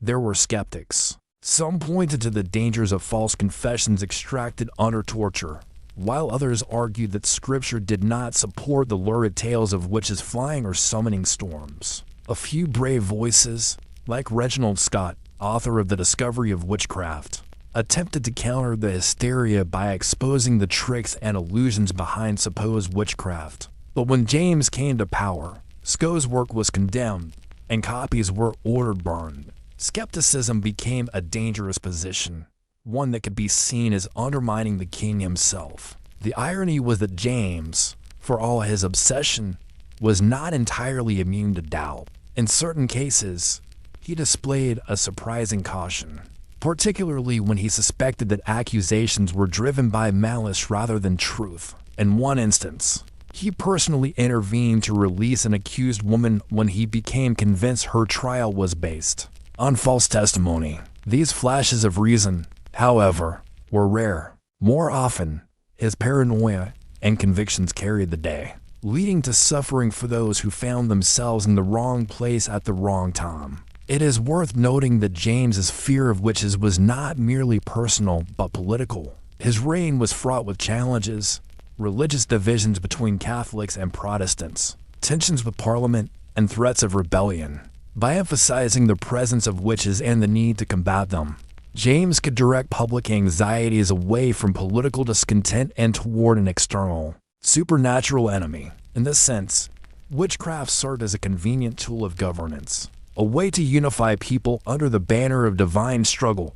there were skeptics. Some pointed to the dangers of false confessions extracted under torture, while others argued that scripture did not support the lurid tales of witches flying or summoning storms. A few brave voices, like Reginald Scott, author of The Discovery of Witchcraft, attempted to counter the hysteria by exposing the tricks and illusions behind supposed witchcraft. But when James came to power, Scott's work was condemned, and copies were ordered burned. Skepticism became a dangerous position, one that could be seen as undermining the king himself. The irony was that James, for all his obsession, was not entirely immune to doubt. In certain cases, he displayed a surprising caution, particularly when he suspected that accusations were driven by malice rather than truth. In one instance, he personally intervened to release an accused woman when he became convinced her trial was based on false testimony. These flashes of reason, however, were rare. More often, his paranoia and convictions carried the day, leading to suffering for those who found themselves in the wrong place at the wrong time. It is worth noting that James's fear of witches was not merely personal but political. His reign was fraught with challenges, religious divisions between Catholics and Protestants, tensions with Parliament, and threats of rebellion. By emphasizing the presence of witches and the need to combat them, James could direct public anxieties away from political discontent and toward an external, supernatural enemy. In this sense, witchcraft served as a convenient tool of governance, a way to unify people under the banner of divine struggle,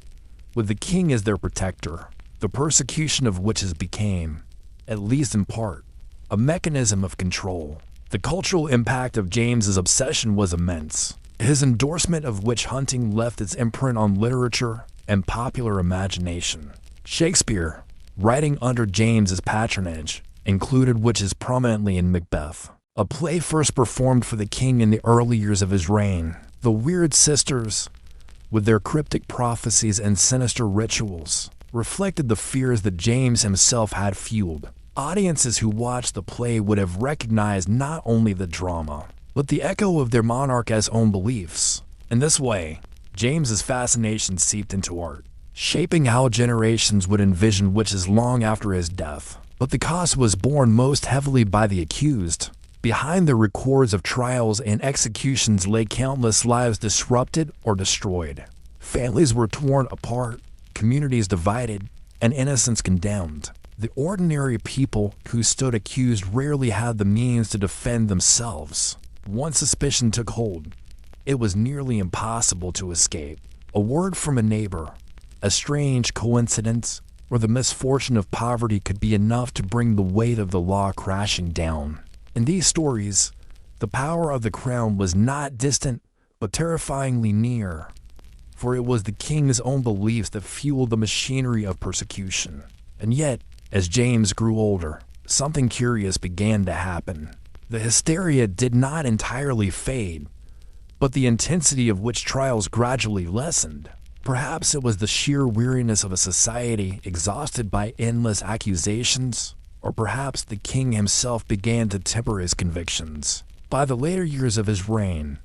with the king as their protector. The persecution of witches became, at least in part, a mechanism of control. The cultural impact of James's obsession was immense. His endorsement of witch hunting left its imprint on literature and popular imagination. Shakespeare, writing under James's patronage, included witches prominently in Macbeth, a play first performed for the king in the early years of his reign. The Weird Sisters, with their cryptic prophecies and sinister rituals, reflected the fears that James himself had fueled. Audiences who watched the play would have recognized not only the drama, but the echo of their monarch's own beliefs. In this way, James's fascination seeped into art, shaping how generations would envision witches long after his death. But the cost was borne most heavily by the accused. Behind the records of trials and executions lay countless lives disrupted or destroyed. Families were torn apart, communities divided, and innocents condemned. The ordinary people who stood accused rarely had the means to defend themselves. Once suspicion took hold, it was nearly impossible to escape. A word from a neighbor, a strange coincidence, or the misfortune of poverty could be enough to bring the weight of the law crashing down. In these stories, the power of the crown was not distant but terrifyingly near, for it was the king's own beliefs that fueled the machinery of persecution. And yet, as James grew older, something curious began to happen. The hysteria did not entirely fade, but the intensity of witch trials gradually lessened. Perhaps it was the sheer weariness of a society exhausted by endless accusations, or perhaps the king himself began to temper his convictions. By the later years of his reign,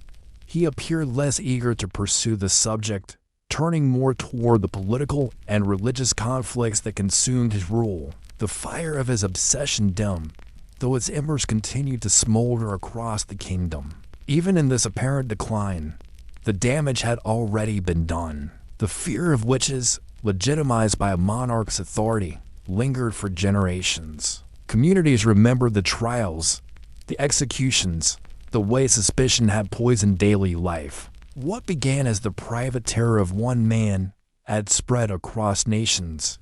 he appeared less eager to pursue the subject, turning more toward the political and religious conflicts that consumed his rule. The fire of his obsession dimmed, though its embers continued to smolder across the kingdom. Even in this apparent decline, the damage had already been done. The fear of witches, legitimized by a monarch's authority, lingered for generations. Communities remembered the trials, the executions, the way suspicion had poisoned daily life. What began as the private terror of one man had spread across nations,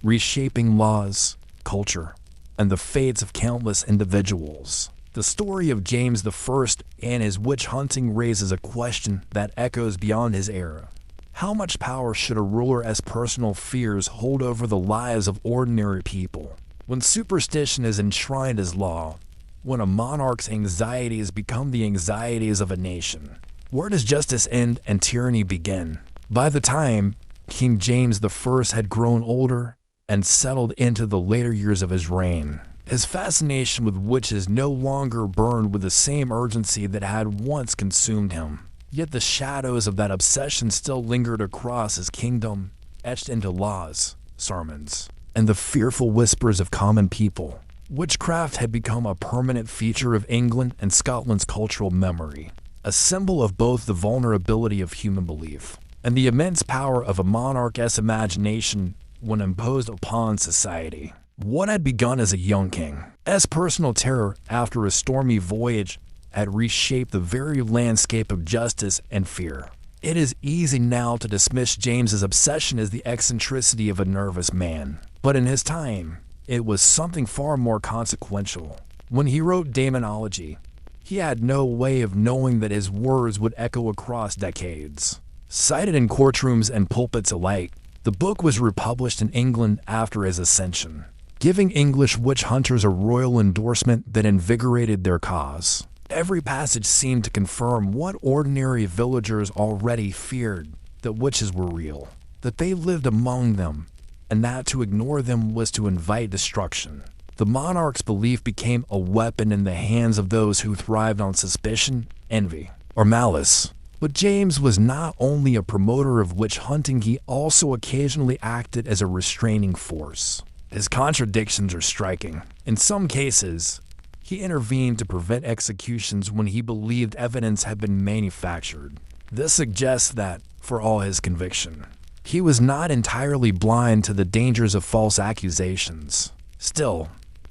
reshaping laws, culture, and the fates of countless individuals. The story of James I and his witch hunting raises a question that echoes beyond his era. How much power should a ruler's personal fears hold over the lives of ordinary people? When superstition is enshrined as law, when a monarch's anxieties become the anxieties of a nation, where does justice end and tyranny begin? By the time King James I had grown older and settled into the later years of his reign, his fascination with witches no longer burned with the same urgency that had once consumed him. Yet the shadows of that obsession still lingered across his kingdom, etched into laws, sermons, and the fearful whispers of common people. Witchcraft had become a permanent feature of England and Scotland's cultural memory, a symbol of both the vulnerability of human belief and the immense power of a monarch's imagination when imposed upon society. What had begun as a young king's personal terror after a stormy voyage had reshaped the very landscape of justice and fear. It is easy now to dismiss James's obsession as the eccentricity of a nervous man, but in his time, it was something far more consequential. When he wrote Daemonology, he had no way of knowing that his words would echo across decades. Cited in courtrooms and pulpits alike, the book was republished in England after his ascension, giving English witch hunters a royal endorsement that invigorated their cause. Every passage seemed to confirm what ordinary villagers already feared, that witches were real, that they lived among them, and that to ignore them was to invite destruction. The monarch's belief became a weapon in the hands of those who thrived on suspicion, envy, or malice. But James was not only a promoter of witch hunting, he also occasionally acted as a restraining force. His contradictions are striking. In some cases, he intervened to prevent executions when he believed evidence had been manufactured. This suggests that, for all his conviction, he was not entirely blind to the dangers of false accusations. Still,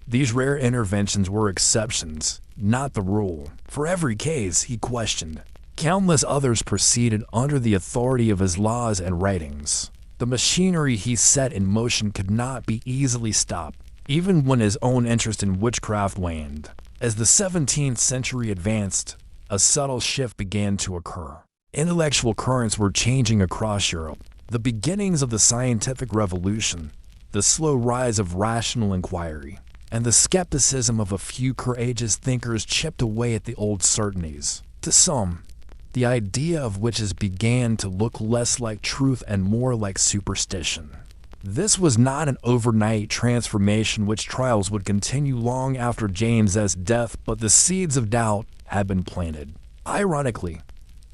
these rare interventions were exceptions, not the rule. For every case he questioned, countless others proceeded under the authority of his laws and writings. The machinery he set in motion could not be easily stopped, even when his own interest in witchcraft waned. As the 17th century advanced, a subtle shift began to occur. Intellectual currents were changing across Europe. The beginnings of the scientific revolution, the slow rise of rational inquiry, and the skepticism of a few courageous thinkers chipped away at the old certainties. To some, the idea of witches began to look less like truth and more like superstition. This was not an overnight transformation. Witch trials would continue long after James's death, but the seeds of doubt had been planted. Ironically,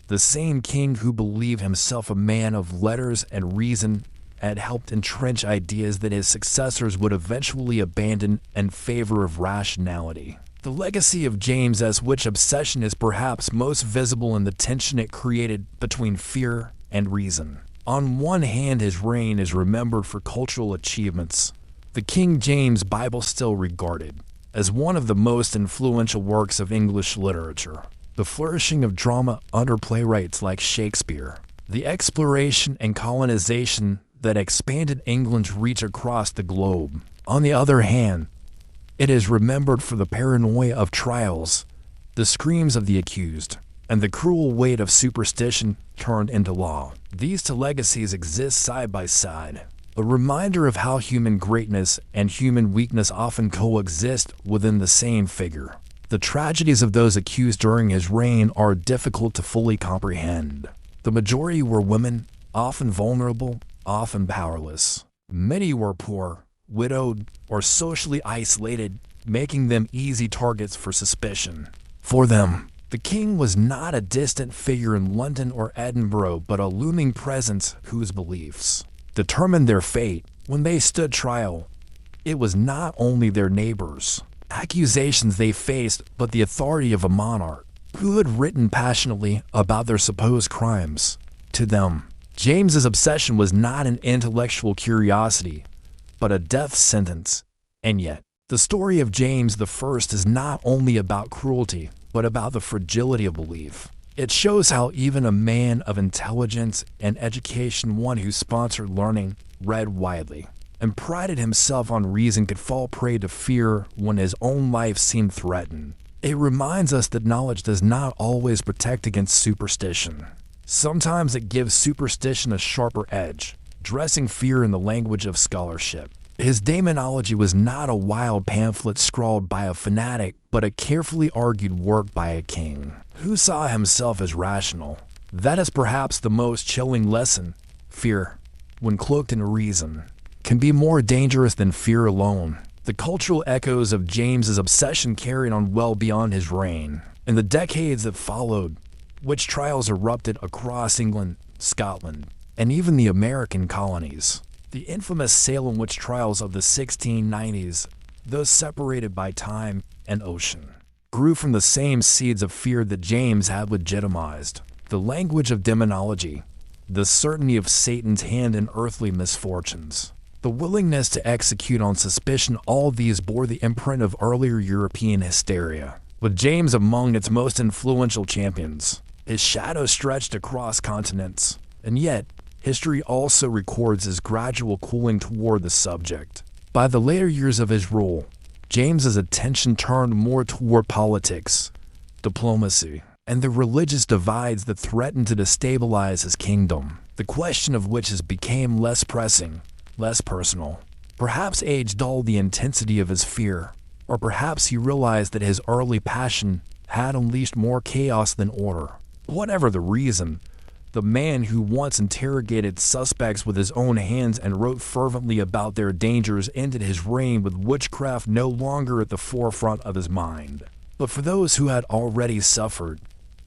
the same king who believed himself a man of letters and reason had helped entrench ideas that his successors would eventually abandon in favor of rationality. The legacy of James's witch obsession is perhaps most visible in the tension it created between fear and reason. On one hand, his reign is remembered for cultural achievements. The King James Bible still regarded as one of the most influential works of English literature. The flourishing of drama under playwrights like Shakespeare. The exploration and colonization that expanded England's reach across the globe. On the other hand, it is remembered for the paranoia of trials, the screams of the accused, and the cruel weight of superstition turned into law. These two legacies exist side by side, a reminder of how human greatness and human weakness often coexist within the same figure. The tragedies of those accused during his reign are difficult to fully comprehend. The majority were women, often vulnerable, often powerless. Many were poor, widowed, or socially isolated, making them easy targets for suspicion. For them, the king was not a distant figure in London or Edinburgh, but a looming presence whose beliefs determined their fate. When they stood trial, it was not only their neighbors, accusations they faced, but the authority of a monarch who had written passionately about their supposed crimes. To them, James's obsession was not an intellectual curiosity, but a death sentence. And yet, the story of James I is not only about cruelty, but about the fragility of belief. It shows how even a man of intelligence and education, one who sponsored learning, read widely, and prided himself on reason, could fall prey to fear when his own life seemed threatened. It reminds us that knowledge does not always protect against superstition. Sometimes it gives superstition a sharper edge, dressing fear in the language of scholarship. His demonology was not a wild pamphlet scrawled by a fanatic, but a carefully argued work by a king who saw himself as rational. That is perhaps the most chilling lesson. Fear, when cloaked in reason, can be more dangerous than fear alone. The cultural echoes of James's obsession carried on well beyond his reign. In the decades that followed, witch trials erupted across England, Scotland, and even the American colonies. The infamous Salem witch trials of the 1690s, though separated by time and ocean, grew from the same seeds of fear that James had legitimized. The language of demonology, the certainty of Satan's hand in earthly misfortunes, the willingness to execute on suspicion, all these bore the imprint of earlier European hysteria, with James among its most influential champions. His shadow stretched across continents, and yet, history also records his gradual cooling toward the subject. By the later years of his rule, James's attention turned more toward politics, diplomacy, and the religious divides that threatened to destabilize his kingdom. The question of witches became less pressing, less personal. Perhaps age dulled the intensity of his fear, or perhaps he realized that his early passion had unleashed more chaos than order. Whatever the reason, the man who once interrogated suspects with his own hands and wrote fervently about their dangers ended his reign with witchcraft no longer at the forefront of his mind. But for those who had already suffered,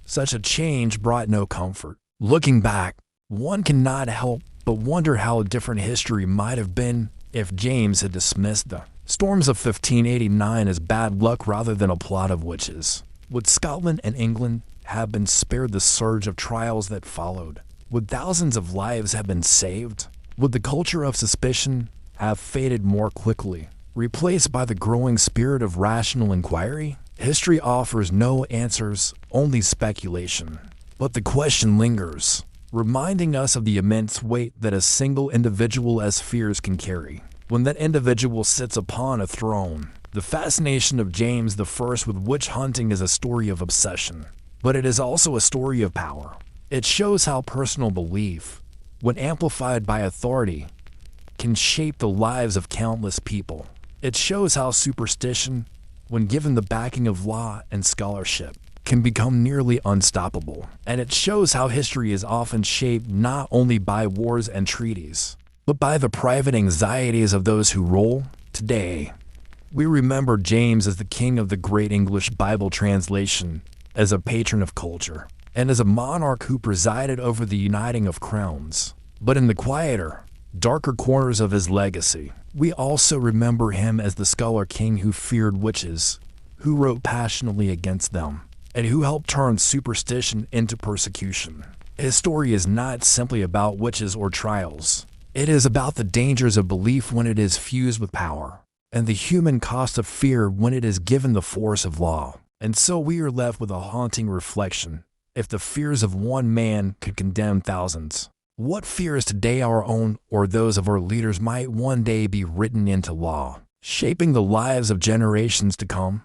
such a change brought no comfort. Looking back, one cannot help but wonder how different history might have been if James had dismissed the storms of 1589 as bad luck rather than a plot of witches. Would Scotland and England have been spared the surge of trials that followed? Would thousands of lives have been saved? Would the culture of suspicion have faded more quickly, replaced by the growing spirit of rational inquiry? History offers no answers, only speculation. But the question lingers, reminding us of the immense weight that a single individual as fears can carry. When that individual sits upon a throne, the fascination of James I with witch hunting is a story of obsession. But it is also a story of power. It shows how personal belief, when amplified by authority, can shape the lives of countless people. It shows how superstition, when given the backing of law and scholarship, can become nearly unstoppable. And it shows how history is often shaped not only by wars and treaties, but by the private anxieties of those who rule. Today, we remember James as the king of the great English Bible translation, as a patron of culture, and as a monarch who presided over the uniting of crowns. But in the quieter, darker corners of his legacy, we also remember him as the scholar king who feared witches, who wrote passionately against them, and who helped turn superstition into persecution. His story is not simply about witches or trials. It is about the dangers of belief when it is fused with power, and the human cost of fear when it is given the force of law. And so we are left with a haunting reflection. If the fears of one man could condemn thousands, what fears today our own or those of our leaders might one day be written into law, shaping the lives of generations to come?